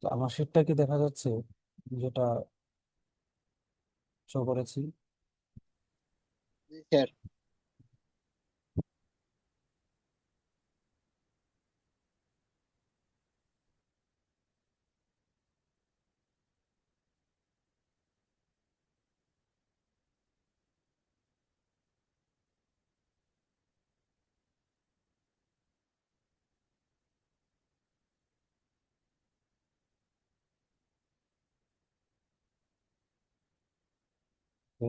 তো আমার শীটটা কি দেখা যাচ্ছে, যেটা শো করেছি? জি স্যার। তো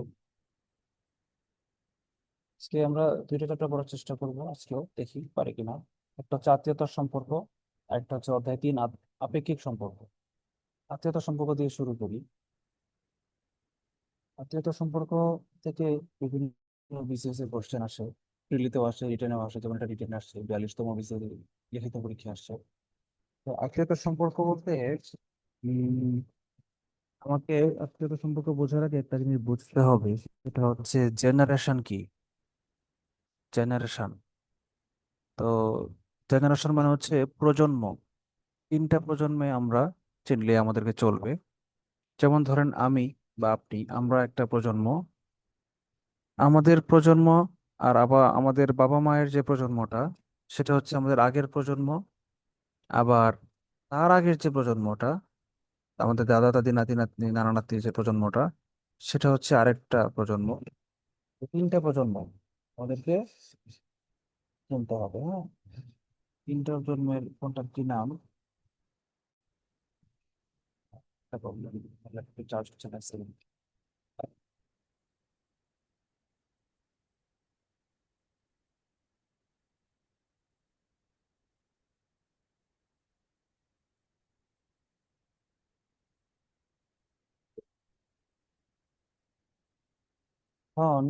আজকে আমরা দুইটা চ্যাপ্টার পড়ার চেষ্টা করবো, আজকেও দেখি পারি কিনা। একটা হচ্ছে আত্মীয়তার সম্পর্ক, আর একটা হচ্ছে অধ্যায় 3 আপেক্ষিক সম্পর্ক। আত্মীয়তার সম্পর্ক দিয়ে শুরু করি। আত্মীয়তার সম্পর্ক থেকে বিভিন্ন বিসিএস এর কোশ্চেন আসে, প্রিলিতেও আসে, রিটেনেও আসে। যেমন এটা রিটেনে আসছে, 42তম বিসিএস লিখিত পরীক্ষা আসছে। তো আত্মীয়তার সম্পর্ক বলতে উম আমাকে আত্মীয়তা সম্পর্ক বোঝার আগে একটা জিনিস বুঝতে হবে, সেটা হচ্ছে জেনারেশন কি। জেনারেশন, তো জেনারেশন মানে হচ্ছে প্রজন্ম। তিনটা প্রজন্মে আমরা চিনলে আমাদেরকে চলবে। যেমন ধরেন আমি বা আপনি, আমরা একটা প্রজন্ম। আমাদের প্রজন্ম আর আবার আমাদের বাবা মায়ের যে প্রজন্মটা, সেটা হচ্ছে আমাদের আগের প্রজন্ম। আবার তার আগের যে প্রজন্মটা, আমাদের দাদা দাদি নাতি নাতনি নানা নাতনি যে প্রজন্মটা, সেটা হচ্ছে আরেকটা প্রজন্ম। এই তিনটা প্রজন্ম আমাদেরকে চিনতে হবে, হ্যাঁ। তিনটা প্রজন্মের কোনটার কি নাম, একটা প্রবলেম, একটু চার্জ হচ্ছে না সেকেন্ড। এখন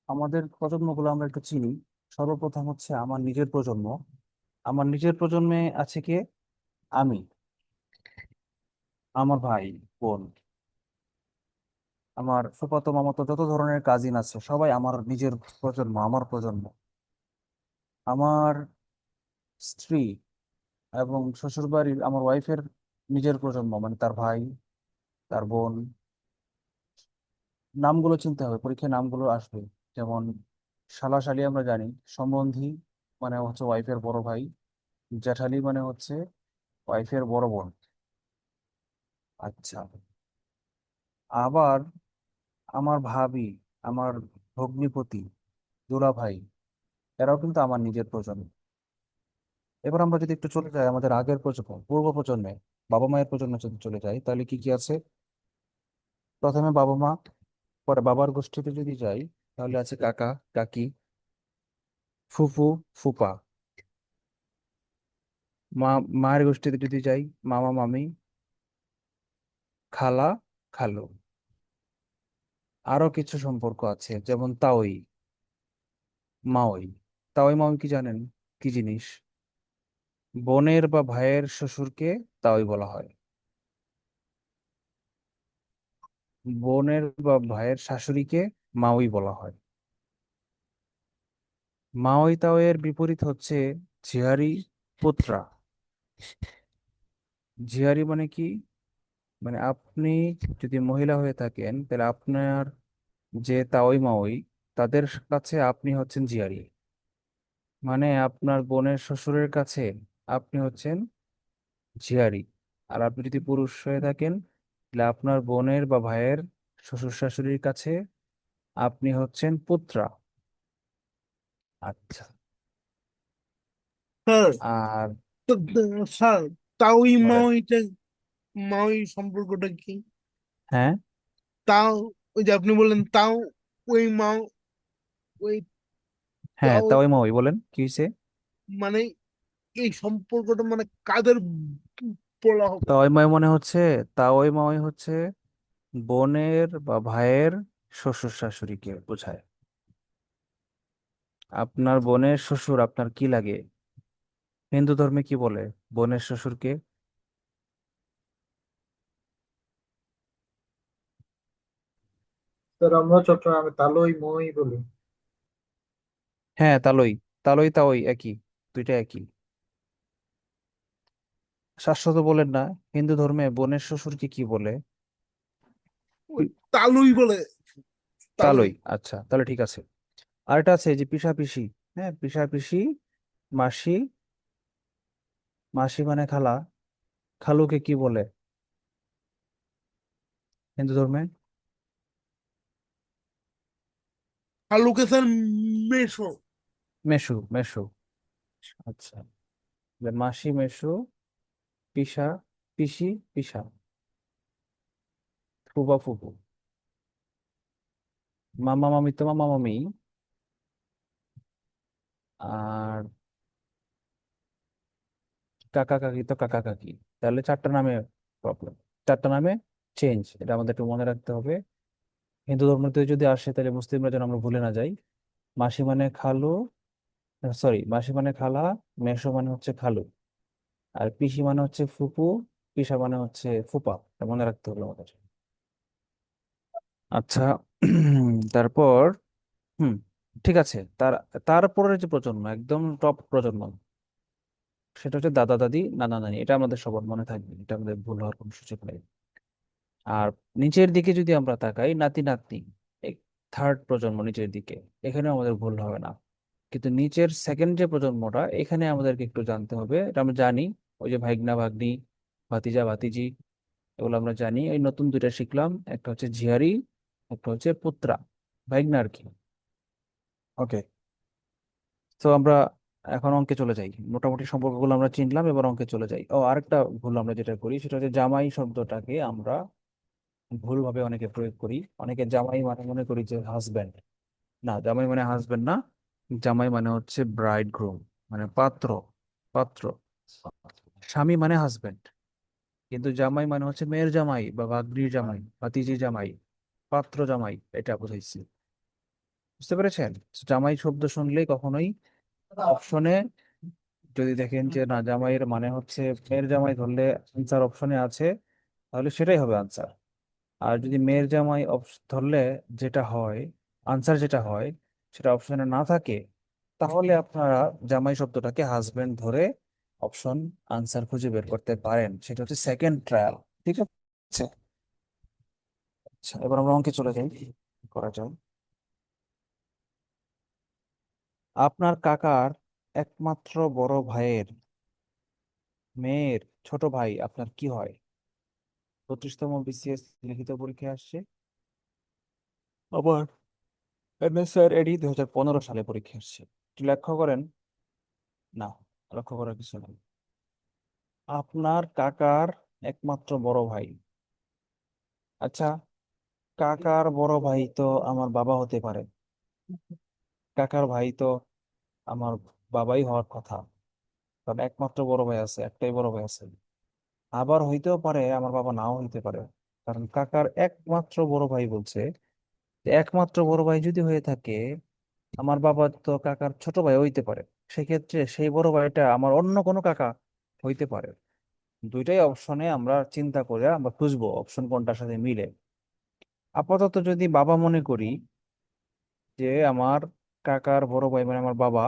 আমাদের প্রজন্মগুলো আমরা একটু চিনি। সর্বপ্রথম হচ্ছে আমার নিজের প্রজন্ম। আমার নিজের প্রজন্মে আছে কে? আমি, আমার ভাই, বোন, আমার ফুফাতো মামাতো যত ধরনের কাজিন আছে, সবাই আমার নিজের প্রজন্ম, আমার প্রজন্ম। আমার স্ত্রী এবং শ্বশুরবাড়ির আমার ওয়াইফের নিজের প্রজন্ম, মানে তার ভাই, তার বোন। নামগুলো চিনতে হবে, পরীক্ষায় নামগুলো আসবে। যেমন শালা শালি আমরা জানি, সম্বন্ধী মানে হচ্ছে ওয়াইফের বড় ভাই, জ্যাঠালি মানে হচ্ছে ওয়াইফের বড় বোন। আচ্ছা, আবার আমার ভাবি, আমার ভগ্নিপতি, দুলা ভাই, এরাও কিন্তু আমার নিজের প্রজন্ম। এবার আমরা যদি একটু চলে যাই আমাদের আগের প্রজন্ম, পূর্ব প্রজন্মে, বাবা মায়ের প্রজন্মে যদি চলে যাই, তাহলে কি কি আছে? প্রথমে বাবা মা, পরে বাবার গোষ্ঠীতে যদি যাই, তাহলে আছে কাকা কাকি, ফুফু ফুপা। মা, মায়ের গোষ্ঠীতে যদি যাই, মামা মামি, খালা খালু। আরো কিছু সম্পর্ক আছে, যেমন তাওই মাওই। তাওই মাওই কি জানেন? কি জিনিস? বোনের বা ভাইয়ের শ্বশুরকে তাওই বলা হয়। বোনের বা ভাইয়ের শাশুড়িকে মাওই বলা হয়। মাওই তাওয়ের বিপরীত হচ্ছে ঝিয়ারি পুত্রা। ঝিয়ারি মানে কি? মানে আপনি যদি মহিলা হয়ে থাকেন, তাহলে আপনার যে তাওই মাওই, তাদের কাছে আপনি হচ্ছেন ঝিয়ারি। মানে আপনার বোনের শ্বশুরের কাছে আপনি হচ্ছেন ঝিয়ারি। আর আপনি যদি পুরুষ হয়ে থাকেন, তাহলে আপনার বোনের বা ভাইয়ের শ্বশুর শাশুড়ির কাছে আপনি হচ্ছেন পুত্রা। আচ্ছা। স্যার, আর স্যার, তাওই বলেন। মাওইটা, মাওই সম্পর্কটা কি? হ্যাঁ, তাও, ওই যে আপনি বললেন তাও, ওই মাও, ওই হ্যাঁ, তাও, তাওই মাওই বলেন, কি হয়েছে? মানে এই সম্পর্কটা মানে কাদের বলা হবে? তাওই মাওই মনে হচ্ছে, তাওই মাওই হচ্ছে বোনের বা ভাইয়ের শ্বশুর শাশুড়িকে বোঝায়। আপনার বোনের শ্বশুর আপনার কি লাগে? হিন্দু ধর্মে কি বলে বোনের শ্বশুরকে? স্যার আমরা চট্টগ্রামে তালই মই বলি। হ্যাঁ, তালই। তালই তাওই একই, দুইটা একই। শাশ্বত বলেন না। হিন্দু ধর্মে বোনের শ্বশুরকে কি বলে? ওই তালুই বলে, তালুই। তালই। আচ্ছা, তাহলে ঠিক আছে। আরেকটা আছে যে পিসা পিসি। হ্যাঁ, পিসা পিসি, মাসি। মাসি মানে খালা। খালুকে কি বলে হিন্দু ধর্মে? আলুকে স্যার মেশো। মেশু, মেশু। আচ্ছা, তাহলে মাসি, মেশু, পিসা, পিসি, পিসা, ফুফা, ফুফু। মামা মামি তো মামা মামি। আর কাকা কাকি তো কাকা কাকি। তাহলে চারটা নামে প্রবলেম, চারটা নামে চেঞ্জ, এটা আমাদের একটু মনে রাখতে হবে। হিন্দু ধর্মতে যদি আসে তাহলে মুসলিমরা যেন আমরা ভুলে না যাই। মাসি মানে খালু, সরি, মাসি মানে খালা, মেসো মানে হচ্ছে খালু, আর পিসি মানে হচ্ছে ফুপু, পিসা মানে হচ্ছে ফুপা। এটা মনে রাখতে হবে আমাদের। আচ্ছা। তারপর, হুম, ঠিক আছে। তারপরের যে প্রজন্ম, একদম টপ প্রজন্ম, সেটা হচ্ছে দাদা দাদি, নানা নানি। এটা আমাদের সবার মনে থাকবে, এটা আমাদের ভুল হওয়ার কোনো সুযোগ নেই। আর নিচের দিকে যদি আমরা তাকাই, নাতি নাতনি, থার্ড প্রজন্ম নিচের দিকে, এখানে আমাদের ভুল হবে না। কিন্তু নিচের সেকেন্ড যে প্রজন্মটা, এখানে আমাদেরকে একটু জানতে হবে। এটা আমরা জানি, ওই যে ভাইগনা ভাগ্নি, ভাতিজা ভাতিজি, এগুলো আমরা জানি। এই নতুন দুইটা শিখলাম, একটা হচ্ছে ঝিয়ারি, একটা হচ্ছে পুত্রা, ভাইগনা আর কি। ওকে, তো আমরা এখন অঙ্কে চলে যাই। মোটামুটি সম্পর্কগুলো আমরা চিনলাম, এবার অঙ্কে চলে যাই। ও, আরেকটা ভুল আমরা যেটা করি সেটা হচ্ছে জামাই শব্দটাকে আমরা ভুলভাবে অনেকে প্রয়োগ করি। অনেকে জামাই মানে মনে করি যে হাজব্যান্ড। না, জামাই মানে হাজবেন্ড না। জামাই মানে হচ্ছে ব্রাইড গ্রুম, মানে পাত্র, পাত্র। স্বামী মানে হাজবেন্ড, কিন্তু জামাই মানে হচ্ছে মেয়ের জামাই বা ভাগ্নির জামাই, ভাতিজির জামাই, পাত্র জামাই, এটা বুঝাইছি। বুঝতে পেরেছেন? জামাই শব্দ শুনলেই কখনোই অপশনে, যদি দেখেন যে না জামাইয়ের মানে হচ্ছে মেয়ের জামাই ধরলে আনসার অপশনে আছে, তাহলে সেটাই হবে আনসার। আর যদি মেয়ের জামাই ধরলে যেটা হয়, আনসার যেটা হয়, সেটা অপশনে না থাকে, তাহলে আপনারা জামাই শব্দটাকে হাজবেন্ড ধরে অপশন আনসার খুঁজে বের করতে পারেন। সেটা হচ্ছে সেকেন্ড ট্রায়াল। ঠিক আছে। আচ্ছা, এবার আমরা অঙ্কে চলে যাই। কি করা যায়? আপনার কাকার একমাত্র বড় ভাইয়ের মেয়ের ছোট ভাই আপনার কি হয়? 25তম বিসিএস লিখিত পরীক্ষায় আসছে। আবার এনএসআর এডি 2015 সালে পরীক্ষা আসছে। একটু লক্ষ্য করেন। না, লক্ষ্য করার কিছু নেই। আপনার কাকার একমাত্র বড় ভাই। আচ্ছা, কাকার বড় ভাই তো আমার বাবা হতে পারে। কাকার ভাই তো আমার বাবাই হওয়ার কথা, কারণ একমাত্র বড় ভাই আছে, একটাই বড় ভাই আছে। আবার হইতেও পারে আমার বাবা নাও হইতে পারে, কারণ কাকার একমাত্র বড় ভাই বলছে। যে একমাত্র বড় ভাই যদি হয়ে থাকে, আমার বাবা তো কাকার ছোট ভাই হইতে পারে। সেক্ষেত্রে সেই বড় ভাইটা আমার অন্য কোনো কাকা হইতে পারে। দুইটাই অপশনে আমরা চিন্তা করে আমরা খুঁজবো অপশন কোনটার সাথে মিলে। আপাতত যদি বাবা মনে করি যে আমার কাকার বড় ভাই মানে আমার বাবা,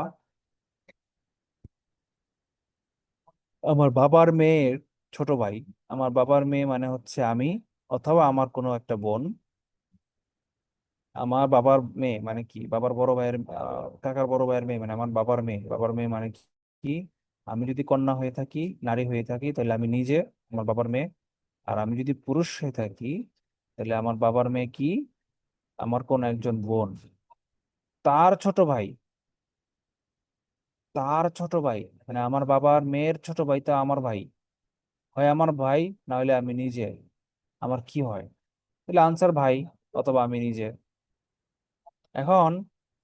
আমার বাবার মেয়ের ছোট ভাই, আমার বাবার মেয়ে মানে হচ্ছে আমি, অথবা আমার কোনো একটা বোন। আমার বাবার মেয়ে মানে কি, বাবার বড় ভাইয়ের কাকার বড় ভাইয়ের মেয়ে মানে আমার বাবার মেয়ে। বাবার মেয়ে মানে কি কি? আমি যদি কন্যা হয়ে থাকি, নারী হয়ে থাকি, তাহলে আমি নিজে আমার বাবার মেয়ে। আর আমি যদি পুরুষ হয়ে থাকি, তাহলে আমার বাবার মেয়ে কি, আমার কোন একজন বোন। তার ছোট ভাই, তার ছোট ভাই মানে আমার বাবার মেয়ের ছোট ভাই তো আমার ভাই। হয় আমার ভাই, না হলে আমি নিজে। আমার কি হয়? তাহলে আনসার ভাই, অথবা আমি নিজে। এখন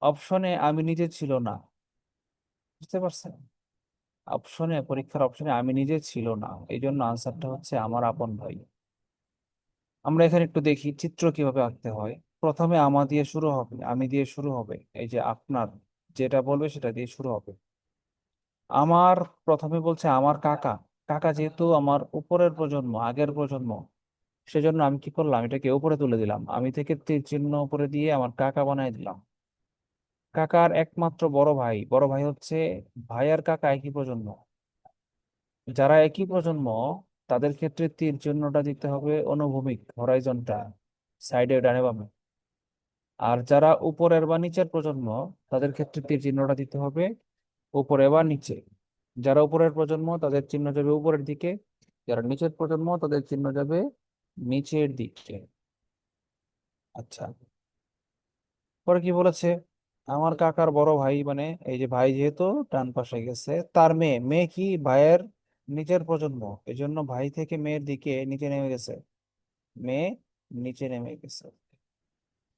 অপশনে আমি নিজে ছিল না। বুঝতে পারছেন? অপশনে, পরীক্ষার অপশনে আমি নিজে ছিল না, এই জন্য আনসারটা হচ্ছে আমার আপন ভাই। আমরা এখানে একটু দেখি চিত্র কিভাবে আঁকতে হয়। প্রথমে আমা দিয়ে শুরু হবে, আমি দিয়ে শুরু হবে। এই যে আপনার যেটা বলবে সেটা দিয়ে শুরু হবে। আমার, প্রথমে বলছে আমার কাকা। কাকা যেহেতু আমার উপরের প্রজন্ম, আগের প্রজন্ম, সেজন্য আমি কি করলাম, এটাকে উপরে তুলে দিলাম। আমি থেকে তীর চিহ্ন উপরে দিয়ে আমার কাকা বানাই দিলাম। কাকার একমাত্র বড় ভাই, বড় ভাই হচ্ছে ভাই আর কাকা একই প্রজন্ম। যারা একই প্রজন্ম তাদের ক্ষেত্রে তীর চিহ্নটা দিতে হবে অনুভূমিক, হরাইজন্টা, সাইডে ডানে বামে। আর যারা উপরের বা নিচের প্রজন্ম তাদের ক্ষেত্রে তীর চিহ্নটা দিতে হবে উপরে বা নিচে। যারা উপরের প্রজন্ম তাদের চিহ্ন যাবে উপরের দিকে, যারা নিচের প্রজন্ম তাদের চিহ্ন যাবে নিচের দিকে। আচ্ছা, পরে কি বলেছে? আমার কাকার বড় ভাই, মানে এই যে ভাই যেহেতু ডান পাশে গেছে, তার মেয়ে, মেয়ে কি ভাইয়ের নিচের প্রজন্ম, এই জন্য ভাই থেকে মেয়ের দিকে নিচে নেমে গেছে, মেয়ে নিচে নেমে গেছে।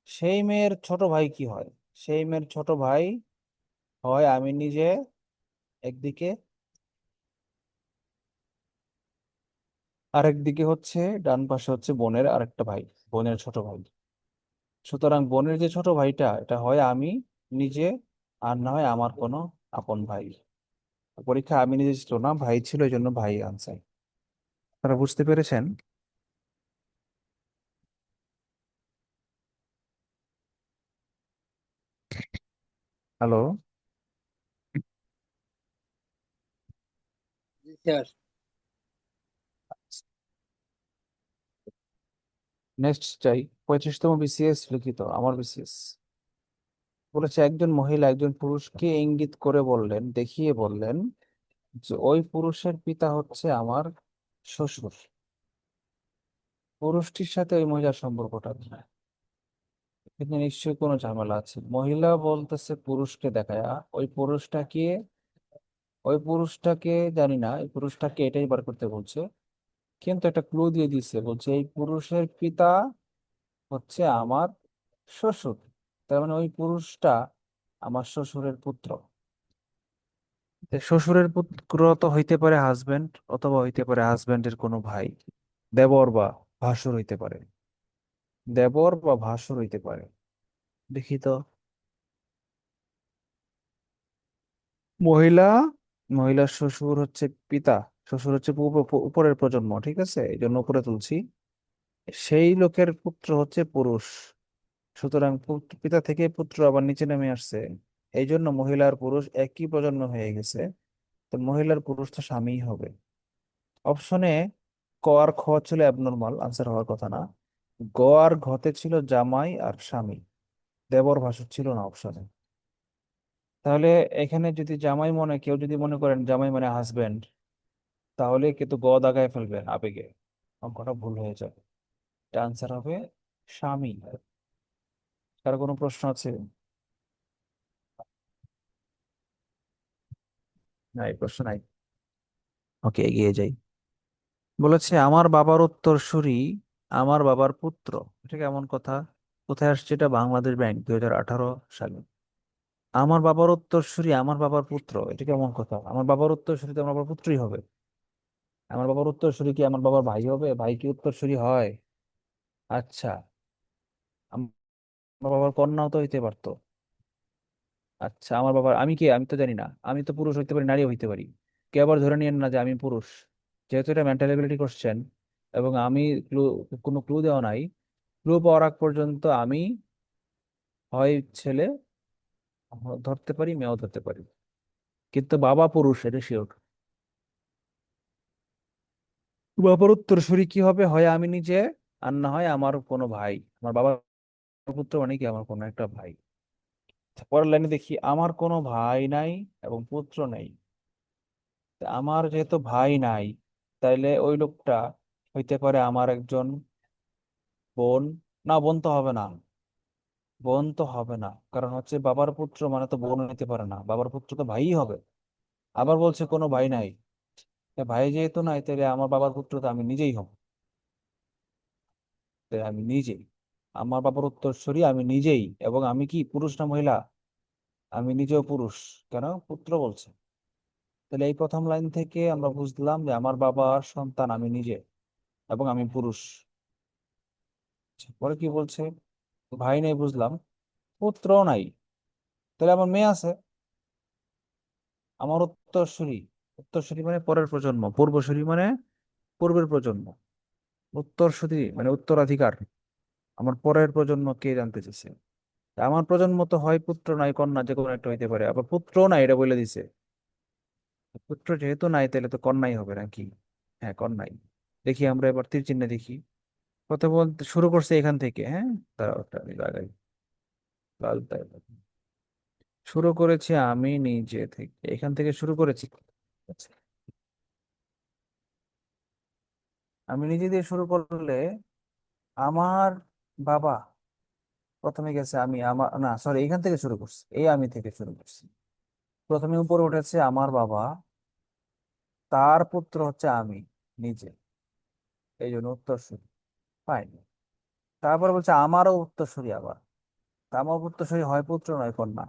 সেই মেয়ের ছোট ভাই কি হয়? সেই মেয়ের ছোট ভাই হয় আমি নিজে একদিকে, আরেকদিকে হচ্ছে ডান পাশে হচ্ছে বোনের আরেকটা ভাই, বোনের ছোট ভাই। সুতরাং বোনের যে ছোট ভাইটা, এটা হয় আমি নিজে, আর না হয় আমার কোনো আপন ভাই। পরীক্ষা আমি নিজে ছিল না, ভাই ছিল, এই জন্য ভাই আনসার। তারা বুঝতে পেরেছেন? হ্যালো? জি স্যার। নেক্সট চাই, 35তম বিসিএস লিখিত, আমার বিসিএস। বলেছে একজন মহিলা একজন পুরুষকে ইঙ্গিত করে বললেন, দেখিয়ে বললেন যে ওই পুরুষের পিতা হচ্ছে আমার শ্বশুর। পুরুষটির সাথে ওই মহিলার সম্পর্কটা কি? এখানে নিশ্চয়ই কোনো ঝামেলা আছে। মহিলা বলতেছে পুরুষকে দেখায়া, ওই পুরুষটাকে, ওই পুরুষটাকে জানি না, এই পুরুষটাকে এটাই বার করতে বলছে। কিন্তু একটা ক্লু দিয়ে দিচ্ছে, বলছে এই পুরুষের পিতা হচ্ছে আমার শ্বশুর। তার মানে ওই পুরুষটা আমার শ্বশুরের পুত্র। তো শ্বশুরের পুত্র তো হইতে পারে হাজবেন্ড, অথবা হইতে পারে হাজবেন্ডের কোনো ভাই, দেবর বা ভাসুর হইতে পারে, দেবর বা ভাসুর হইতে পারে। দেখি তো। মহিলা, মহিলার শ্বশুর হচ্ছে পিতা, শ্বশুর হচ্ছে উপরের প্রজন্ম, ঠিক আছে, এই জন্য উপরে তুলছি। সেই লোকের পুত্র হচ্ছে পুরুষ। সুতরাং পিতা থেকে পুত্র আবার নিচে নেমে আসছে, এই জন্য মহিলার পুরুষ একই প্রজন্ম হয়ে গেছে। তো মহিলার পুরুষ তো স্বামীই হবে। অপশনে ক আর খ ছিল অ্যাবনর্মাল, আনসার হওয়ার কথা না। গ আর ঘতে ছিল জামাই আর স্বামী, দেবর ভাসুর ছিল না অপশনে। তাহলে এখানে যদি জামাই মনে, কেউ যদি মনে করেন জামাই মানে হাজবেন্ড, তাহলে কিন্তু গ দাগায় ফেলবেন আবেগে, অঙ্কটা ভুল হয়ে যাবে। এটা আনসার হবে স্বামী। কারো কোনো প্রশ্ন আছে? নাই, প্রশ্ন নাই। ওকে, এগিয়ে যাই। বলেছে আমার বাবার উত্তরসূরি আমার বাবার পুত্র। এটা কেমন কথা? কোথায় আসছে এটা? বাংলাদেশ ব্যাংক, 2018 সালে। আমার বাবার উত্তরসূরি আমার বাবার পুত্র, এটা কেমন কথা? আমার বাবার উত্তরসূরি তো আমার বাবার পুত্রই হবে। আমার বাবার উত্তরসূরি কি আমার বাবার ভাই হবে? ভাই কি উত্তরসূরি হয়? আচ্ছা, আমার বাবার কন্যাও তো হইতে পারতো। আচ্ছা, আমার বাবার, আমি কে আমি তো জানি না, আমি তো পুরুষ হইতে পারি, নারীও হইতে পারি। কে আবার ধরে নিয়েন না যে আমি পুরুষ। যেহেতু এটা মেন্টাল এবিলিটি কোশ্চেন, এবং আমি ক্লু, কোনো ক্লু দেওয়া নাই, ক্লু পাওয়ার আগ পর্যন্ত আমি হয় ছেলে ধরতে পারি, মেয়েও ধরতে পারি, কিন্তু বাবা পুরুষ এটা শিওর। বাবার উত্তরসূরি কি হবে? হয় আমি নিজে, আর না হয় আমার কোনো ভাই। আমার বাবার পুত্র মানে কি আমার কোনো একটা ভাই। আচ্ছা, পরের লাইনে দেখি, আমার কোনো ভাই নাই এবং পুত্র নেই। তা আমার যেহেতু ভাই নাই, তাইলে ওই লোকটা হইতে পারে আমার একজন বোন। না, বোন তো হবে না, বোন তো হবে না, কারণ হচ্ছে বাবার পুত্র মানে তো বোন নিতে পারে না, বাবার পুত্র তো ভাইই হবে। আবার বলছে কোনো ভাই নাই, তা ভাই যেহেতু নাই, তাহলে আমার বাবার পুত্র তো আমি নিজেই হব। তাই আমি নিজেই, আমার বাবার উত্তরসূরি আমি নিজেই, এবং আমি কি পুরুষ না মহিলা? আমি নিজেও পুরুষ, কেন পুত্র বলছে। তাহলে এই প্রথম লাইন থেকে আমরা বুঝলাম যে আমার বাবার সন্তান আমি নিজে, এবং আমি পুরুষ। আচ্ছা, পরে কি বলছে? ভাই নেই বুঝলাম, পুত্র নাই, তাহলে আমার মেয়ে আছে। আমার উত্তরসূরি, উত্তরসূরি মানে পরের প্রজন্ম, পূর্বসূরি মানে পূর্বের প্রজন্ম, উত্তরসূরি মানে উত্তরাধিকার। আমার পরের প্রজন্ম কে জানতে চাইছে? আমার প্রজন্ম তো হয় পুত্র নাই কন্যা, যে কোনো একটা হইতে পারে, আবার পুত্র নাই এটা বলে দিছে। পুত্র যেহেতু নাই তাহলে তো কন্যাই হবে নাকি? হ্যাঁ, কন্যাই। দেখি আমরা এবার তীর চিহ্নে দেখি। কথা বলতে শুরু করছে এখান থেকে, হ্যাঁ। দাঁড়াও, একটা আমি লাগাই। লাল তাই শুরু করেছি আমি নিজে থেকে, এখান থেকে শুরু করেছি। আচ্ছা, আমি নিজে দিয়ে শুরু করলে আমার বাবা প্রথমে গেছে, আমি আমার না সরি, এখান থেকে শুরু করছি, এই আমি থেকে শুরু করছি। প্রথমে উপরে উঠেছে আমার বাবা, তার পুত্র হচ্ছে আমি নিজে, এই জন্য উত্তরসূরি। ফাইন। তারপর বলছে আমারও উত্তরসূরি আবার। তা আমার উত্তরসূরি হয় পুত্র নয় কন্যা।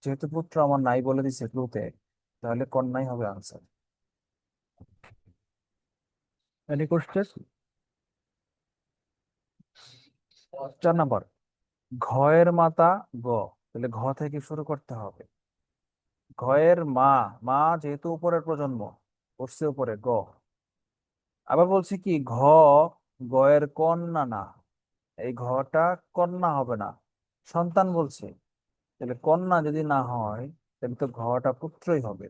যেহেতু পুত্র আমার নাই বলে দিছে ক্লুতে, তাহলে কন্যাই হবে আনসার। Any question? 4 নম্বর, ঘয়ের মাতা গ, তাহলে ঘ থেকে শুরু করতে হবে। ঘয়ের মা, মা যেহেতু উপরের প্রজন্ম, পড়ছে উপরে গ। আবার বলছি কি ঘ, গয়ের কন্যা না, এই ঘটা কন্যা হবে না, সন্তান বলছে। তাহলে কন্যা যদি না হয়, তাহলে তো ঘটা পুত্রই হবে।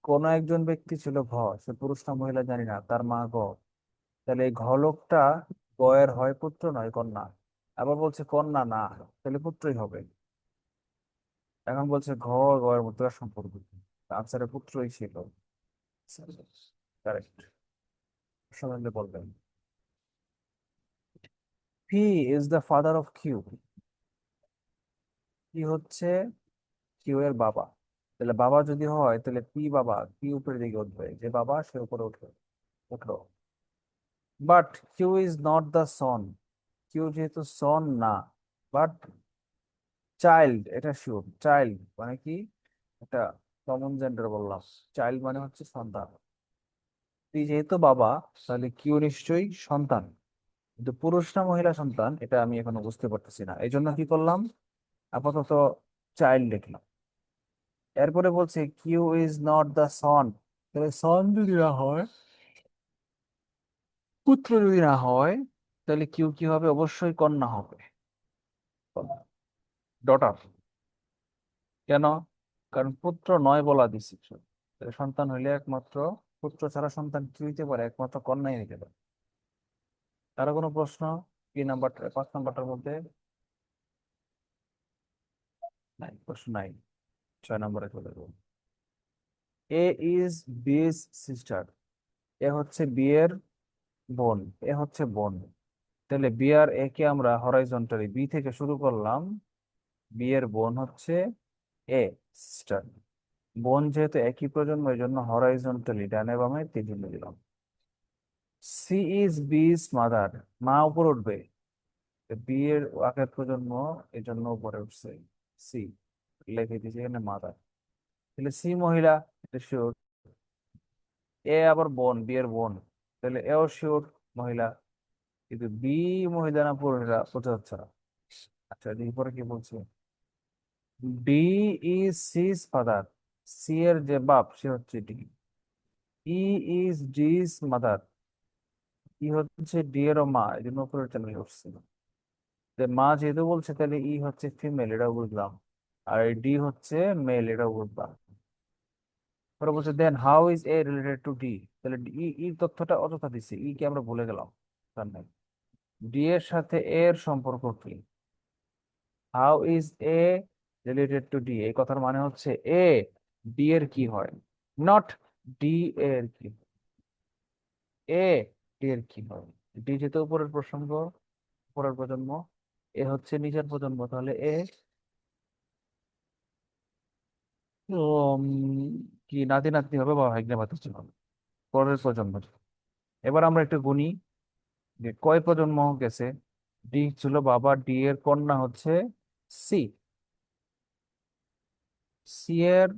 কোন একজন ব্যক্তি ছিল ঘ, সে পুরুষ না মহিলা জানি না, তার মা গ। তাহলে এই ঘ লোকটা গয়ের হয় পুত্র নয় কন্যা। আবার বলছে কন্যা না, তাহলে পুত্রই হবে। এখন বলছে ঘ গয়ের মধ্যে সম্পর্ক, আনসারে পুত্রই ছিল। কারেক্ট। সবাই বলবেন। P is the father of Q. কি হচ্ছে কিউ এর বাবা। তাহলে বাবা যদি হয়, তাহলে পি বাবা, পি উপরের দিকে উঠবে, যে বাবা সে উপরে উঠবে, উঠলো। But Q is not the son. Q যেহেতু সন না, বাট চাইল্ড, এটা শিওর। চাইল্ড মানে কি, এটা কমন জেন্ডার বললাম। চাইল্ড মানে হচ্ছে সন্তান। পি যেহেতু বাবা, তাহলে কিউ নিশ্চয়ই সন্তান। কিন্তু পুরুষ না মহিলা সন্তান, এটা আমি এখনো বুঝতে পারতেছি না, এই জন্য কি করলাম, আপাতত চাইল্ড লিখলাম। এরপরে বলছে Q is not the son. তাহলে সন যদি না হয়, পুত্র যদি না হয়, তাহলে কিউ কি হবে, অবশ্যই কন্যা হবে। ডটার। কেন? কারণ পুত্র নয় বলা দিছি। তাহলে সন্তান হইলে একমাত্র পুত্র ছাড়া সন্তান কি হইতে পারে, একমাত্র কন্যাই হইতে পারে। কারো কোনো প্রশ্ন? কি নাম্বারটা, 5 নাম্বারটার মধ্যে? নাই, প্রশ্ন নাই। 6 নম্বরে চলে যাবো। এ ইজ বিস সিস্টার। এ হচ্ছে বিয়ের বোন, এ হচ্ছে বোন। তাহলে বি আর এ কে আমরা হরাইজন্টালি বি থেকে শুরু করলাম। বি এর বোন হচ্ছে এ, সিস্টার। বোন যেহেতু একই প্রজন্ম, এই জন্য হরাইজন্টালি ডানে বামে তীর দিলাম। সি ইজ বিস মাদার। মা উপর উঠবে, বি এর আগের প্রজন্ম, এই জন্য উপরে উঠছে। সি লিখে দিয়েছি এখানে মাদার। তাহলে সি মহিলা, এটা শিওর। এ আবার বোন, বি এর বোন, তাহলে এও শিওর মহিলা। কিন্তু বি মহিলা না পুরুষ বোঝা যাচ্ছে না। আচ্ছা, দেখি পরে কি বলছে। D is C's father. C এর যে বাপ সে হচ্ছে ডি। E is D's mother. E হচ্ছে ডি এর মা, এই জন্য উপরের চ্যানেল উঠছে। যে মা যেহেতু বলছে, তাহলে ই হচ্ছে ফিমেল, এটাও বুঝলাম। আর ডি হচ্ছে মেল, এটাও বুঝলাম। পরে বলছে then how is A related to D. তাহলে ই ই তথ্যটা অযথা দিচ্ছে, ই কে আমরা ভুলে গেলাম, তার নাই। ডি এর সাথে এ এর সম্পর্ক কি? How is A related to D, এই কথার মানে হচ্ছে এ ডি এর কি হয়, নট ডি এর কি, এ ডি এর কি হয়। ডি যেহেতু উপরের প্রসঙ্গ, উপরের প্রজন্ম, এ হচ্ছে নিচের প্রজন্ম, তাহলে এ উম, কি নাতি নাতনি হবে বা ভাগ্নে ভাতিজি হবে, পরের প্রজন্ম। এবার আমরা একটু গুনি যে কয় প্রজন্ম গেছে। ডি ছিল বাবা, ডি এর কন্যা হচ্ছে সি। সি এর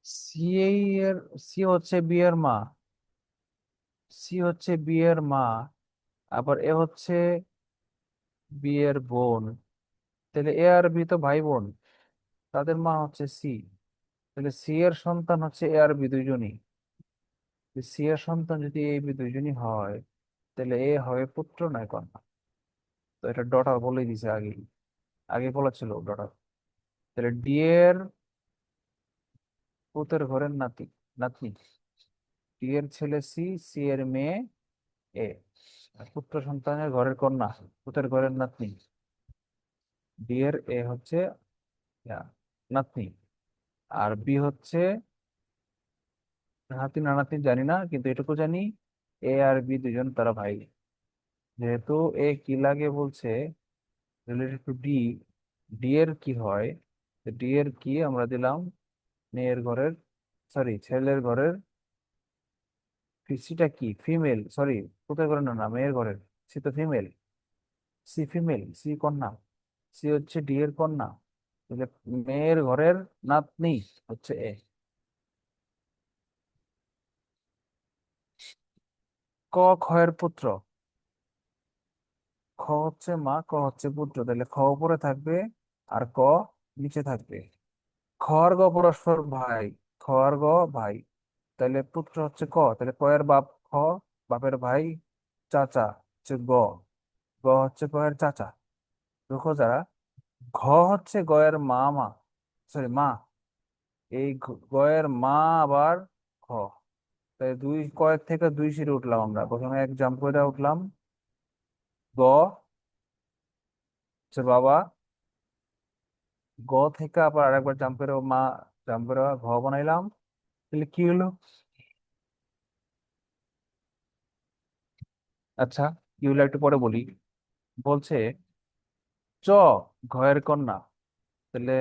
সি এর সি হচ্ছে বি এর মা, সি হচ্ছে বি এর মা। আবার এ হচ্ছে বি এর বোন। তাহলে এ আর বি তো ভাই বোন। তাদের মা হচ্ছে সি। তাহলে সি এর সন্তান হচ্ছে এ আর বি দুইজনই। সি এর সন্তান যদি এ বি দুইজনই হয়, তাহলে এ হবে পুত্র নয় কন্যা। তো এটা ডটার বলেই দিছে আগে, আগে বলা ছিল ডটার। তাহলে ডি এর পুতের ঘরের নাতি, নাতনি, ডি এর ছেলে সি, সি এর মেয়ে এ। আর পুত্র সন্তানের ঘরের কন্যা, পুতের ঘরের নাতনি, ডি এর এ হচ্ছে ইয়া, নাতনি। আর বি হচ্ছে নাতি না নাতনি জানি না, কিন্তু এটুকু জানি এ আর বি দুজন তারা ভাই। যেহেতু এ কি লাগে বলছে রিলেটেড টু ডি, ডি এর কি হয়, ডি এর কি আমরা দিলাম মেয়ের ঘরের, সরি ছেলের ঘরের, সিটা কি ফিমেল, সরি কোথায় ঘরের, না না মেয়ের ঘরের, সি তো ফিমেল, সি ফিমেল, সি কন্যা, সি হচ্ছে ডি এর কন্যা। তাহলে মেয়ের ঘরের নাতনি হচ্ছে এ। ক খয়ের পুত্র, খ হচ্ছে মা, ক হচ্ছে পুত্র, তাহলে খ উপরে থাকবে আর ক নিচে থাকবে। খ আর গ পরস্পর ভাই, খ আর গ ভাই, তাহলে পুত্র হচ্ছে ক, তাহলে ক এর বাপ খ, বাপের ভাই চাচা হচ্ছে গ, গ হচ্ছে ক এর চাচা। দেখো যারা, ঘ হচ্ছে গ এর মা, মা সরি মা, এই গ এর মা আবার খ। তাই দুই কয়েক থেকে দুই সিঁড়ি উঠলাম আমরা, প্রথমে এক জাম্প করে উঠলাম, গ হচ্ছে বাবা, গ থেকে আবার আরেকবার জাম্প করে মা, জাম্প করে ঘ বানাইলাম। তাহলে কি হলো? আচ্ছা, কি হলো একটু পরে বলি। বলছে চ ঘয়ের কন্যা, তাহলে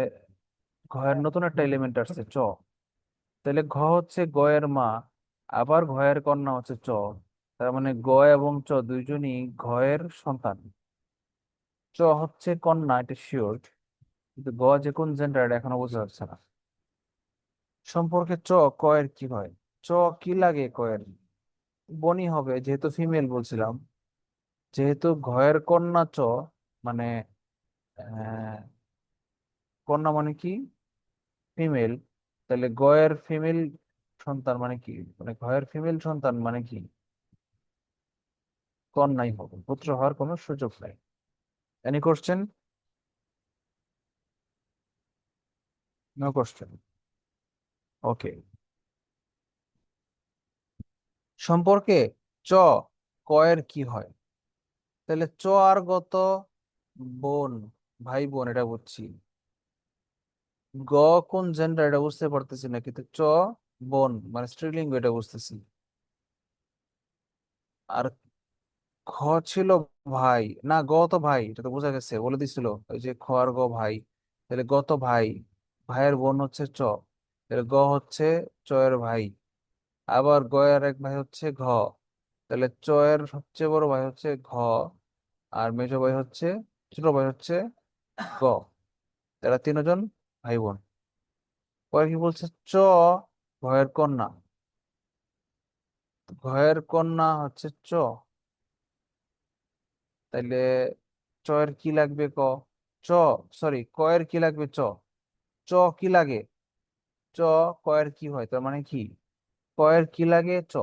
ঘয়ের নতুন একটা এলিমেন্ট আসছে চ, তাহলে ঘ হচ্ছে গয়ের মা, আবার ঘয়ের কন্যা হচ্ছে চ, তার মানে গ এবং চ দুইজনই ঘয়ের সন্তান। চ হচ্ছে কন্যা, এটা শিওর, কিন্তু গ যে কোন জেন্ডার এটা এখনো বোঝা যাচ্ছে না। সম্পর্কে চ কয়ের কি হয়, চ কি লাগে কয়ের, বনি হবে যেহেতু ফিমেল বলছিলাম। যেহেতু ঘয়ের কন্যা চ, মানে আহ, কন্যা মানে কি ফিমেল, তাহলে গয়ের ফিমেল সন্তান মানে কি, মানে ঘয়ের ফিমেল সন্তান মানে কি কন্যাই হবে, পুত্র হওয়ার কোনো সুযোগ নাই। Any question? No question. Okay. সম্পর্কে চ কয়ের কি হয়, তাহলে চ আর গত বোন, ভাই বোন এটা বুঝছি, গ কোন জেন্ডার এটা বুঝতে পারতেছি না, কিন্তু চ বোন মানে স্ত্রীলিঙ্গ এটা বুঝতেছি। আর খ ছিল ভাই, না গ তো ভাই, এটা তো বোঝা গেছে বলে দিছিল ওই যে খ আর গ ভাই, তাহলে গ তো ভাই, ভাইয়ের বোন হচ্ছে চ, তাহলে গ হচ্ছে চ এর ভাই, আবার গ এর এক ভাই হচ্ছে ঘ, তাহলে চ এর সবচেয়ে বড় ভাই হচ্ছে ঘ, আর মেজো ভাই হচ্ছে, ছোট ভাই হচ্ছে গ, তারা তিনজন ভাই বোন। পরে কি বলছে চ ভয়ের কন্যা, ভয়ের কন্যা হচ্ছে চ, তাইলে চ এর কি লাগবে ক, চ সরি ক এর কি লাগবে চ, চ কি লাগে চ, ক এর কি হয় তার মানে কি, ক এর কি লাগে চ,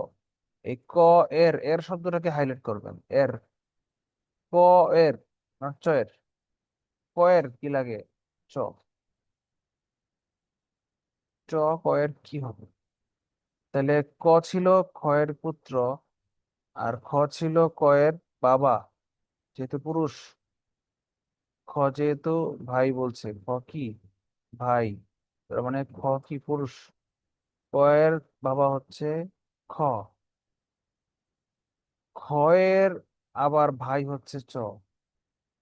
এই ক এর, এর শব্দটাকে হাইলাইট করবেন, এর, ক এর না চ এর, ক এর কি লাগে চ, চ ক এর কি হবে, তাহলে ক ছিল খ এর পুত্র, আর খ ছিল ক এর বাবা, যেহেতু পুরুষ, খ যেহেতু ভাই বলছে, খ কি ভাই, তার মানে খ কি পুরুষ, ক এর বাবা হচ্ছে খ, খ এর আবার ভাই হচ্ছে চ,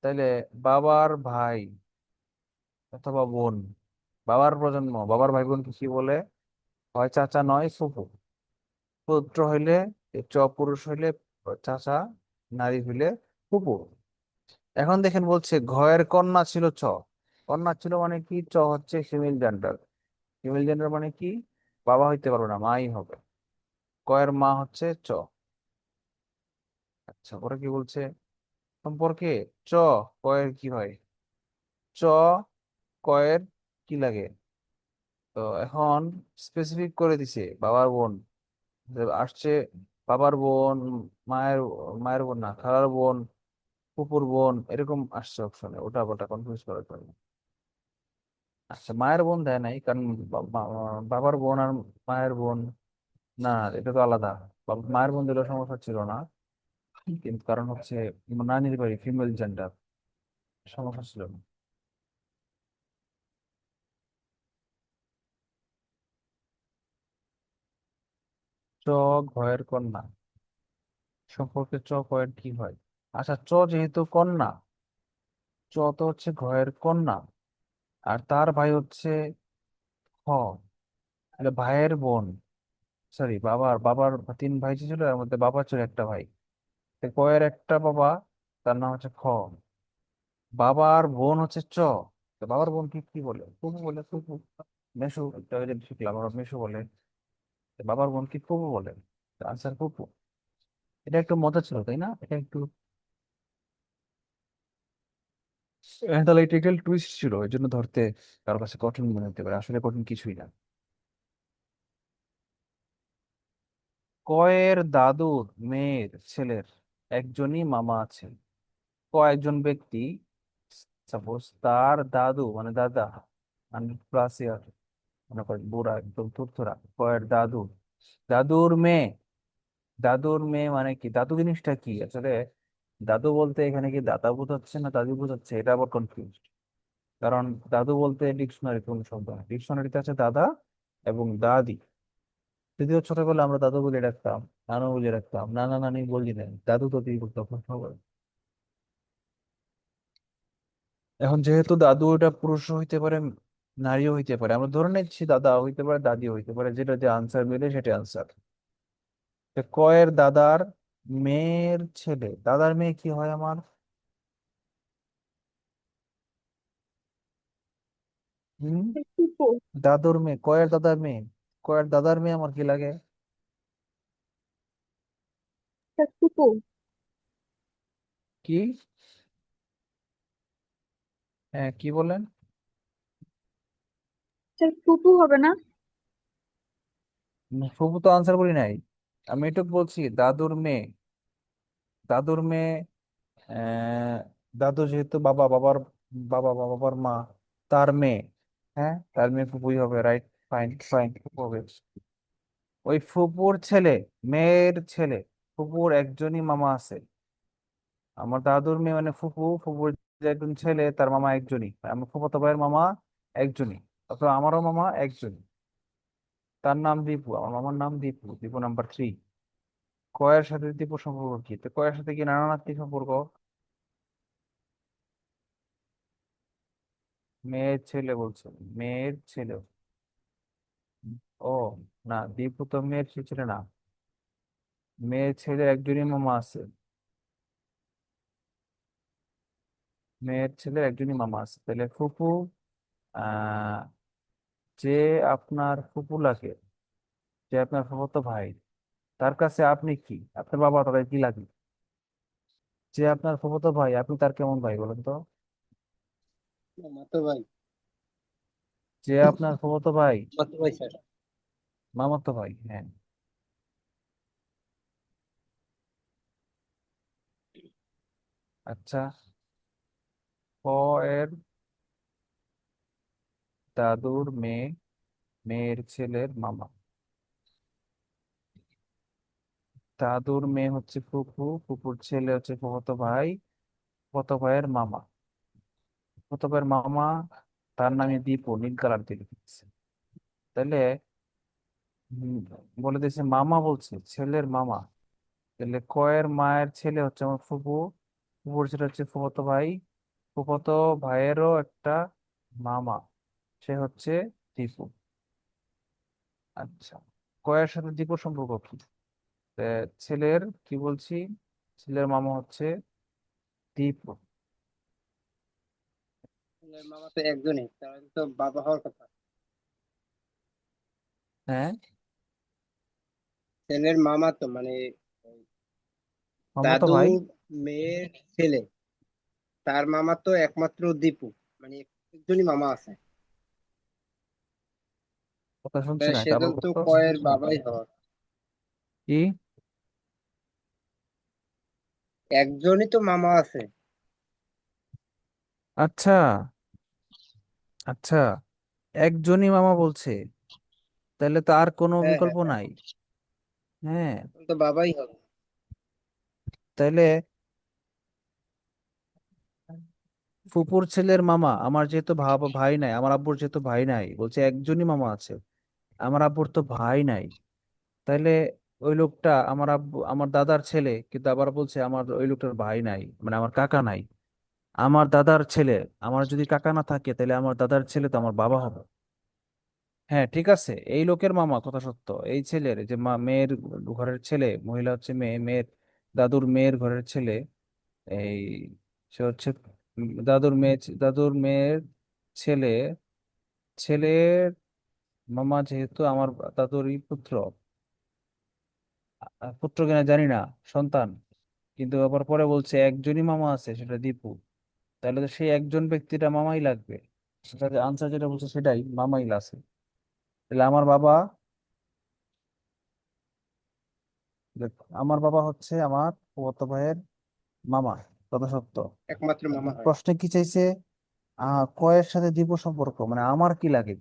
তাইলে বাবার ভাই অথবা বোন, বাবার প্রজন্ম, বাবার ভাই বোনকে কি বলে, হয় চাচা নয় ফুফু, পুত্র হইলে চ, পুরুষ হইলে চাচা, নারী হইলে ফুফু। এখন দেখেন বলছে ঘয়ের কন্যা ছিল চ, কন্যা ছিল মানে কি, চ হচ্ছে ফিমেল জেন্ডার, ফিমেল জেন্ডার মানে কি বাবা হইতে পারবে না, মাই হবে, কয়ের মা হচ্ছে চ। আচ্ছা পরে কি বলছে, সম্পর্কে চ কয়ের কি হয়, চ কয়ের কি কি লাগে? তো এখন স্পেসিফিক করে দিছে বাবার বোন, যে আসছে বাবার বোন, মায়ের মায়ের বোন না, খালার বোন, ফুপুর বোন, এরকম আসছে অপশনে, ওটা ওটা কনফিউজ করার জন্য। আচ্ছা, মায়ের বোন দেয় নাই কারণ বাবার বোন আর মায়ের বোন, না এটা তো আলাদা। মায়ের বোন দিলেও সমস্যা ছিল না, কিন্তু কারণ হচ্ছে নানির বাড়ি, ফিমেল জেন্ডার, সমস্যা ছিল না। চ ঘয়ের কন্যা সম্পর্কে চ কয়ের কি হয়? আচ্ছা, চ যেহেতু কন্যা, চ তো হচ্ছে ঘয়ের কন্যা, আর তার ভাই হচ্ছে খ, তাহলে ভাইয়ের বোন, সরি বাবার বাবার তিন ভাই ছিল, এর মধ্যে বাবার ছিল একটা ভাই, তো কয়ের একটা বাবা, তার নাম হচ্ছে খ। বাবার বোন হচ্ছে চ, তো বাবার বোন কি কি বলে? ফুফু বলে, ফুফু। মেসু, একটা ওই যে শিখলাম আমরা, মেসু বলে। তো বাবার বোন কি ফুফু বলে? আনসার ফুফু। এটা একটু মজা ছিল তাই না? এটা একটু অ্যানালিটিক্যাল টুইস্ট ছিল, এই জন্য ধরতে কারো কাছে কঠিন মনে হতে পারে, আসলে কঠিন কিছুই না। কয়ের দাদুর মেয়ের ছেলের একজনই মামা আছে। কয়েকজন ব্যক্তি, সাপোজ তার দাদু মানে দাদা, 100+ ইয়ার, মনে করেন বুড়া একদম তুরতুরা, কয়ের দাদু, দাদুর মেয়ে, দাদুর মেয়ে মানে কি, দাদু জিনিসটা কি আসলে? দাদু বলতে এখানে কি দাদা বোঝাচ্ছে না দাদু বোঝাচ্ছে, এটা আবার কনফিউজ। কারণ দাদু বলতে ডিকশনারিতে কোনো শব্দ না, ডিকশনারিতে আছে দাদা এবং দাদি। যদিও ছোটবেলা আমরা দাদু বলে রাখতাম, নানু বলে রাখতাম, নানা নানি বলি না, দাদু দাদি তখন সবাই। এখন যেহেতু দাদু ওটা পুরুষও হইতে পারে, নারীও হইতে পারে, আমরা ধরে নিচ্ছি দাদা হইতে পারে, দাদিও হইতে পারে, যেটা যে আনসার মিলে সেটা আনসার। কয়ের দাদার মেয়ের ছেলে, দাদার মেয়ে কি হয় আমার? হম, ফুপু। দাদুর মেয়ে, কয়ের দাদার মেয়ে, কয়ের দাদার মেয়ে আমার কি লাগে? ফুপু। কি? হ্যাঁ, কি বলেন? ফুপু হবে না? ফুফু তো আনসার বলি নাই, আমি এটুকু বলছি দাদুর মেয়ে, দাদুর মেয়ে, আহ দাদু যেহেতু বাবা, বাবার বাবা বা বাবার মা, তার মেয়ে, হ্যাঁ তার মেয়ে ফুপুই হবে, রাইট, ফাইন ফাইন, ফুপু হবে। ওই ফুপুর ছেলে, মেয়ের ছেলে, ফুপুর একজনই মামা আছে। আমার দাদুর মেয়ে মানে ফুপু, ফুপুর যে একজন ছেলে তার মামা একজনই, আমার ফুফাতো ভাইয়ের মামা একজনই, অথবা আমারও মামা একজনই, তার নাম দীপু, আমার মামার নাম দীপু, দীপু নাম্বার 3। কয়ের সাথে দীপুর সম্পর্ক কি? তো কয়ের সাথে কি নানা নাতনি সম্পর্ক? মেয়ের ছেলে বলছে, মেয়ের ছেলে। ও না, দীপু তো মেয়ের ছেলে না, মেয়ের ছেলের একজনই মামা আছে, মেয়ের ছেলের একজনই মামা আছে, তাহলে ফুপু, আহ যে আপনার ফুপু লাগে, যে আপনার ফুফাতো ভাই, তার কাছে আপনি কি, আপনার বাবা তাদের কি লাগে? যে আপনার ফুফাতো ভাই, আপনি তার কেমন ভাই বলেন তো? মামাতো ভাই। যে আপনার ফুফাতো ভাই, মামাতো ভাই স্যার। মামাতো ভাই, হ্যাঁ। আচ্ছা, ক এর দাদুর মেয়ে, মেয়ের ছেলের মামা, দাদুর মেয়ে হচ্ছে ফুফু, ফুফুর ছেলে হচ্ছে ফুফাতো ভাই, ফুফাতো ভাইয়ের মামা, ফুফাতো ভাইয়ের মামা, তার নামে দীপু, নীল কালার দিয়ে লিখেছে। তাহলে উম, বলে দিয়েছে মামা, বলছে ছেলের মামা, তাহলে কয়ের মায়ের ছেলে হচ্ছে আমার ফুফু, ফুফুর ছেলে হচ্ছে ফুফাতো ভাই, ফুফাতো ভাইয়েরও একটা মামা, সে হচ্ছে দীপু। আচ্ছা, কয়ের সাথে দীপুর সম্পর্ক কি? তা ছেলের কি বলছি, ছেলের মামা হচ্ছে দীপু। ছেলের মামা তো একজনই, তাহলে তো বাবা হওয়ার কথা। হ্যাঁ, ছেলের মামা তো মানে ওই মামাতো ভাই। দাদুর মেয়ের ছেলে, তার মামা তো একমাত্র দীপু, মানে একজনই মামা আছে। কথা শুনছে না, এটা আবার সেজন্য তো বলতো। কয়ের বাবাই হওয়ার। কি? একজনই তো মামা আছে। আচ্ছা, আচ্ছা, একজনই মামা বলছে, তাহলে তো আর কোনো হ্যাঁ হ্যাঁ বিকল্প হ্যাঁ, নাই। হ্যাঁ, তো বাবাই হবে। তাইলে ফুপুর ছেলের মামা, আমার যেহেতু ভাই নাই, আমার আব্বুর যেহেতু ভাই নাই, বলছে একজনই মামা আছে, আমার আব্বুর তো ভাই নাই, তাইলে ওই লোকটা আমার আব্বু, আমার দাদার ছেলে, কিন্তু আবার বলছে আমার ওই লোকটার ভাই নাই, মানে আমার কাকা নাই। আমার দাদার ছেলে, আমার যদি কাকা না থাকে, তাহলে আমার দাদার ছেলে তো আমার বাবা হবে। হ্যাঁ, ঠিক আছে, এই লোকের মামা কথা সত্য, এই ছেলের যে মেয়ের ঘরের ছেলে, মহিলা হচ্ছে মেয়ে, মেয়ের দাদুর মেয়ের ঘরের ছেলে, এই সে হচ্ছে দাদুর মেয়ের ছেলে, ছেলের মামা যেহেতু আমার দাদুরই পুত্র, পুত্র কিনা জানি না, সন্তান, কিন্তু আবার পরে বলছে একজনই মামা আছে, সেটা দীপু। তাহলে তো সেই একজন ব্যক্তিটা মামাই লাগবে, সেটা আনসার যেটা বলছে সেটাই মামাই আছে। তাহলে আমার বাবা, দেখ, আমার বাবা হচ্ছে আমার ফুফাতো ভাইয়ের মামা, কথা সত্য। একমাত্র মামা হয়। প্রশ্নে কি চাইছে? কয়ের সাথে দীপু সম্পর্ক, মানে আমার কি লাগে?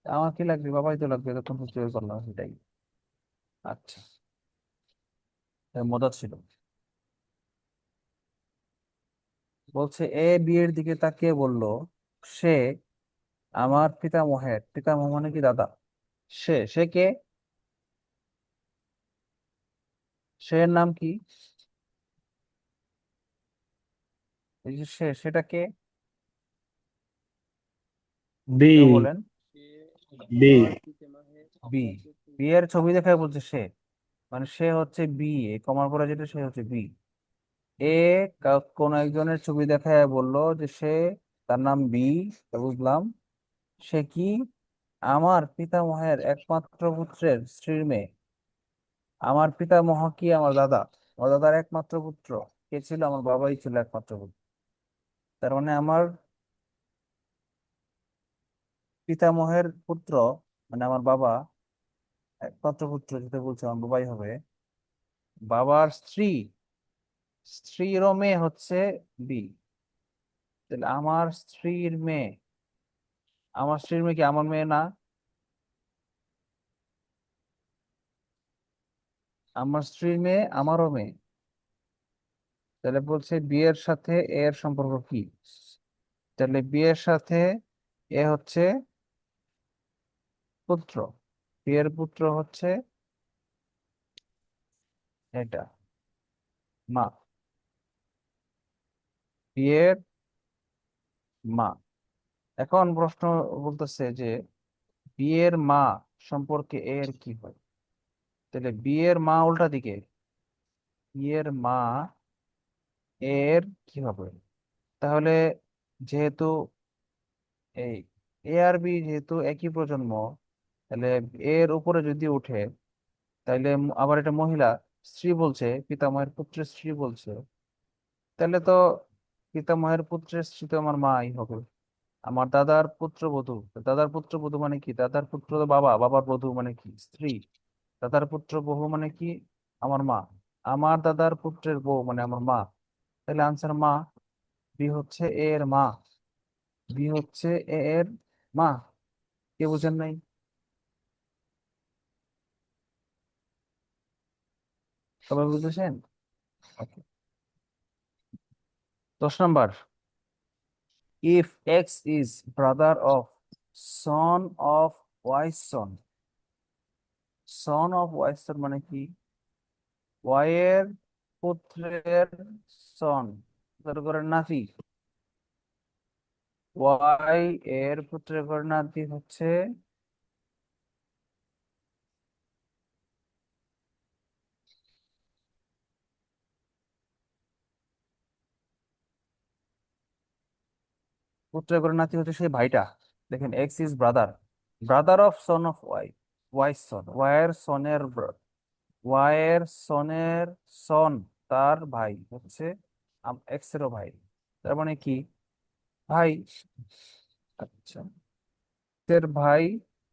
আমার কি লাগবে? বাবাই তো লাগবে, তখন তো চুরি করলাম সেটাই। আচ্ছা, মজা ছিল। বলছে এ বিয়ের দিকে তাকিয়ে বলল, সে আমার পিতামহের, পিতামহ মানে কি দাদা, সে কে? সে এর নাম কি? এই যে সে, সেটা কে? বি কেউ বলেন। বি আমার পিতামহের বি? একমাত্র বিয়ের ছবি দেখায় বলছে সে, মানে সে হচ্ছে বি, এই কমার পরে যেটা সে হচ্ছে বি। এ কোন একজনের ছবি দেখায় বললো যে সে, তার নাম বি, তা বুঝলাম। সে কি? আমার পিতামহের একমাত্র পুত্রের স্ত্রীর মেয়ে। আমার পিতামহ কি আমার দাদা? আমার দাদার একমাত্র পুত্র কে ছিল? আমার বাবাই ছিল একমাত্র পুত্র। তার মানে আমার পিতামহের পুত্র, মানে আমার বাবা একমাত্র পুত্র, যেটা বলছে আমার বাবাই হবে। বাবার স্ত্রী, স্ত্রীরও মেয়ে হচ্ছে বি। তাহলে আমার স্ত্রীর মেয়ে, আমার স্ত্রীর মেয়ে কি আমার মেয়ে না? আমার স্ত্রীর মেয়ে আমারও মেয়ে। তাহলে বলছে বিয়ের সাথে এর সম্পর্ক কি? তাহলে বিয়ের সাথে এ হচ্ছে পুত্র, বিয়ের পুত্র হচ্ছে এটা মা, বিয়ের মা। এখন প্রশ্ন বলতেছে যে বিয়ের মা সম্পর্কে এর কি হয়? তাহলে বিয়ের মা উল্টা দিকে, বিয়ের মা এর কি হবে? তাহলে যেহেতু এই এ আর বি যেহেতু একই প্রজন্ম, তাহলে এর উপরে যদি উঠে, তাইলে আবার এটা মহিলা, স্ত্রী বলছে, পিতামহের পুত্রের স্ত্রী বলছে, তাহলে তো পিতামহের পুত্রের স্ত্রী তো আমার মাই হবে। আমার দাদার পুত্রবধূ, দাদার পুত্রবধূ মানে কি? দাদার পুত্র তো বাবা, বাবার বধূ মানে কি? স্ত্রী। দাদার পুত্র বহু মানে কি? আমার মা। আমার দাদার পুত্রের বউ মানে আমার মা। তাহলে আনসার মা। বি হচ্ছে এ এর মা, বি হচ্ছে এ এর মা। কে বুঝেন নাই? সবাই বুঝেছেন? Okay. 10 নম্বর, if X is brother of son of Y's son, son of Y's son মানে কি? ওয়াই এর পুত্রের সন, তার করে নাতি। ওয়াই এর পুত্রের করে নাতি হচ্ছে, পুত্রের করে নাতি হচ্ছে সেই ভাইটা। দেখেন, X is brother, brother of son of Y, Y's son, Y এর সনের সন, তার ভাই হচ্ছে এক্স এরও ভাই। তার মানে কি? ভাই। আচ্ছা, এর ভাই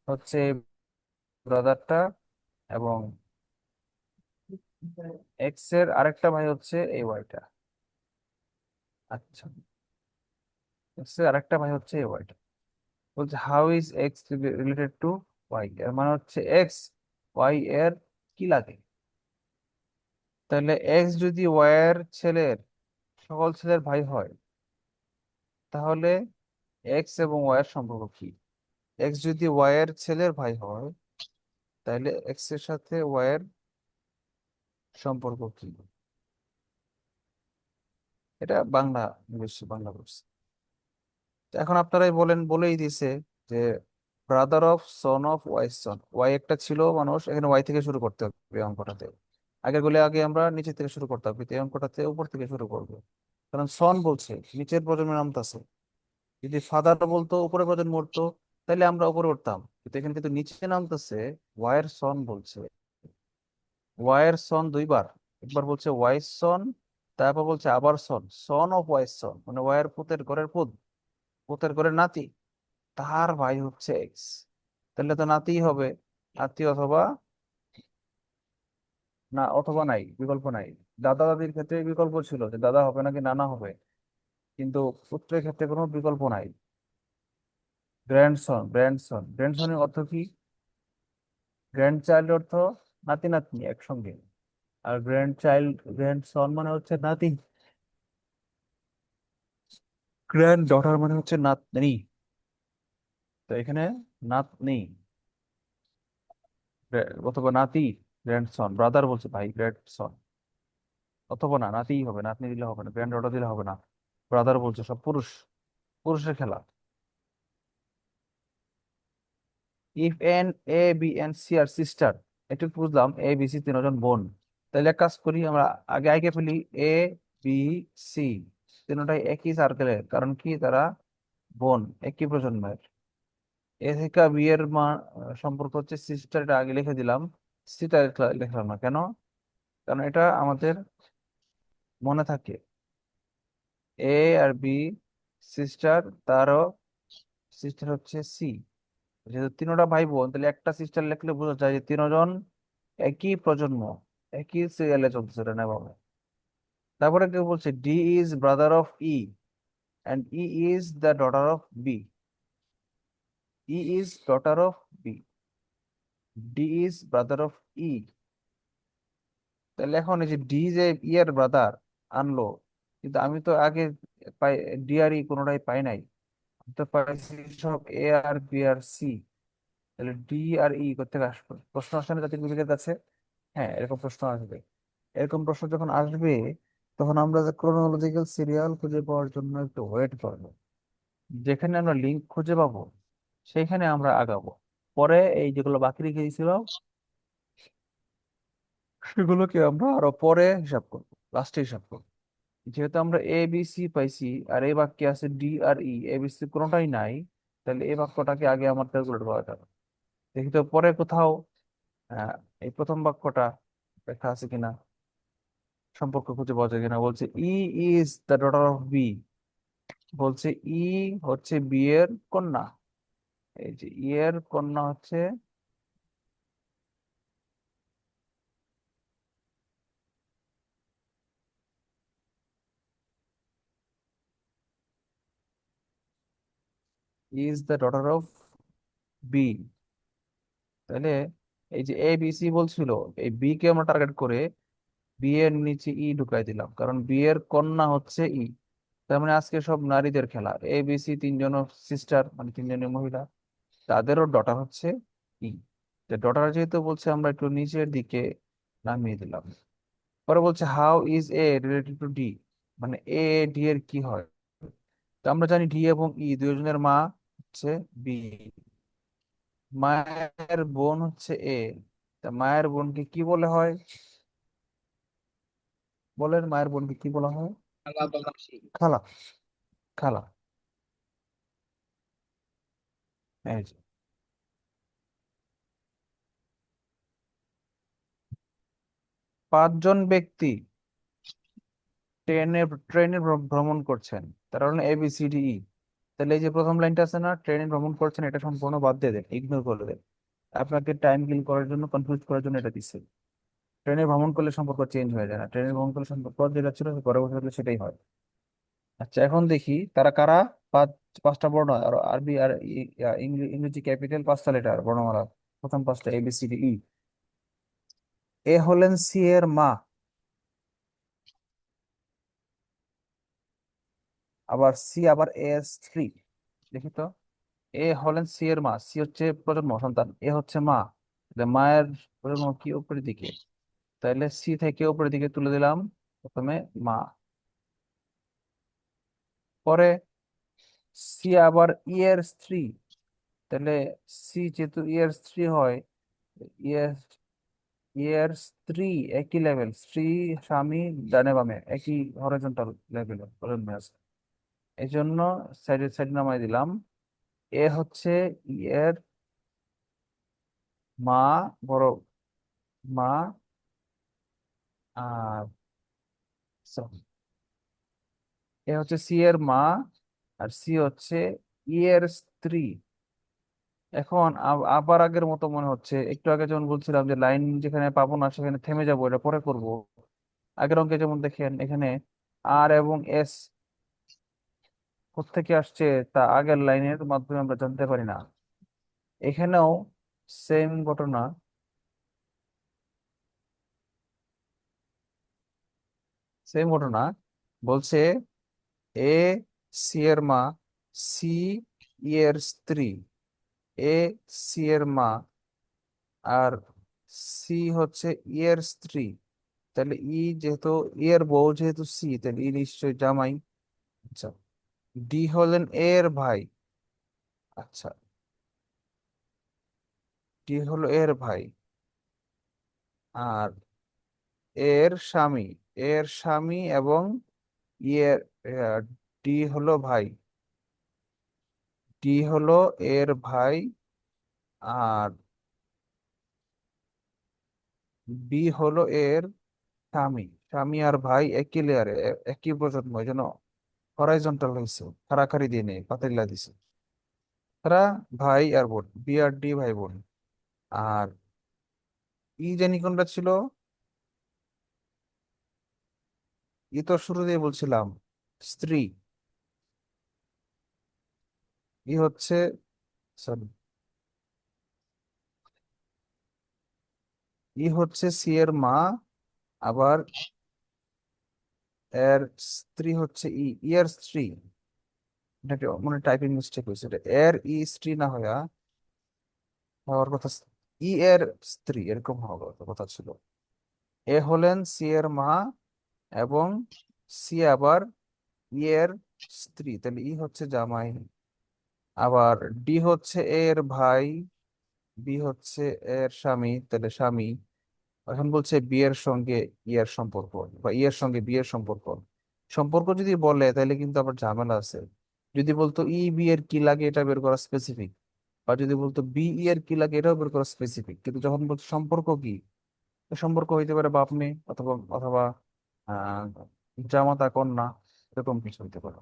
হচ্ছে ব্রাদারটা, এবং এক্স এর আরেকটা ভাই হচ্ছে এই ওয়াইটা। আচ্ছা, এক্স এর আরেকটা ভাই হচ্ছে এই ওয়াইটা। বলছে how is X related to Y, এর মানে হচ্ছে এক্স ওয়াই এর কি লাগে। তাহলে এক্স যদি ওয়াই এর ছেলের সকল ছেলের ভাই হয়, তাহলে এক্স এবং ওয়াই এর সম্পর্ক কি? এক্স যদি ওয়াই এর ছেলের ভাই হয়, তাহলে এক্স এর সাথে ওয়াই এর সম্পর্ক কি? এটা বাংলা, ইংলিশ বাংলা বলছে। তো এখন আপনারাই বলেন, বলেই দিছে যে brother of son of Y son, Y একটা ছিল মানুষ, এখানে ওয়াই থেকে শুরু করতে হবে এই অঙ্কটাতে। আগের গুলো আগে আমরা নিচে থেকে শুরু করতে হবে, এই অঙ্কটাতে উপর থেকে শুরু করবো। কারণ সন বলছে নিচের প্রজন্মের নামতাছে। যদি ফাদার বলতো উপরে প্রজন্ম উঠতো, তাহলে আমরা উপরে উঠতাম, কিন্তু এখানে কিন্তু নিচে নামতেছে। ওয়াইয়ের সন বলছে, ওয়াইয়ের সন দুইবার, একবার বলছে ওয়াই সন, তারপর বলছে আবার সন, সন অফ ওয়াই সন, মানে ওয়াইয়ের পুতের ঘরের পুত, পুতের ঘরের নাতি, তার ভাই হচ্ছে এক্স। তাহলে তো নাতিই হবে, নাতি অথবা না, অথবা নাই, বিকল্প নাই। দাদা দাদির ক্ষেত্রে বিকল্প ছিল যে দাদা হবে নাকি নানা হবে, কিন্তু পুত্রের ক্ষেত্রে কোনো বিকল্প নাই। গ্র্যান্ডসন, গ্র্যান্ডসন, গ্র্যান্ডসনের অর্থ কি? গ্র্যান্ড চাইল্ড অর্থ নাতি নাতনি একসঙ্গে, আর গ্র্যান্ড চাইল্ড, গ্র্যান্ডসন মানে হচ্ছে নাতি, গ্র্যান্ড ডটার মানে হচ্ছে নাতনি। তো এখানে নাতনি, অথবা নাতি, গ্র্যান্ডসন, ব্রাদার বলছে ভাই গ্র্যান্ডসন, অথবা না, নাতিই হবে, নাতনি দিলে হবে না, গ্র্যান্ড ডটার দিলে হবে না। ব্রাদার বলছে সব পুরুষ, পুরুষের খেলা। If N, A B and C are sister, একটু বুঝলাম এ বি সি তিনজন বোন। তাহলে এক কাজ করি আমরা, আগে আগে ফেলি এ বি সি, তিনটাই একই সার্কেলের, কারণ কি তারা বোন, একই প্রজন্মের। এ থেকে বি এর সম্পর্ক হচ্ছে সিস্টার, এটা আগে লিখে দিলাম। সিটা লিখলাম না কেন? কারণ এটা আমাদের মনে থাকে। এ আর বি সিস্টার, তারও সিস্টার হচ্ছে সি। যেহেতু তিনটা ভাই বোন, তাহলে একটা সিস্টার লিখলে বোঝা যায় যে তিনজন একই প্রজন্ম, একই সিরিয়ালে চলতেছে, এটা নেওয়া হবে। তারপরে কেউ বলছে D is brother of E and E is the daughter of B. E is daughter of B, D is brother of E. তাহলে এখন এই যে ডি যে ই এর ব্রাদার আনলো, কিন্তু আমি তো আগে পাই ডি আর ই কোনোটাই পাই নাই, আমি তো পাইছি সব এ আর বি আর সি। তাহলে ডি আর ই কোথেকে আসবে? প্রশ্ন আসে না জাতীয় বিবেকের কাছে? হ্যাঁ, এরকম প্রশ্ন আসবে। এরকম প্রশ্ন যখন আসবে, তখন আমরা ক্রোনোলজিক্যাল সিরিয়াল খুঁজে পাওয়ার জন্য একটু ওয়েট করবো। যেখানে আমরা লিঙ্ক খুঁজে পাবো, সেখানে আমরা আগাবো। পরে এই যেগুলো বাকি রেখে দিয়েছিল, সেগুলোকে আমরা আরো পরে হিসাব করবো, লাস্টে হিসাব করবো। যেহেতু আমরা এ বি সি পাইছি, আর এই বাক্যে আছে D R E, A B C কোনোটাই নাই, তাহলে এই বাক্যটাকে আগে আমার ক্যালকুলেট করা যাবে। দেখি তো পরে কোথাও আহ, এই প্রথম বাক্যটা লেখা আছে কিনা, সম্পর্ক খুঁজে পাওয়া যায় কিনা। বলছে E is the daughter of B, বলছে ই হচ্ছে বি এর কন্যা। এই যে ই এর কন্যা হচ্ছে, is the daughter of B. তাহলে এই যে এ বি সি বলছিল, এই বি কে আমরা টার্গেট করে বি এর নিচে ই ঢুকাই দিলাম, কারণ বি এর কন্যা হচ্ছে ই। তার মানে আজকে সব নারীদের খেলা। এ বি সি তিনজন সিস্টার, মানে তিনজনের মহিলা, তাদেরও ডটার হচ্ছে ই। ডটার যেহেতু বলছে, আমরা একটু নিচের দিকে নামিয়ে দিলাম। পরে বলছে how is A related to D, মানে এ ডি এর কি হয়। তো আমরা জানি ডি এবং ই দুজনের মা হচ্ছে বি, মায়ের বোন হচ্ছে এ। তা মায়ের বোনকে কি বলে হয়? বলেন, মায়ের বোনকে কি বলা হয়? আলাদা মাসি। খালা, খালা। এই যে, পাঁচজন ব্যক্তি ট্রেনে ট্রেনে ভ্রমণ করছেন, তারা হলেন A B C D E. তাহলে এই যে প্রথম লাইনটা আছে না, ট্রেনে ভ্রমণ করছেন, এটা সম্পূর্ণ বাদ দিয়ে দেন, ইগনোর করে দেন। আপনাকে টাইম কিল করার জন্য, কনফিউজ করার জন্য এটা দিচ্ছে। ট্রেনে ভ্রমণ করলে সম্পর্ক চেঞ্জ হয়ে যায় না, ট্রেনে ভ্রমণ করলে সম্পর্ক যেটা ছিল পরবর্তী হলে সেটাই হয়। আচ্ছা, এখন দেখি তারা কারা। পাঁচ, পাঁচটা বর্ণ আর আরবি আর ইংরেজি ক্যাপিটাল, পাঁচটা লেটার বর্ণমালা। প্রথম পাঁচটা ABCDE। এ হলেন সি এর মা, আবার সি আবার এ এর স্ত্রী। দেখি তো, এ হলেন সি এর মা, সি হচ্ছে প্রজন্ম সন্তান, এ হচ্ছে মা। তাহলে মায়ের প্রজন্ম কি উপরের দিকে, তাহলে সি থেকে উপরের দিকে তুলে দিলাম প্রথমে মা। পরে সি আবার ই এর স্ত্রী, তাহলে সি যেহেতু ই এর স্ত্রী হয়, ই এর ই এর স্ত্রী একই লেভেল, স্ত্রী স্বামী ডানে বামে একই হরিজন্টাল লেভেলে প্রজন্মে আছে, এই জন্য সাইডে সাইড নামাই দিলাম। এ হচ্ছে ই এর মা, বড় মা। আর sorry, এ হচ্ছে সি এর মা, আর সি হচ্ছে ই এর স্ত্রী। এখন আবার আগের মতো মনে হচ্ছে, একটু আগে যেমন বলছিলাম যে লাইন যেখানে পাবো না সেখানে থেমে যাবো, এটা পরে করব। আগের অঙ্কে যেমন দেখেন এখানে আর এবং এস কোত্থেকে আসছে তা আগের লাইনের মাধ্যমে আমরা জানতে পারি না। এখানেও সেম ঘটনা, সেম ঘটনা। বলছে এ সি এর মা, সি ই এর স্ত্রী, এ সি এর মা, আর সি হচ্ছে ই এর স্ত্রী। তাহলে ই যেহেতু ই এর বউ, যেহেতু সি, তাহলে ই নিশ্চয়ই জামাই। আচ্ছা, ডি হলেন এ এর ভাই। আচ্ছা, ডি হলো এর ভাই, আর এর স্বামী, এর স্বামী এবং ইয়ের ডি হলো ভাই, ডি হলো এর ভাই, আর বি হলো এর স্বামী। স্বামী আর ভাই একই লেয়ারে, একই প্রজন্ম, এই জন্য হরাইজন্টাল হয়েছে, খাড়াখাড়ি দিয়ে নেই, পাতিল্লা দিছে। তারা ভাই আর বোন, বি আর ডি ভাই বোন। আর ই জানি কোনটা ছিল, ই তো শুরু দিয়ে বলছিলাম স্ত্রী। ই হচ্ছে, সরি, ই হচ্ছে সি এর মা, আবার এর স্ত্রী হচ্ছে ই, ই এর স্ত্রী। এটাকে মানে টাইপিং মিস্টেক হয়েছে, এটা এর ই স্ত্রী না হইয়া হওয়ার কথা, ই এর স্ত্রী এরকম হওয়ার কথা ছিল। এ হলেন সি এর মা, এবং সি আবার ই এর স্ত্রী, তাহলে ই হচ্ছে জামাই। আবার ডি হচ্ছে এর ভাই, বি হচ্ছে এর স্বামী, তাহলে স্বামী। এখন বলছে বিয়ের সঙ্গে ইয়ের সম্পর্ক, বা ইয়ের সঙ্গে বিয়ের সম্পর্ক। সম্পর্ক যদি বলে তাহলে কিন্তু আবার ঝামেলা আছে। যদি বলতো ই বি এর কি লাগে এটা বের করা স্পেসিফিক, বা যদি বলতো বি ই এর কি লাগে এটাও বের করা স্পেসিফিক, কিন্তু যখন বলতো সম্পর্ক কি, তো সম্পর্ক হইতে পারে বাপ মেয়ে, অথবা অথবা আহ জামাতা কন্যা, এরকম কিছু হইতে পারে।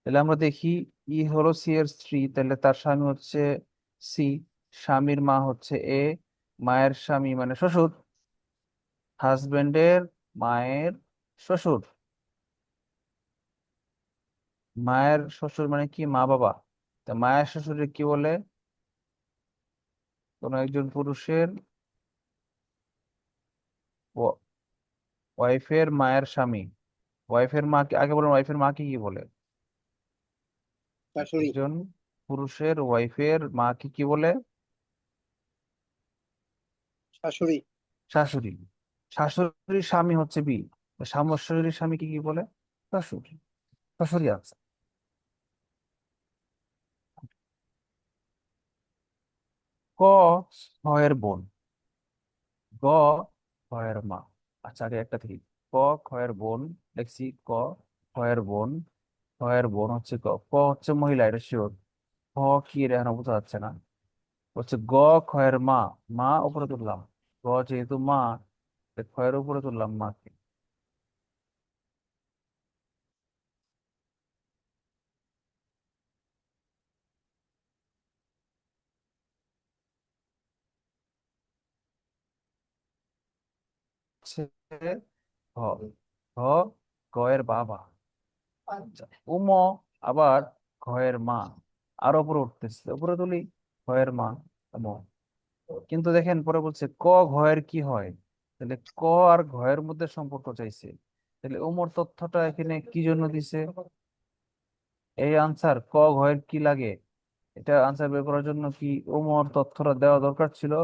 তাহলে আমরা দেখি, ই হলো সি এর স্ত্রী, তাহলে তার স্বামী হচ্ছে সি, স্বামীর মা হচ্ছে এ, মায়ের স্বামী মানে শ্বশুর, হাজবেন্ডের মায়ের শ্বশুর। মায়ের শ্বশুর মানে কি, মা বাবা। তা মায়ের শ্বশুরের কি বলে, কোন একজন পুরুষের ওয়াইফের মায়ের স্বামী। ওয়াইফের মা আগে বলেন, ওয়াইফের মা কি কি বলে? শাশুড়ি। একজন পুরুষের ওয়াইফের মা কি কি বলে? শাশুড়ি। শাশুড়ি। শাশুড়ির স্বামী হচ্ছে বি, শাশুড়ির স্বামী কি কি বলে? শাশুড়ি। শাশুড়ি আছে। ক ক্ষয়ের বোন, গ ক্ষয়ের মা। আচ্ছা, আগে একটা থেকে, ক ক্ষয়ের বোন দেখছি, ক ক্ষয়ের বোন, ক্ষয়ের বোন হচ্ছে ক, ক হচ্ছে মহিলা, এটা শিওর। খ কি এটা এখনো বোঝা যাচ্ছে না। হচ্ছে গ ক্ষয়ের মা, মা উপরে তুললাম, গ যেহেতু মা, তাই ক্ষয়ের উপরে তুললাম মাকে। হচ্ছে ঘ। ঘ গয়ের বাবা। আচ্ছা, উম আবার ঘয়ের মা। আর উপরে উঠতেছে, উপরে তুলি ঘয়ের মা উম। কিন্তু দেখেন পরে বলছে ক ঘয়ের কি হয়, তাহলে ক আর ঘয়ের মধ্যে সম্পর্ক চাইছে। তাহলে উমর তথ্যটা এখানে কি জন্য দিছে? এই আনসার ক ঘয়ের কি লাগে, এটা আনসার বের করার জন্য কি উমর তথ্যটা দেওয়া দরকার ছিল?